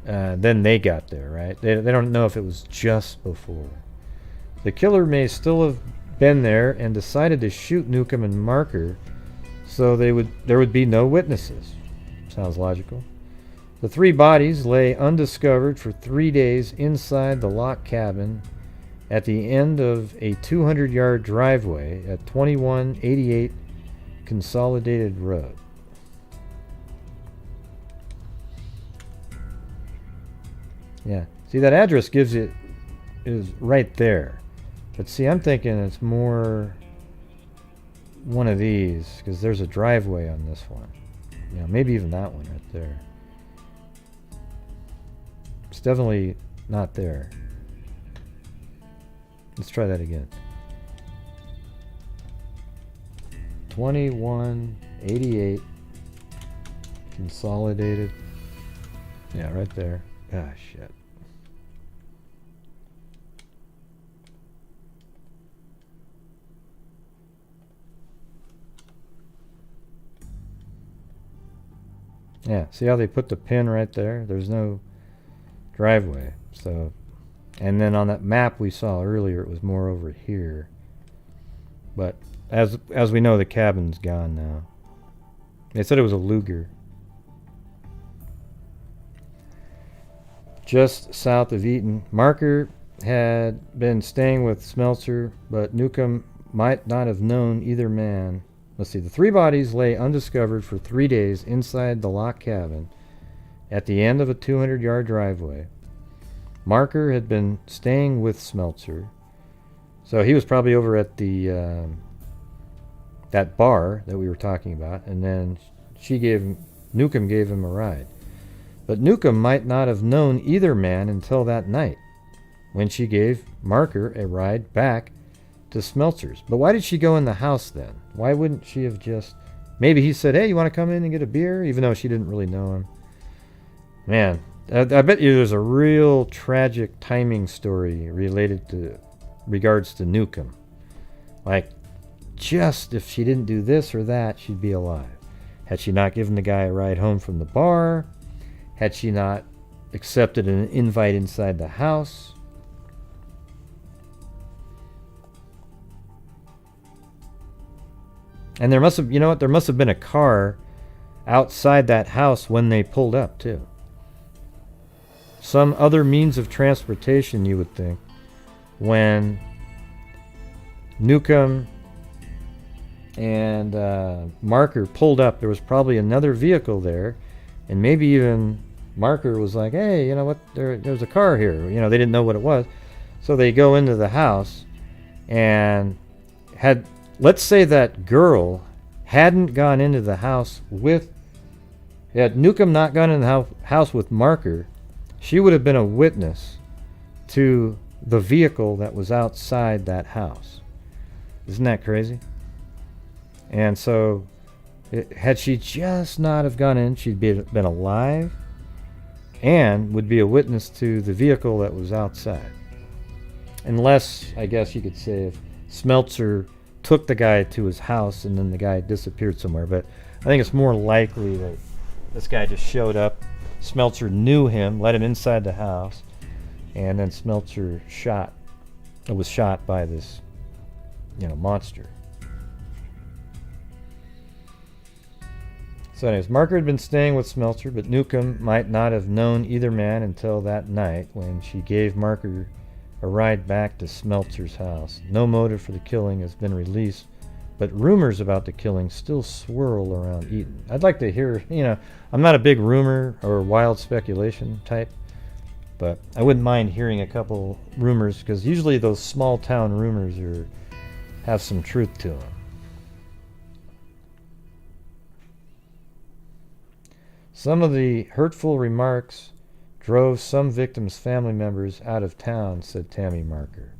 Then they got there, right? They don't know if it was just before. The killer may still have been there and decided to shoot Newcomb and Marker so there would be no witnesses. Sounds logical. The 3 bodies lay undiscovered for 3 days inside the locked cabin at the end of a 200-yard driveway at 2188 Consolidated Road. Yeah, see, that address is right there. But see, I'm thinking it's more one of these, because there's a driveway on this one. You know, maybe even that one right there. It's definitely not there. Let's try that again. 2188 Consolidated. Yeah, right there. Ah, shit. Yeah, see how they put the pin right there? There's no driveway. So, and then on that map we saw earlier, it was more over here. But as we know, the cabin's gone now. They said it was a Luger. Just south of Eaton. Marker had been staying with Smelser, but Newcomb might not have known either man let's see, the 3 bodies lay undiscovered for 3 days inside the locked cabin at the end of a 200-yard driveway. Marker had been staying with Smelser, so he was probably over at the that bar that we were talking about, and then Newcomb gave him a ride. But Newcomb might not have known either man until that night, when she gave Marker a ride back to Smelser's. But why did she go in the house then? Why wouldn't she have just... Maybe he said, hey, you want to come in and get a beer? Even though she didn't really know him. Man, I bet you there's a real tragic timing story regards to Newcomb. Like, just if she didn't do this or that, she'd be alive. Had she not given the guy a ride home from the bar? Had she not accepted an invite inside the house? And there must have, there must have been a car outside that house when they pulled up, too. Some other means of transportation, you would think, when Newcomb and Marker pulled up. There was probably another vehicle there, and maybe even Marker was like, hey, you know what, there's a car here. They didn't know what it was. So they go into the house, and let's say that girl hadn't gone into the house had Newcomb not gone in the house with Marker, she would have been a witness to the vehicle that was outside that house. Isn't that crazy? And so, had she just not have gone in, she'd been alive and would be a witness to the vehicle that was outside. Unless, I guess you could say, if Smelser took the guy to his house and then the guy disappeared somewhere. But I think it's more likely that this guy just showed up, Smelser knew him, let him inside the house, and then Smelser was shot by this, monster. So anyways, Marker had been staying with Smelser, but Newcomb might not have known either man until that night when she gave Marker a ride back to Smelser's house. No motive for the killing has been released, but rumors about the killing still swirl around Eaton. I'd like to hear, I'm not a big rumor or wild speculation type, but I wouldn't mind hearing a couple rumors, because usually those small town rumors have some truth to them. Some of the hurtful remarks drove some victims' family members out of town, said Tammy Marker,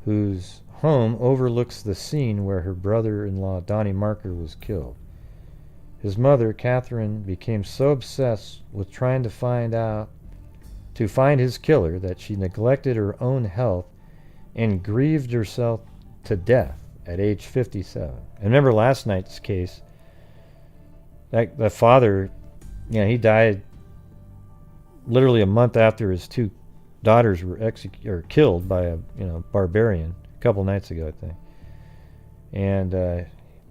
whose home overlooks the scene where her brother-in-law Donnie Marker was killed. His mother, Catherine, became so obsessed with trying to find his killer that she neglected her own health and grieved herself to death at age 57. And remember last night's case, that father, he died literally a month after his 2 daughters were killed by a barbarian a couple nights ago, I think. And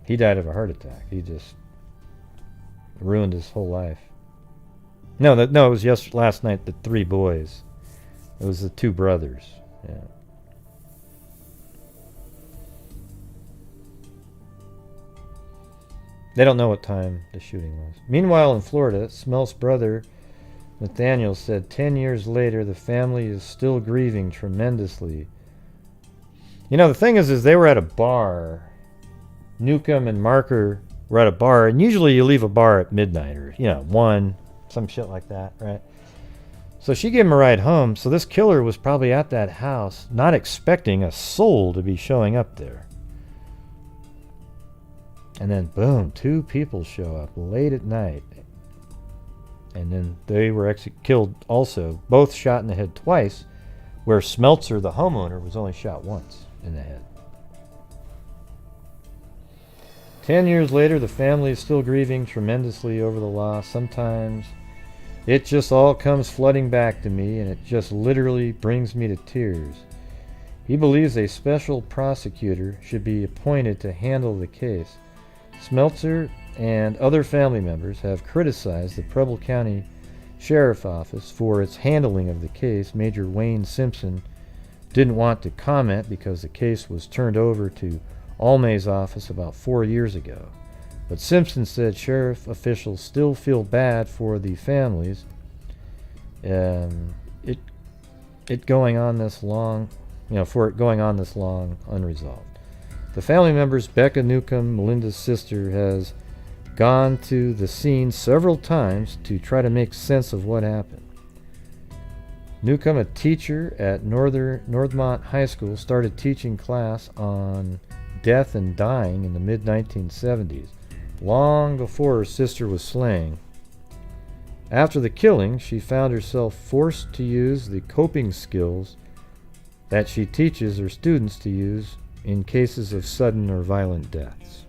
he died of a heart attack. He just ruined his whole life. No, it was last night, the 3 boys. It was the 2 brothers. Yeah. They don't know what time the shooting was. Meanwhile, in Florida, Smel's brother, Nathaniel, said 10 years later the family is still grieving tremendously. The thing is they were at a bar. Newcomb and Marker were at a bar, and usually you leave a bar at midnight or, 1, some shit like that, right? So she gave him a ride home, so this killer was probably at that house, not expecting a soul to be showing up there. And then, boom, 2 people show up late at night. And then they were killed also, both shot in the head twice, where Smelser, the homeowner, was only shot once in the head. 10 years later, the family is still grieving tremendously over the loss. Sometimes it just all comes flooding back to me, and it just literally brings me to tears. He believes a special prosecutor should be appointed to handle the case. Smelser and other family members have criticized the Preble County Sheriff's Office for its handling of the case. Major Wayne Simpson didn't want to comment because the case was turned over to Almay's office about 4 years ago. But Simpson said sheriff officials still feel bad for the families. It going on this long, for it going on this long unresolved. The family members, Becca Newcomb, Melinda's sister, has gone to the scene several times to try to make sense of what happened. Newcomb, a teacher at Northmont High School, started teaching class on death and dying in the mid-1970s, long before her sister was slain. After the killing, she found herself forced to use the coping skills that she teaches her students to use in cases of sudden or violent deaths.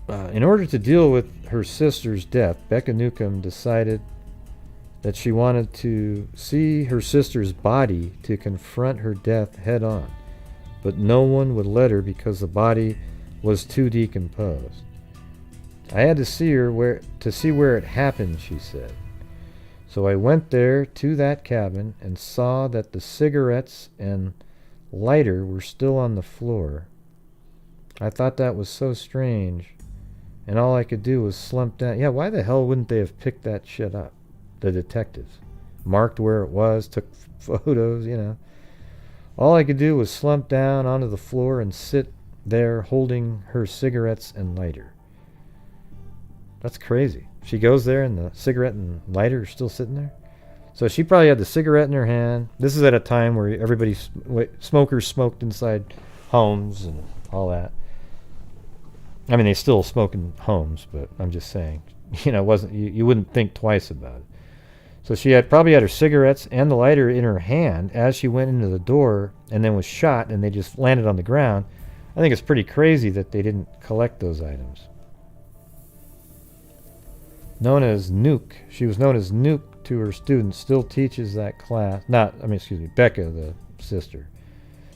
In order to deal with her sister's death, Becca Newcomb decided that she wanted to see her sister's body to confront her death head on, but no one would let her because the body was too decomposed. I had to see where it happened, she said. So I went there to that cabin and saw that the cigarettes and lighter were still on the floor. I thought that was so strange, and all I could do was slump down. Yeah, why the hell wouldn't they have picked that shit up? The detectives marked where it was, took photos, All I could do was slump down onto the floor and sit there holding her cigarettes and lighter. That's crazy. She goes there and the cigarette and lighter are still sitting there. So she probably had the cigarette in her hand. This is at a time where smokers smoked inside homes and all that. I mean, they still smoke in homes, but I'm just saying, it wasn't, you wouldn't think twice about it. So she probably had her cigarettes and the lighter in her hand as she went into the door and then was shot and they just landed on the ground. I think it's pretty crazy that they didn't collect those items. Known as Nuke, she was known as Nuke to her students, still teaches that class. Becca, the sister,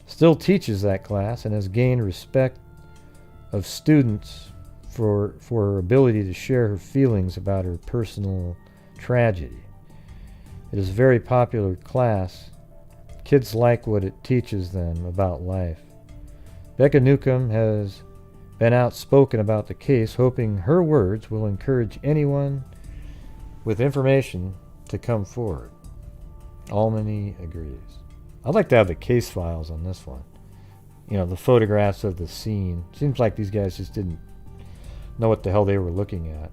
still teaches that class and has gained respect of students for her ability to share her feelings about her personal tragedy. It is a very popular class. Kids like what it teaches them about life. Becca Newcomb has been outspoken about the case, hoping her words will encourage anyone with information to come forward. Almany agrees. I'd like to have the case files on this one. The photographs of the scene. Seems like these guys just didn't know what the hell they were looking at.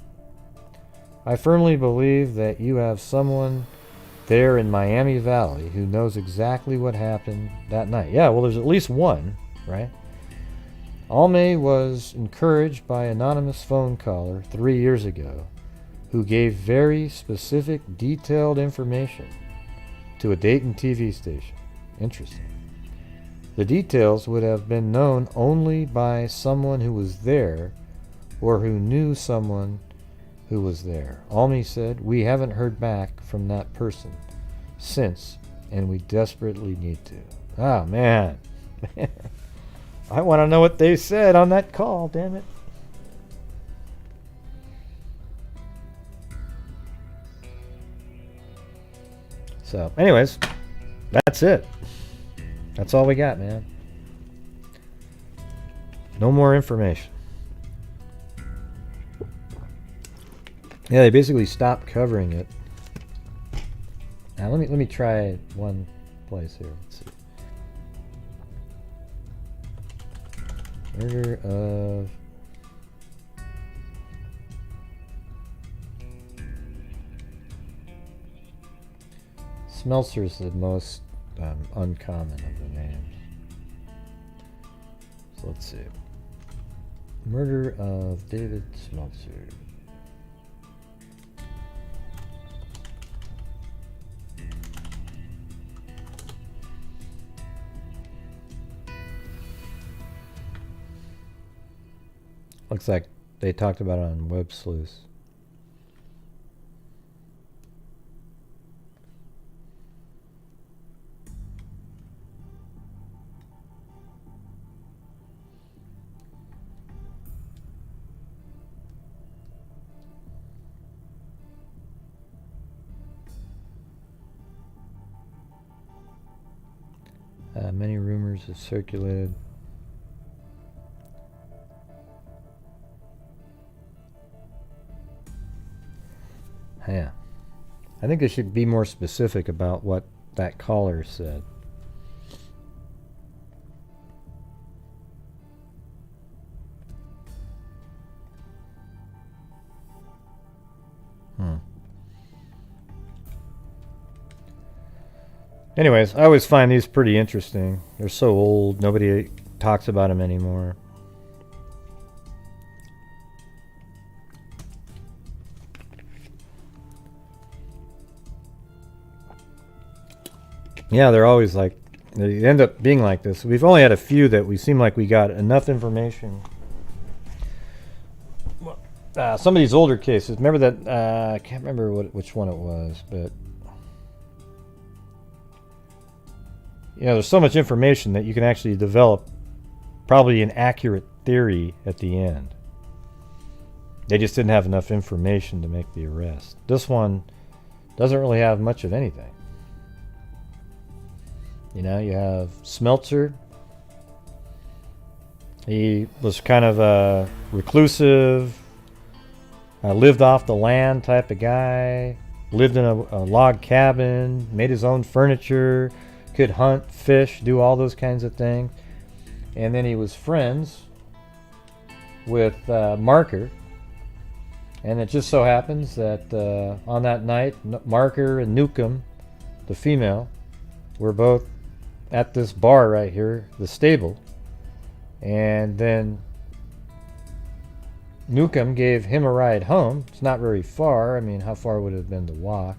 I firmly believe that you have someone there in Miami Valley who knows exactly what happened that night. Yeah, well, there's at least one, right? Almay was encouraged by an anonymous phone caller 3 years ago who gave very specific, detailed information to a Dayton TV station. Interesting. The details would have been known only by someone who was there or who knew someone who was there. Almay said, "We haven't heard back from that person since, and we desperately need to." Oh, man. I want to know what they said on that call, damn it. So, anyways, that's it. That's all we got, man. No more information. Yeah, they basically stopped covering it. Now, let me try one place here. Let's see. Murder of Smelser is the most uncommon of the names. So let's see. Murder of David Smelser. Looks like they talked about it on Web Sleuth. Many rumors have circulated. Yeah. I think they should be more specific about what that caller said. Anyways, I always find these pretty interesting. They're so old, nobody talks about them anymore. Yeah, they're always like, they end up being like this. We've only had a few that we seem like we got enough information. Some of these older cases, remember that, I can't remember which one it was, but you know, there's so much information that you can actually develop probably an accurate theory at the end. They just didn't have enough information to make the arrest. This one doesn't really have much of anything. You know, you have Smelser. He was kind of a reclusive, lived off the land type of guy, lived in a log cabin, made his own furniture, could hunt, fish, do all those kinds of things. And then he was friends with Marker. And it just so happens that on that night, Marker and Newcomb, the female, were both at this bar right here, the stable. And then Newcomb gave him a ride home. It's not very far. I mean, how far would it have been to walk?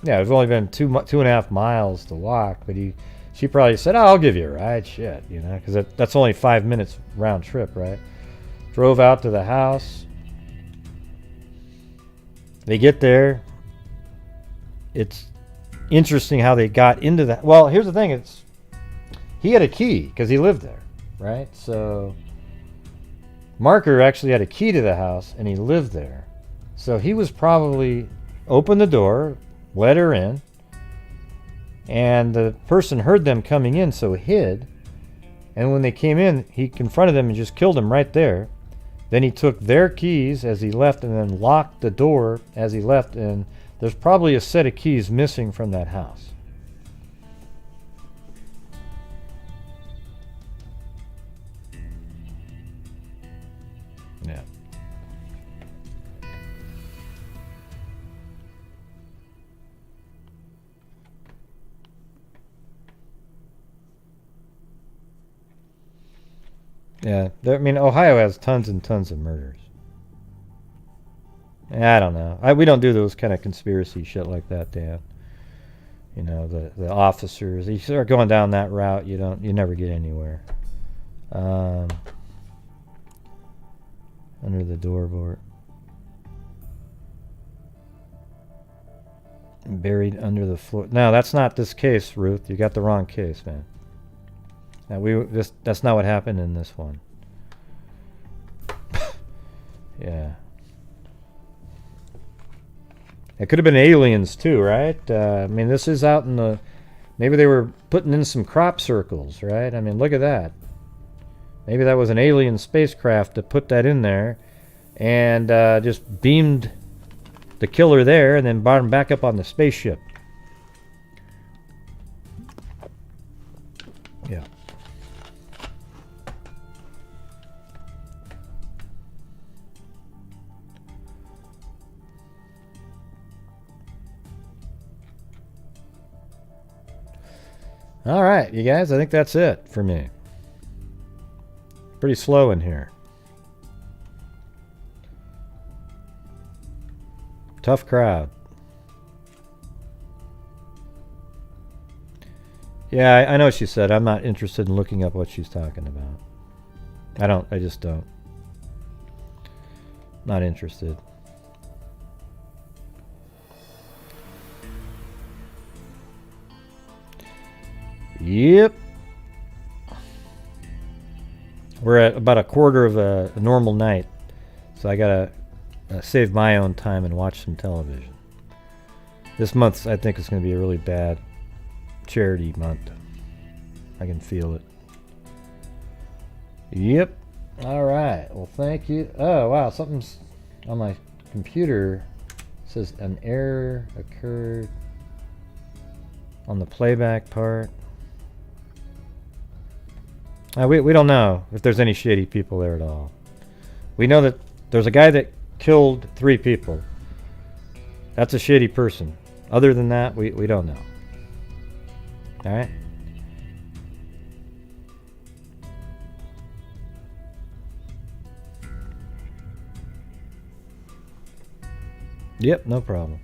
Yeah, it's only been 2.5 miles to walk, but she probably said, "Oh, I'll give you a ride." Shit, you know, because that's only 5 minutes round trip, right? Drove out to the house. They get there. It's interesting how they got into that. Well, here's the thing: he had a key because he lived there, right? So Marker actually had a key to the house, and he lived there. So he was probably opened the door, let her in, and the person heard them coming in, so hid. And when they came in, he confronted them and just killed them right there. Then he took their keys as he left and then locked the door as he left, and there's probably a set of keys missing from that house. Yeah. Yeah, I mean, Ohio has tons and tons of murders. I don't know. We don't do those kind of conspiracy shit like that, Dan. You know, the officers. You start going down that route, you never get anywhere. Under the doorboard. Buried under the floor. No, that's not this case, Ruth. You got the wrong case, man. Now that's not what happened in this one. Yeah. It could have been aliens too, right? I mean, this is out in the... Maybe they were putting in some crop circles, right? I mean, look at that. Maybe that was an alien spacecraft that put that in there and just beamed the killer there and then brought him back up on the spaceship. Yeah. All right, you guys, I think that's it for me. Pretty slow in here. Tough crowd. Yeah, I know what she said. I'm not interested in looking up what she's talking about. I just don't. Not interested. Yep. We're at about a quarter of a normal night, so I gotta save my own time and watch some television. This month, I think, is going to be a really bad charity month. I can feel it. Yep. All right. Well, thank you. Oh, wow. Something's on my computer. It says an error occurred on the playback part. We don't know if there's any shady people there at all. We know that there's a guy that killed 3 people. That's a shady person. Other than that, we don't know. All right. Yep, no problem.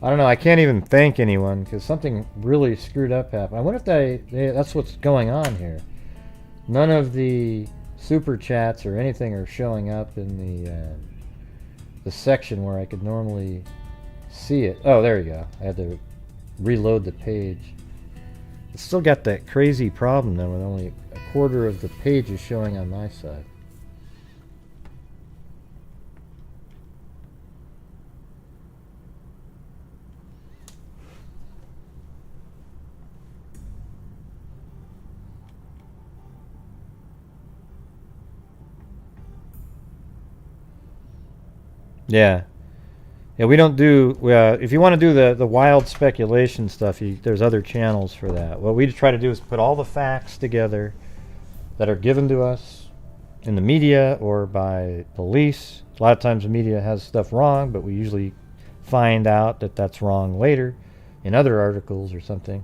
I don't know. I can't even thank anyone because something really screwed up happened. I wonder if that's what's going on here. None of the super chats or anything are showing up in the section where I could normally see it. Oh, there you go. I had to reload the page. It's still got that crazy problem though, with only a quarter of the page is showing on my side. Yeah. Yeah, we don't do... if you want to do the wild speculation stuff, there's other channels for that. What we try to do is put all the facts together that are given to us in the media or by police. A lot of times the media has stuff wrong, but we usually find out that that's wrong later in other articles or something.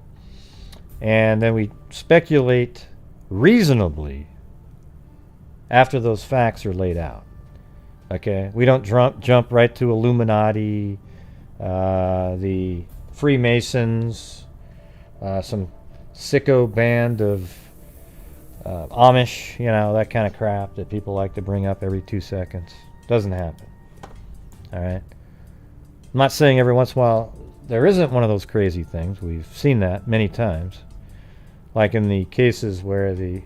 And then we speculate reasonably after those facts are laid out. Okay, we don't jump right to Illuminati, the Freemasons, some sicko band of Amish, you know, that kind of crap that people like to bring up every 2 seconds. Doesn't happen. All right. I'm not saying every once in a while there isn't one of those crazy things. We've seen that many times. Like in the cases where the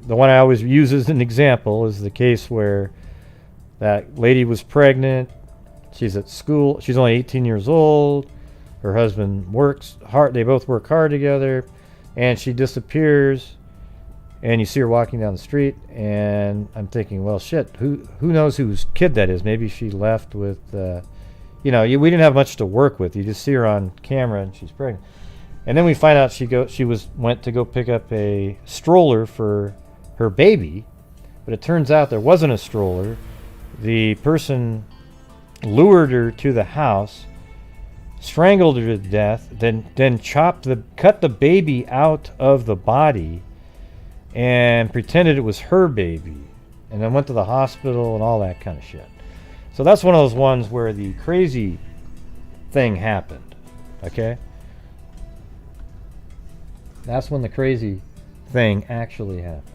one I always use as an example is the case where that lady was pregnant. She's at school. She's only 18 years old. Her husband works hard. They both work hard together. And she disappears. And you see her walking down the street. And I'm thinking, well, shit, who knows whose kid that is? Maybe she left with, we didn't have much to work with. You just see her on camera and she's pregnant. And then we find out she went to go pick up a stroller for her baby. But it turns out there wasn't a stroller. The person lured her to the house, strangled her to death, then cut the baby out of the body and pretended it was her baby, and then went to the hospital and all that kind of shit. So that's one of those ones where the crazy thing happened. Okay? That's when the crazy thing actually happened.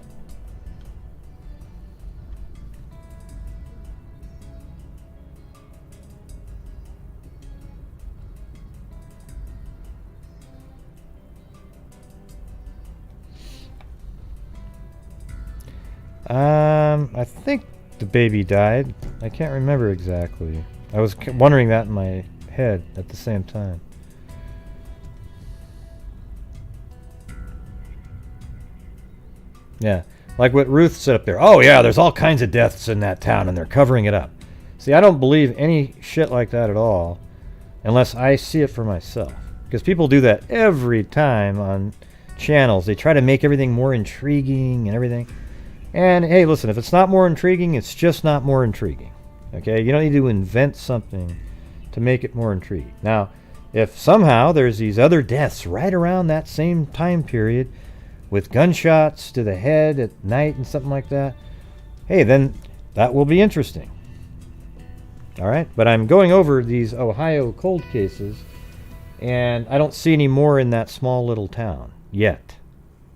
I think the baby died. I can't remember exactly. I was wondering that in my head at the same time. Yeah, like what Ruth said up there. Oh yeah, there's all kinds of deaths in that town and they're covering it up. See, I don't believe any shit like that at all unless I see it for myself. Because people do that every time on channels. They try to make everything more intriguing and everything. And hey, listen, if it's not more intriguing, it's just not more intriguing. Okay? You don't need to invent something to make it more intriguing. Now, if somehow there's these other deaths right around that same time period with gunshots to the head at night and something like that, hey, then that will be interesting. All right? But I'm going over these Ohio cold cases, and I don't see any more in that small little town yet.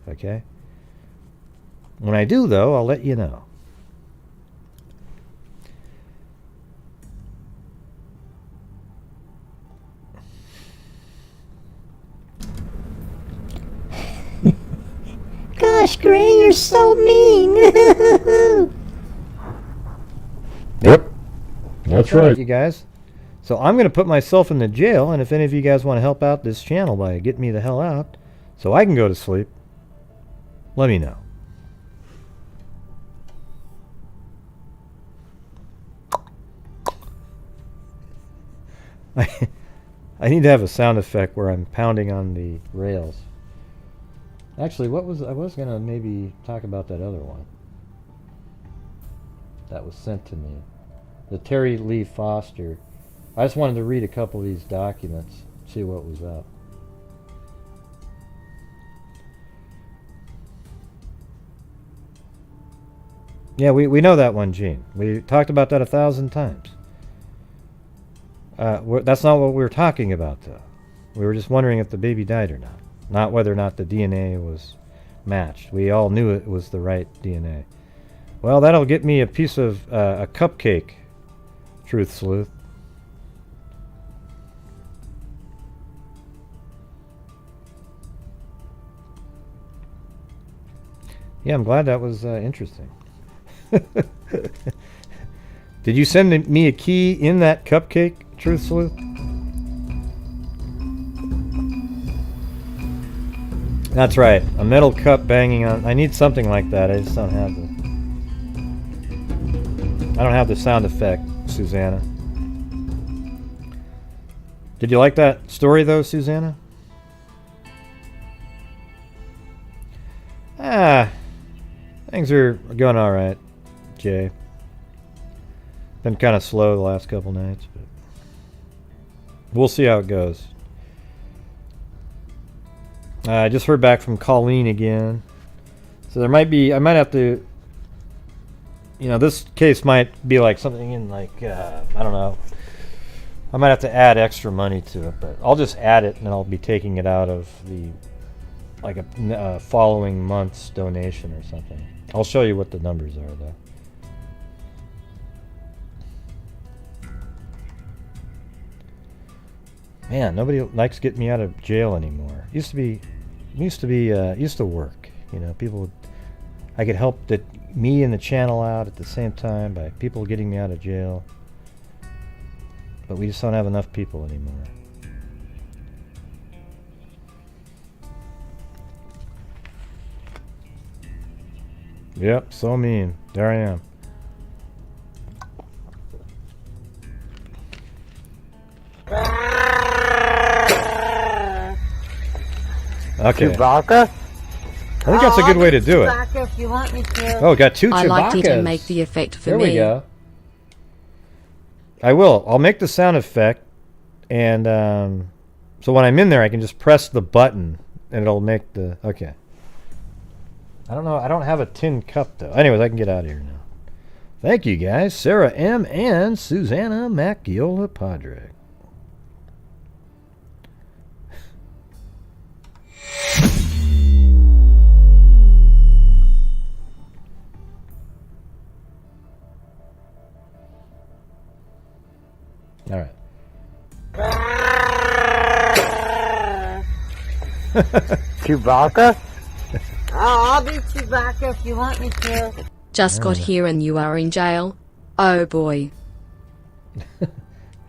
Okay? When I do, though, I'll let you know. gosh, Gray, you're so mean. Yep. That's right. You guys. So I'm going to put myself in the jail, and if any of you guys want to help out this channel by getting me the hell out so I can go to sleep, let me know. I need to have a sound effect where I'm pounding on the rails. Actually, I was going to maybe talk about that other one that was sent to me. The Terry Lee Foster. I just wanted to read a couple of these documents, see what was up. Yeah, we know that one, Gene. We talked about that 1,000 times. That's not what we were talking about, though. We were just wondering if the baby died or not. Not whether or not the DNA was matched. We all knew it was the right DNA. Well, that'll get me a piece of a cupcake, Truth Sleuth. Yeah, I'm glad that was interesting. Did you send me a key in that cupcake, Truth Sleuth? That's right, a metal cup banging on. I need something like that. I just don't have the sound effect, Susanna. Did you like that story though, Susanna? Things are going all right, Jay. Been kind of slow the last couple nights, but we'll see how it goes. I just heard back from Colleen again, so I might have to. This case might be like something in like I don't know. I might have to add extra money to it, but I'll just add it and then I'll be taking it out of the like a following month's donation or something. I'll show you what the numbers are though. Man, nobody likes getting me out of jail anymore. Used to work. People I could help me and the channel out at the same time by people getting me out of jail. But we just don't have enough people anymore. Yep, so mean. There I am. Okay. Chewbacca? I think that's a good way to do it. Chewbacca if you want me to. Oh, got two Chewbaccas. I like you to make the effect for me. There we go. I will. I'll make the sound effect, and so when I'm in there, I can just press the button, and it'll make the... Okay. I don't know. I don't have a tin cup, though. Anyways, I can get out of here now. Thank you, guys. Sarah M. and Susanna Macchiola Padre. All right. Chewbacca? I'll be Chewbacca if you want me to. Just got here and you are in jail? Oh boy.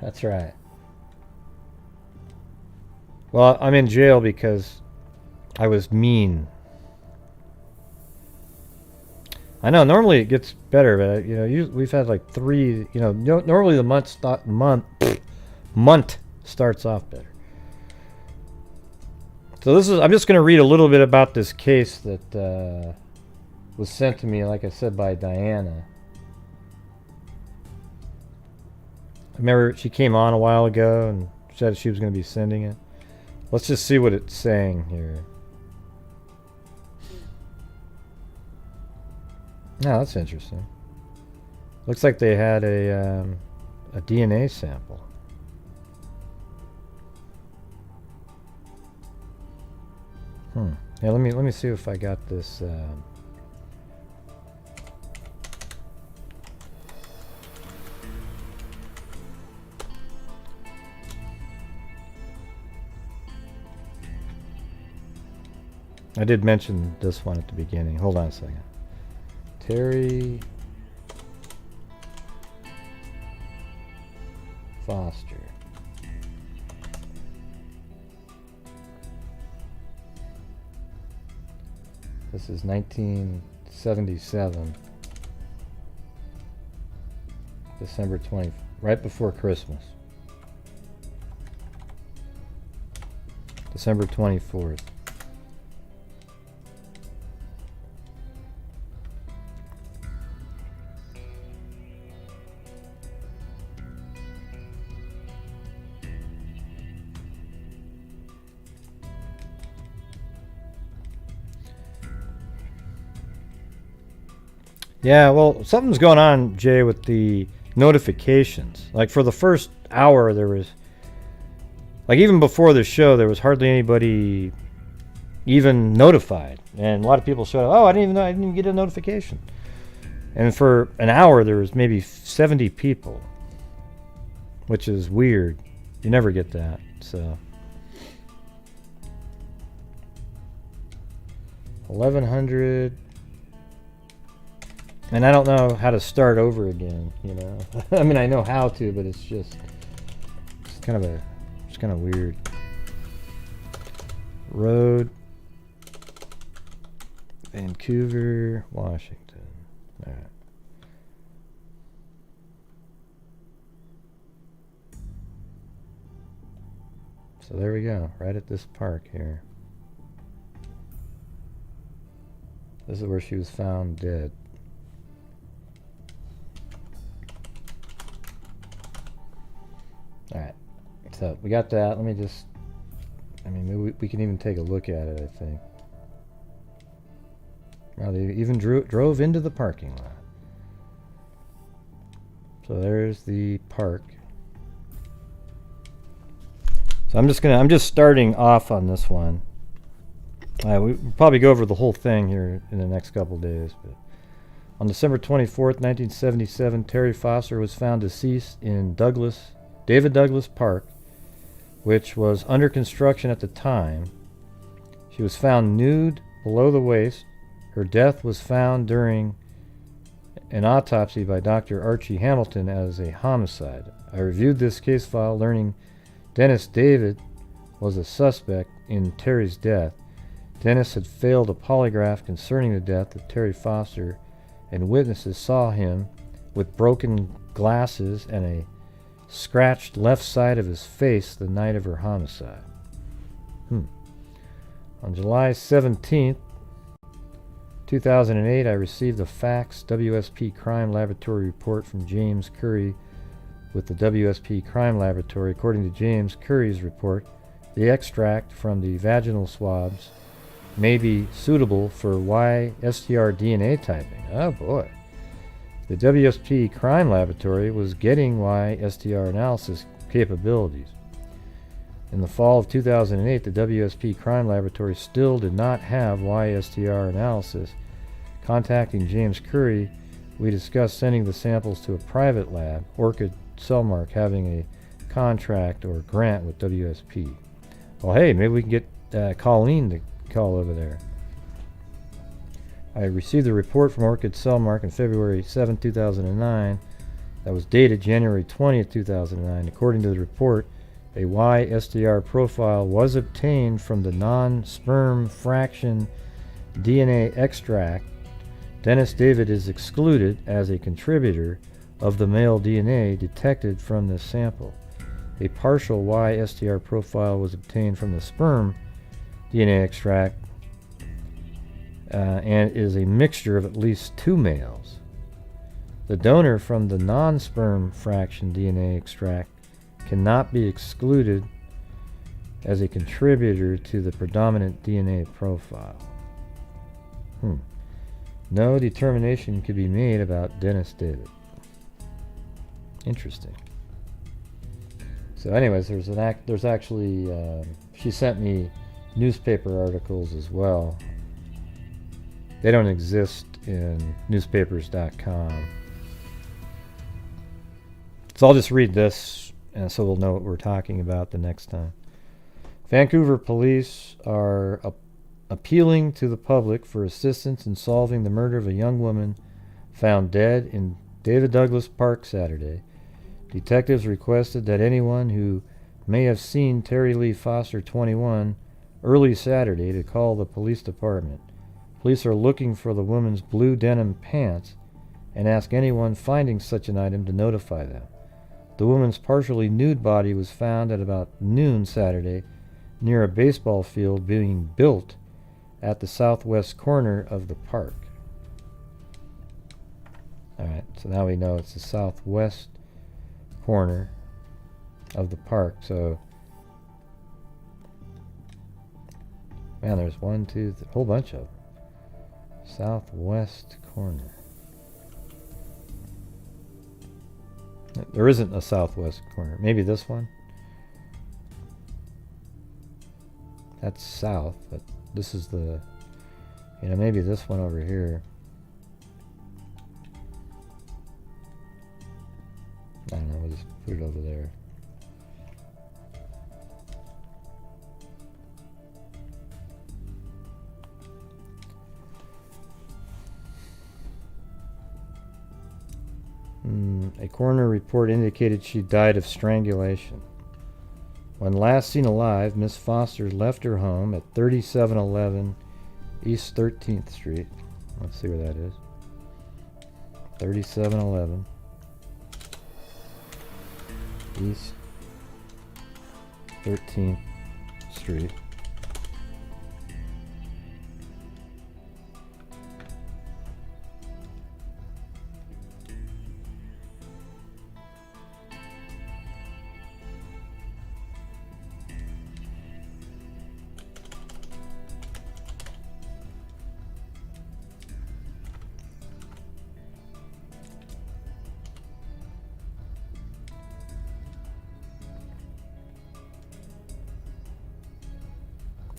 That's right. Well, I'm in jail because I was mean. I know, normally it gets better, but we've had like 3, normally the month starts off better. So I'm just going to read a little bit about this case that was sent to me, like I said, by Diana. I remember she came on a while ago and said she was going to be sending it. Let's just see what it's saying here. Oh, that's interesting. Looks like they had a DNA sample. Yeah, let me see if I got this. I did mention this one at the beginning. Hold on a second. Terry Foster. This is 1977. December 20th, right before Christmas. December 24th. Yeah, well, something's going on, Jay, with the notifications. Like, for the first hour, there was... Like, even before the show, there was hardly anybody even notified. And a lot of people showed up, oh, I didn't even get a notification. And for an hour, there was maybe 70 people. Which is weird. You never get that, so... 1,100... And I don't know how to start over again, you know. I mean, I know how to, but it's kind of weird. Road, Vancouver, Washington. All right. So there we go, right at this park here. This is where she was found dead. Alright, so we got that. Let me just... I mean, maybe we can even take a look at it, I think. Now they even drove into the parking lot. So there's the park. So I'm just starting off on this one. We'll probably go over the whole thing here in the next couple days. But on December 24th, 1977, Terry Foster was found deceased in David Douglas Park, which was under construction at the time. She was found nude below the waist. Her death was found during an autopsy by Dr. Archie Hamilton as a homicide. I reviewed this case file, learning Dennis David was a suspect in Terry's death. Dennis had failed a polygraph concerning the death of Terry Foster, and witnesses saw him with broken glasses and a scratched left side of his face the night of her homicide. On July 17th, 2008, I received a fax WSP Crime Laboratory report from James Curry with the WSP Crime Laboratory. According to James Curry's report, the extract from the vaginal swabs may be suitable for YSTR DNA typing. Oh boy. The WSP Crime Laboratory was getting YSTR analysis capabilities. In the fall of 2008, the WSP Crime Laboratory still did not have YSTR analysis. Contacting James Curry, we discussed sending the samples to a private lab, Orchid Cellmark having a contract or grant with WSP. Well, hey, maybe we can get Colleen to call over there. I received a report from Orchid Cellmark on February 7, 2009 that was dated January 20, 2009. According to the report, a YSTR profile was obtained from the non-sperm fraction DNA extract. Dennis David is excluded as a contributor of the male DNA detected from this sample. A partial YSTR profile was obtained from the sperm DNA extract and is a mixture of at least 2 males. The donor from the non-sperm fraction DNA extract cannot be excluded as a contributor to the predominant DNA profile. No determination could be made about Dennis David. Interesting. So anyways, there's actually she sent me newspaper articles as well. They don't exist in newspapers.com. So I'll just read this, and so we'll know what we're talking about the next time. Vancouver police are appealing to the public for assistance in solving the murder of a young woman found dead in David Douglas Park Saturday. Detectives requested that anyone who may have seen Terry Lee Foster, 21, early Saturday to call the police department. Police are looking for the woman's blue denim pants and ask anyone finding such an item to notify them. The woman's partially nude body was found at about noon Saturday near a baseball field being built at the southwest corner of the park. Alright, so now we know it's the southwest corner of the park. So, man, there's one, two, a whole bunch of them. Southwest corner. There isn't a southwest corner. Maybe this one? That's south, but this is the, maybe this one over here. I don't know, we'll just put it over there. A coroner report indicated she died of strangulation. When last seen alive, Miss Foster left her home at 3711 East 13th Street. Let's see where that is. 3711 East 13th Street.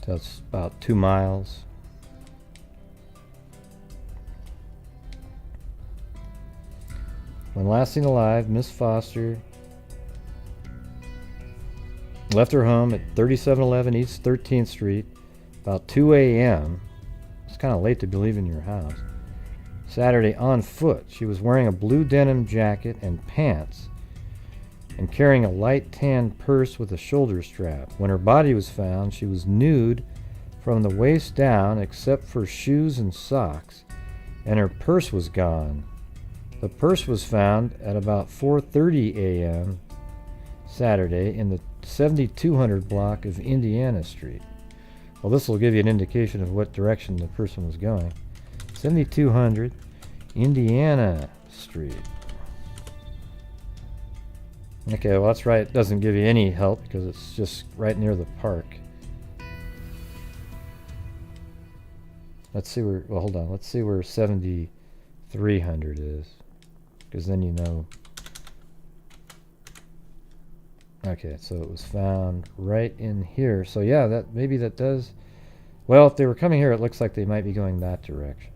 That's about 2 miles. When last seen alive, Miss Foster left her home at 3711 East 13th Street about 2 a.m. It's kind of late to be leaving your house. Saturday on foot. She was wearing a blue denim jacket and pants and carrying a light tan purse with a shoulder strap. When her body was found, she was nude from the waist down except for shoes and socks, and her purse was gone. The purse was found at about 4:30 a.m. Saturday in the 7200 block of Indiana Street. Well, this will give you an indication of what direction the person was going. 7200 Indiana Street. Okay, well that's right. It doesn't give you any help because it's just right near the park. Let's see where, well hold on, let's see where 7300 is. Because then you know. Okay, so it was found right in here. So yeah, that maybe that does. Well, if they were coming here, it looks like they might be going that direction.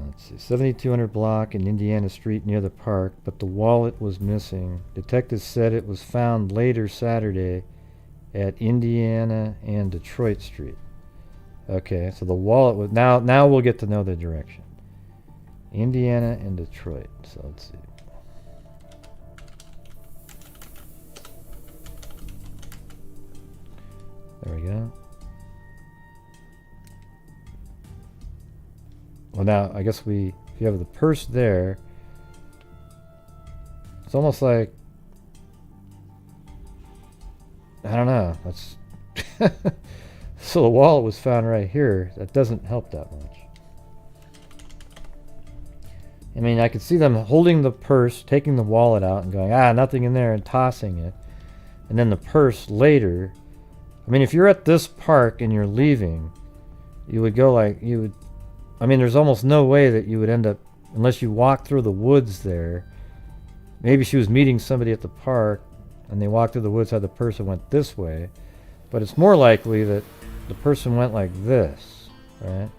Let's see, 7200 block in Indiana Street near the park, but the wallet was missing. Detectives said it was found later Saturday at Indiana and Detroit Street. Okay, so the wallet was, now we'll get to know the direction. Indiana and Detroit. So let's see. There we go. Well, now, I guess if you have the purse there, it's almost like, I don't know, that's, so the wallet was found right here. That doesn't help that much. I mean, I could see them holding the purse, taking the wallet out and going, nothing in there, and tossing it. And then the purse later. I mean, if you're at this park and you're leaving, you would go like, I mean, there's almost no way that you would end up, unless you walk through the woods there. Maybe she was meeting somebody at the park, and they walked through the woods, had the purse and went this way. But it's more likely that the person went like this, right?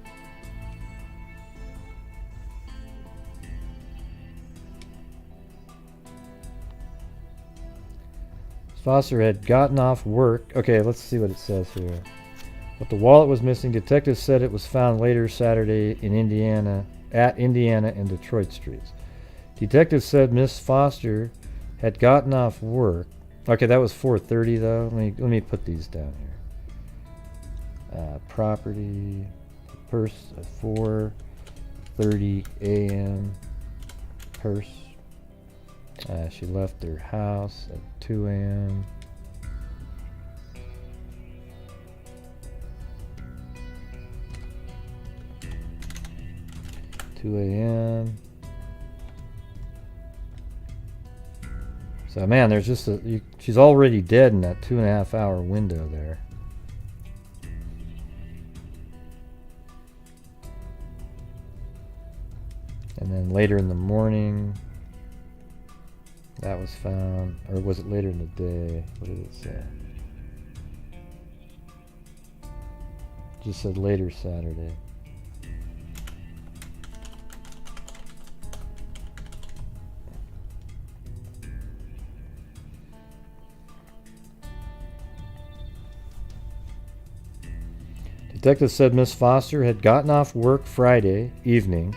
Foster had gotten off work. Okay, let's see what it says here. But the wallet was missing. Detectives said it was found later Saturday in Indiana, at Indiana and Detroit streets. Detectives said Miss Foster had gotten off work. Okay, that was 4:30 though. Let me put these down here. Property, purse at 4:30 a.m. Purse. She left her house at 2 a.m. So man, there's just she's already dead in that 2.5 hour window there. And then later in the morning, that was found, or was it later in the day? What did it say? It just said later Saturday. Detectives said Miss Foster had gotten off work Friday evening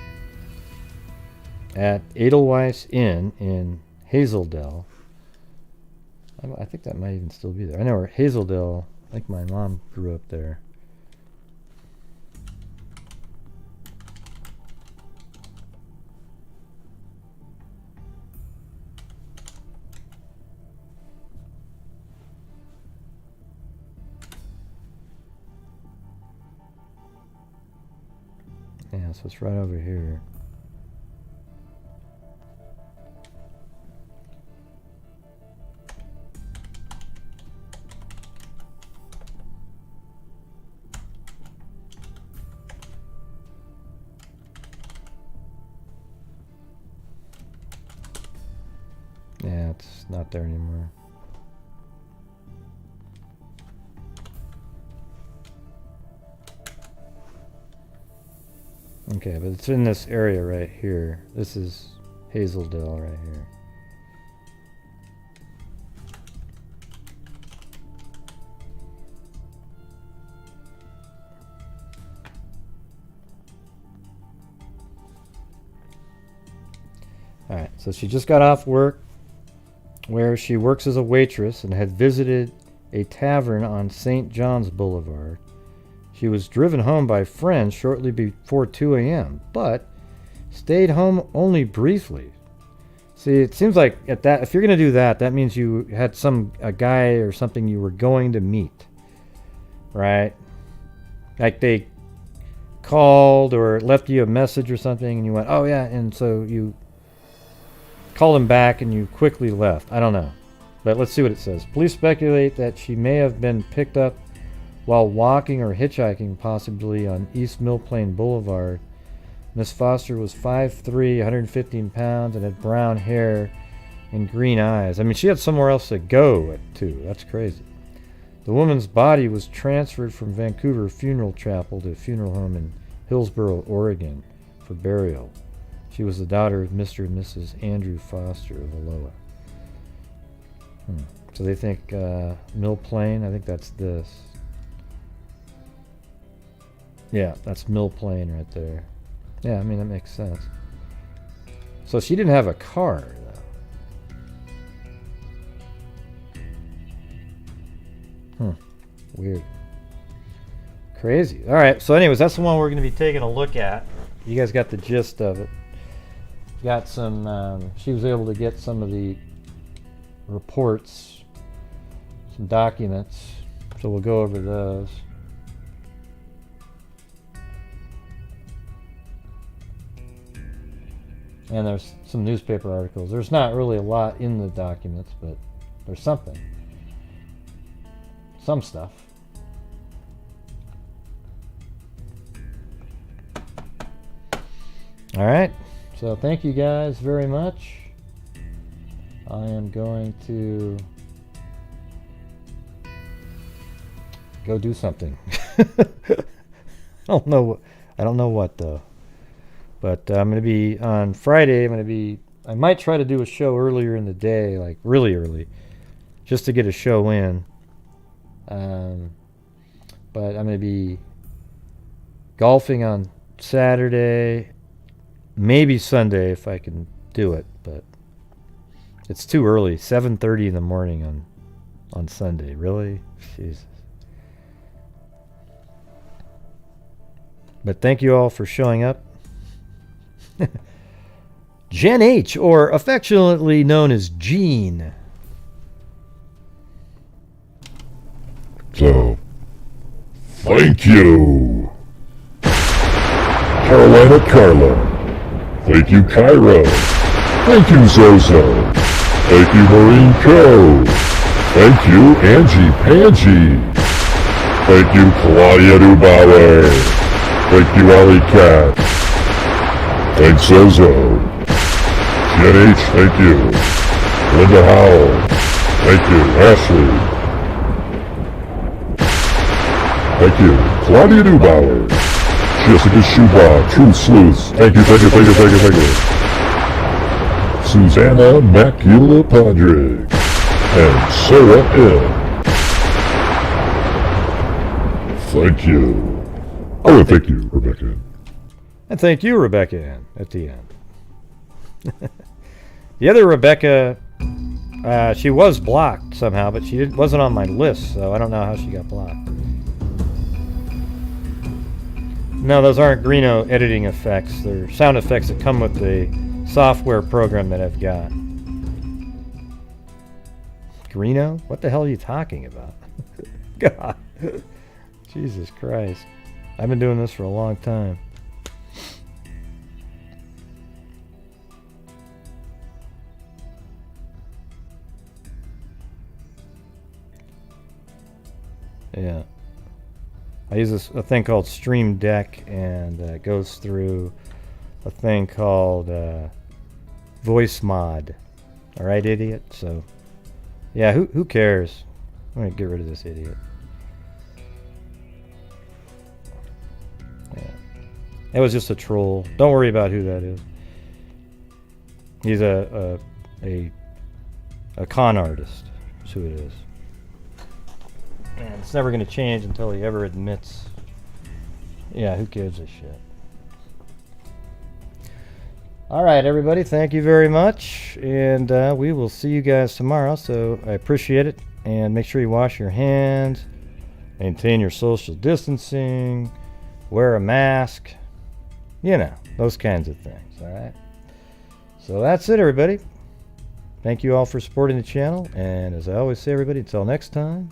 at Edelweiss Inn in Hazeldale. I think that might even still be there. I know where Hazeldale, I think my mom grew up there. Yeah, so it's right over here. Yeah, it's not there anymore. Okay, but it's in this area right here. This is Hazeldale right here. Alright, so she just got off work where she works as a waitress and had visited a tavern on St. John's Boulevard. She was driven home by friends shortly before 2 a.m., but stayed home only briefly. See, it seems like at that, if you're going to do that, that means you had a guy or something you were going to meet, right? Like they called or left you a message or something and you went, oh yeah, and so you called him back and you quickly left. I don't know. But let's see what it says. Police speculate that she may have been picked up while walking or hitchhiking, possibly on East Mill Plain Boulevard. Miss Foster was 5'3", 115 pounds, and had brown hair and green eyes. I mean, she had somewhere else to go to. That's crazy. The woman's body was transferred from Vancouver Funeral Chapel to a funeral home in Hillsboro, Oregon, for burial. She was the daughter of Mr. and Mrs. Andrew Foster of Aloha. So they think Mill Plain, I think that's this. Yeah, that's Mill Plain right there. Yeah, I mean, that makes sense. So she didn't have a car, though. Weird. Crazy. Alright, so anyways, that's the one we're going to be taking a look at. You guys got the gist of it. Got some, she was able to get some of the reports, some documents, so we'll go over those. And there's some newspaper articles. There's not really a lot in the documents, but there's something. Some stuff. Alright, so thank you guys very much. I am going to go do something. I don't know what though. But I'm going to be on Friday. I might try to do a show earlier in the day, like really early, just to get a show in. But I'm going to be golfing on Saturday, maybe Sunday if I can do it. But it's too early, 7:30 in the morning on Sunday. Really? Jesus. But thank you all for showing up. Jen H, or affectionately known as Gene. So, thank you, Carolina Carla. Thank you, Cairo. Thank you, Zozo. Thank you, Marine Co. Thank you, Angie Pangie. Thank you, Claudia Dubauer. Thank you, Ellie Cat. Thanks, Zozo. Jen H, thank you. Linda Howell. Thank you, Ashley. Thank you, Claudia Dubauer. Jessica Schuba, True Sleuths. Thank you. Susanna Macula Padre. And Sarah M. Thank you. Oh, and thank you, Rebecca. And thank you, Rebecca, at the end. The other Rebecca, she was blocked somehow, but she wasn't on my list, so I don't know how she got blocked. No, those aren't Greeno editing effects. They're sound effects that come with the software program that I've got. Greeno? What the hell are you talking about? God. Jesus Christ. I've been doing this for a long time. Yeah. I use a thing called Stream Deck, and it goes through a thing called Voice Mod. Alright, idiot? So, yeah, who cares? I'm going to get rid of this idiot. Yeah. It was just a troll. Don't worry about who that is. He's a con artist. That's who it is. And it's never going to change until he ever admits. Yeah, who gives a shit? Alright, everybody, thank you very much. And we will see you guys tomorrow. So I appreciate it. And make sure you wash your hands. Maintain your social distancing. Wear a mask. You know, those kinds of things. Alright? So that's it, everybody. Thank you all for supporting the channel. And as I always say, everybody, until next time.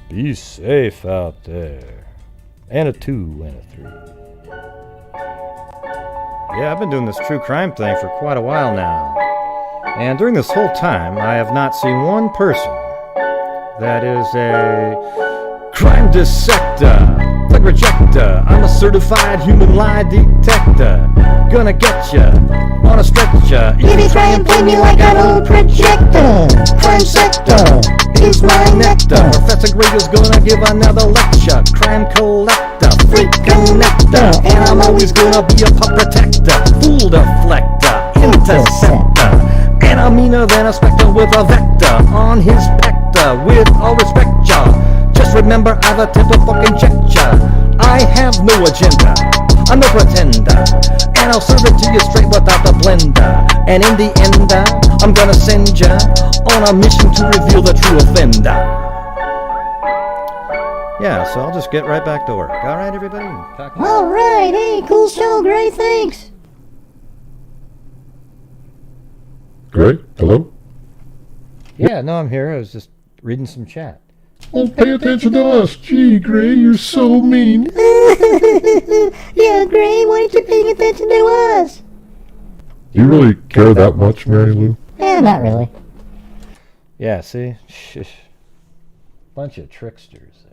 Be safe out there. And a 2 and a 3. Yeah, I've been doing this true crime thing for quite a while now. And during this whole time, I have not seen one person that is a crime dissector, flag rejector. I'm a certified human lie detector. Gonna get ya on a stretcher. If you try and play me like an old projector, crime sector is my nectar. Professor Gragel's gonna give another lecture. Crime collector, freak connector. And I'm always gonna be a pup protector, fool deflector, interceptor. And I'm meaner than a spectre with a vector on his pector. With all respect, y'all, just remember I've a temper fucking check ya. I have no agenda, I'm no pretender, and I'll serve it to you straight without the blender. And in the end, I'm gonna send ya on a mission to reveal the true offender. Yeah, so I'll just get right back to work. Alright, everybody? Alright, hey, cool show, great, thanks. Great. Hello? Yeah, no, I'm here. I was just reading some chat. Oh, pay attention to us. Gee, Gray, you're so mean. Yeah, Gray, why aren't you paying attention to us? Do you really care that much, Mary Lou? Not really. Yeah, see? Shh. Bunch of tricksters there.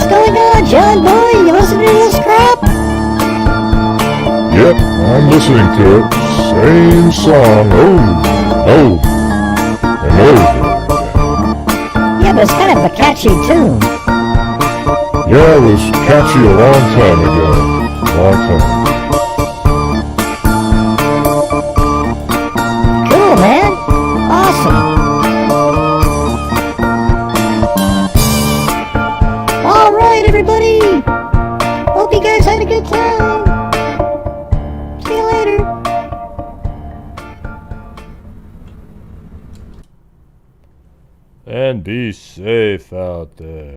going on, John boy? You listen to this crap? Yep, I'm listening to it. Same song over and over. Yeah, but it's kind of a catchy tune. Yeah, it was catchy a long time ago. Long time. Cool, man. Awesome. All right, everybody. Hope you guys had a good time. See you later. And be safe out there.